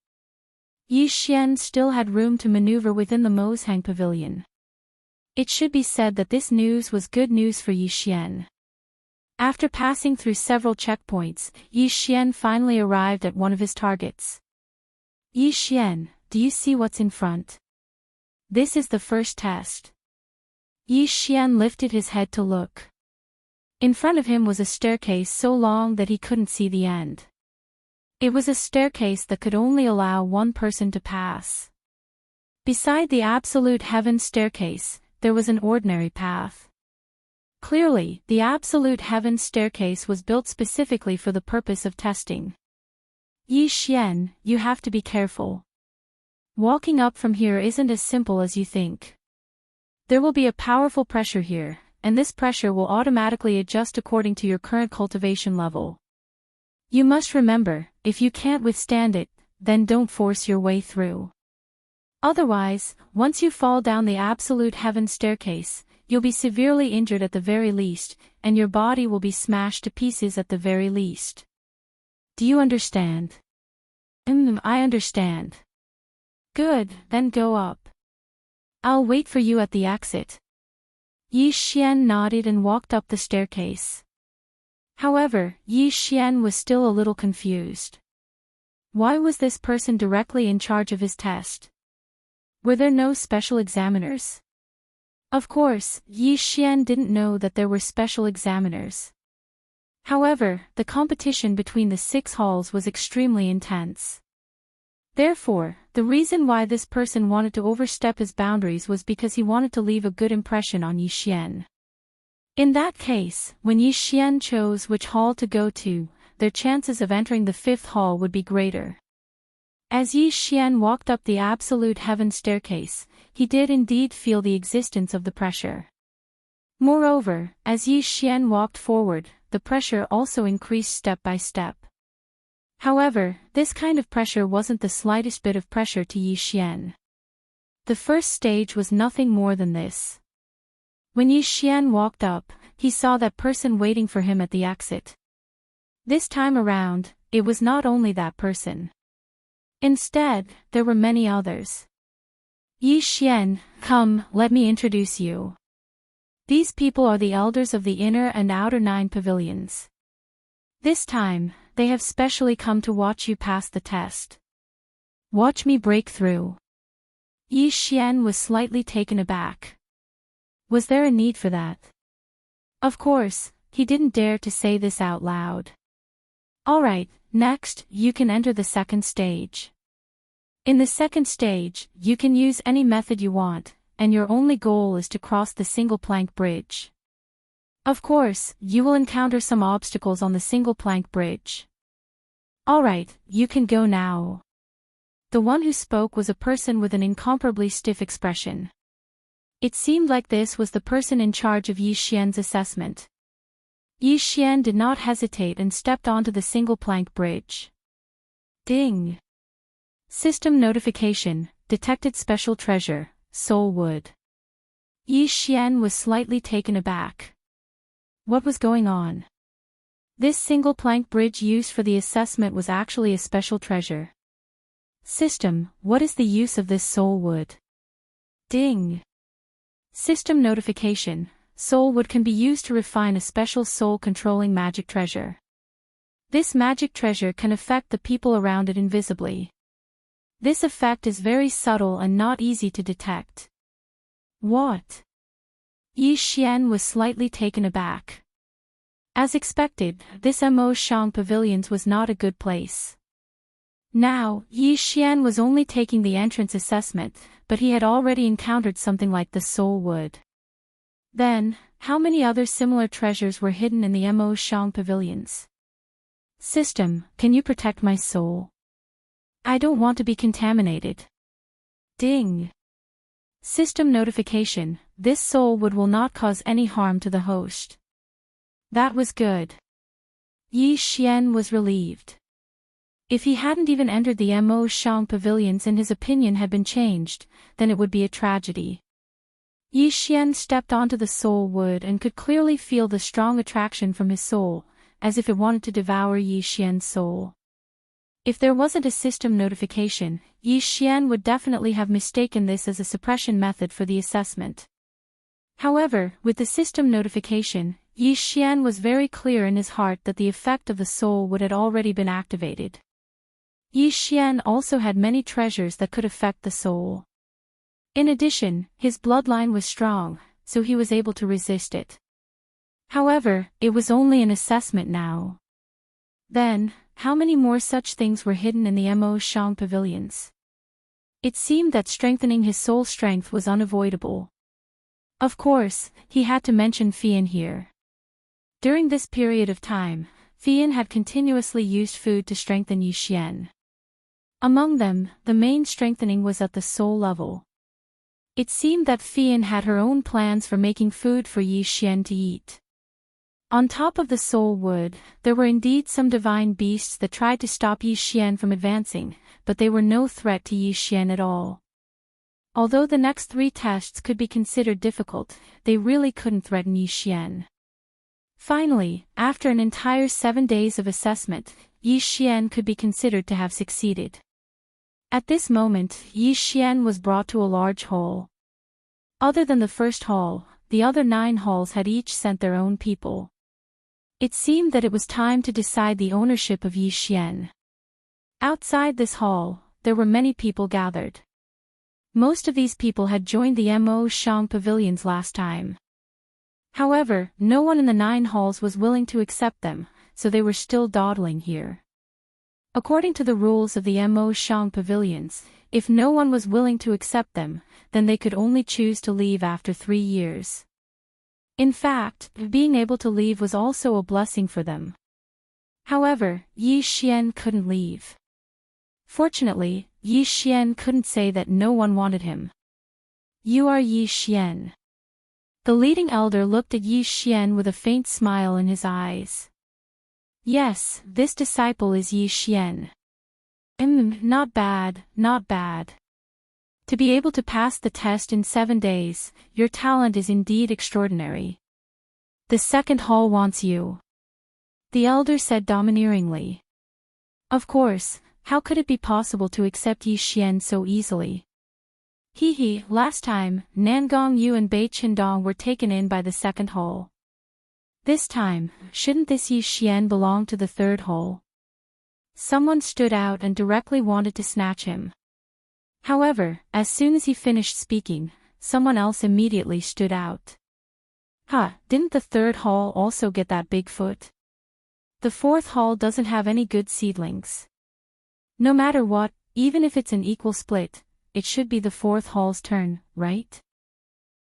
Yi Xian still had room to maneuver within the Mozhang Pavilion. It should be said that this news was good news for Yi Xian. After passing through several checkpoints, Yi Xian finally arrived at one of his targets. Yi Xian, do you see what's in front? This is the first test. Yi Xian lifted his head to look. In front of him was a staircase so long that he couldn't see the end. It was a staircase that could only allow one person to pass. Beside the Absolute Heaven staircase, there was an ordinary path. Clearly, the Absolute Heaven staircase was built specifically for the purpose of testing. Yi Xian, you have to be careful. Walking up from here isn't as simple as you think. There will be a powerful pressure here, and this pressure will automatically adjust according to your current cultivation level. You must remember, if you can't withstand it, then don't force your way through. Otherwise, once you fall down the Absolute Heaven staircase, you'll be severely injured at the very least, and your body will be smashed to pieces at the very least. Do you understand? I understand. Good, then go up. I'll wait for you at the exit. Yi Xian nodded and walked up the staircase. However, Yi Xian was still a little confused. Why was this person directly in charge of his test? Were there no special examiners? Of course, Yi Xian didn't know that there were special examiners. However, the competition between the 6 halls was extremely intense. Therefore, the reason why this person wanted to overstep his boundaries was because he wanted to leave a good impression on Yi Xian. In that case, when Yi Xian chose which hall to go to, their chances of entering the 5th hall would be greater. As Yi Xian walked up the absolute heaven staircase, he did indeed feel the existence of the pressure. Moreover, as Yi Xian walked forward, the pressure also increased step by step. However, this kind of pressure wasn't the slightest bit of pressure to Yi Xian. The first stage was nothing more than this. When Yi Xian walked up, he saw that person waiting for him at the exit. This time around, it was not only that person. Instead, there were many others. Yi Xian, come, let me introduce you. These people are the elders of the inner and outer 9 pavilions. This time, they have specially come to watch you pass the test. Watch me break through. Yi Xian was slightly taken aback. Was there a need for that? Of course, he didn't dare to say this out loud. Alright, next, you can enter the second stage. In the second stage, you can use any method you want, and your only goal is to cross the single plank bridge. Of course, you will encounter some obstacles on the single plank bridge. Alright, you can go now. The one who spoke was a person with an incomparably stiff expression. It seemed like this was the person in charge of Yi Xian's assessment. Yi Xian did not hesitate and stepped onto the single plank bridge. Ding! System notification, detected special treasure, soul wood. Yi Xian was slightly taken aback. What was going on? This single plank bridge used for the assessment was actually a special treasure. System, what is the use of this soul wood? Ding! System notification, soul wood can be used to refine a special soul-controlling magic treasure. This magic treasure can affect the people around it invisibly. This effect is very subtle and not easy to detect. What? Yi Xian was slightly taken aback. As expected, this Mo Shang Pavilions was not a good place. Now, Yi Xian was only taking the entrance assessment, but he had already encountered something like the soul wood. Then, how many other similar treasures were hidden in the Mo Shang Pavilions? System, can you protect my soul? I don't want to be contaminated. Ding! System notification, this soul wood will not cause any harm to the host. That was good. Yi Xian was relieved. If he hadn't even entered the Mo Shang Pavilions and his opinion had been changed, then it would be a tragedy. Yi Xian stepped onto the soul wood and could clearly feel the strong attraction from his soul, as if it wanted to devour Yi Xian's soul. If there wasn't a system notification, Yi Xian would definitely have mistaken this as a suppression method for the assessment. However, with the system notification, Yi Xian was very clear in his heart that the effect of the soul would had already been activated. Yi Xian also had many treasures that could affect the soul. In addition, his bloodline was strong, so he was able to resist it. However, it was only an assessment now. Then, how many more such things were hidden in the Mo Shang Pavilions? It seemed that strengthening his soul strength was unavoidable. Of course, he had to mention Fian here. During this period of time, Fian had continuously used food to strengthen Yi Xian. Among them, the main strengthening was at the soul level. It seemed that Fian had her own plans for making food for Yi Xian to eat. On top of the soul wood, there were indeed some divine beasts that tried to stop Yi Xian from advancing, but they were no threat to Yi Xian at all. Although the next 3 tests could be considered difficult, they really couldn't threaten Yi Xian. Finally, after an entire 7 days of assessment, Yi Xian could be considered to have succeeded. At this moment, Yi Xian was brought to a large hall. Other than the first hall, the other 9 halls had each sent their own people. It seemed that it was time to decide the ownership of Yi Xian. Outside this hall, there were many people gathered. Most of these people had joined the Mo Shang Pavilions last time. However, no one in the 9 halls was willing to accept them, so they were still dawdling here. According to the rules of the Mo Shang Pavilions, if no one was willing to accept them, then they could only choose to leave after 3 years. In fact, being able to leave was also a blessing for them. However, Yi Xian couldn't leave. Fortunately, Yi Xian couldn't say that no one wanted him. You are Yi Xian. The leading elder looked at Yi Xian with a faint smile in his eyes. Yes, this disciple is Yi Xian. Not bad, not bad. To be able to pass the test in 7 days, your talent is indeed extraordinary. The second hall wants you. The elder said domineeringly. Of course, how could it be possible to accept Yi Xian so easily? Last time, Nangong Yu and Bei Qindong were taken in by the second hall. This time, shouldn't this Yi Xian belong to the third hall? Someone stood out and directly wanted to snatch him. However, as soon as he finished speaking, someone else immediately stood out. Didn't the third hall also get that big foot? The fourth hall doesn't have any good seedlings. No matter what, even if it's an equal split, it should be the fourth hall's turn, right?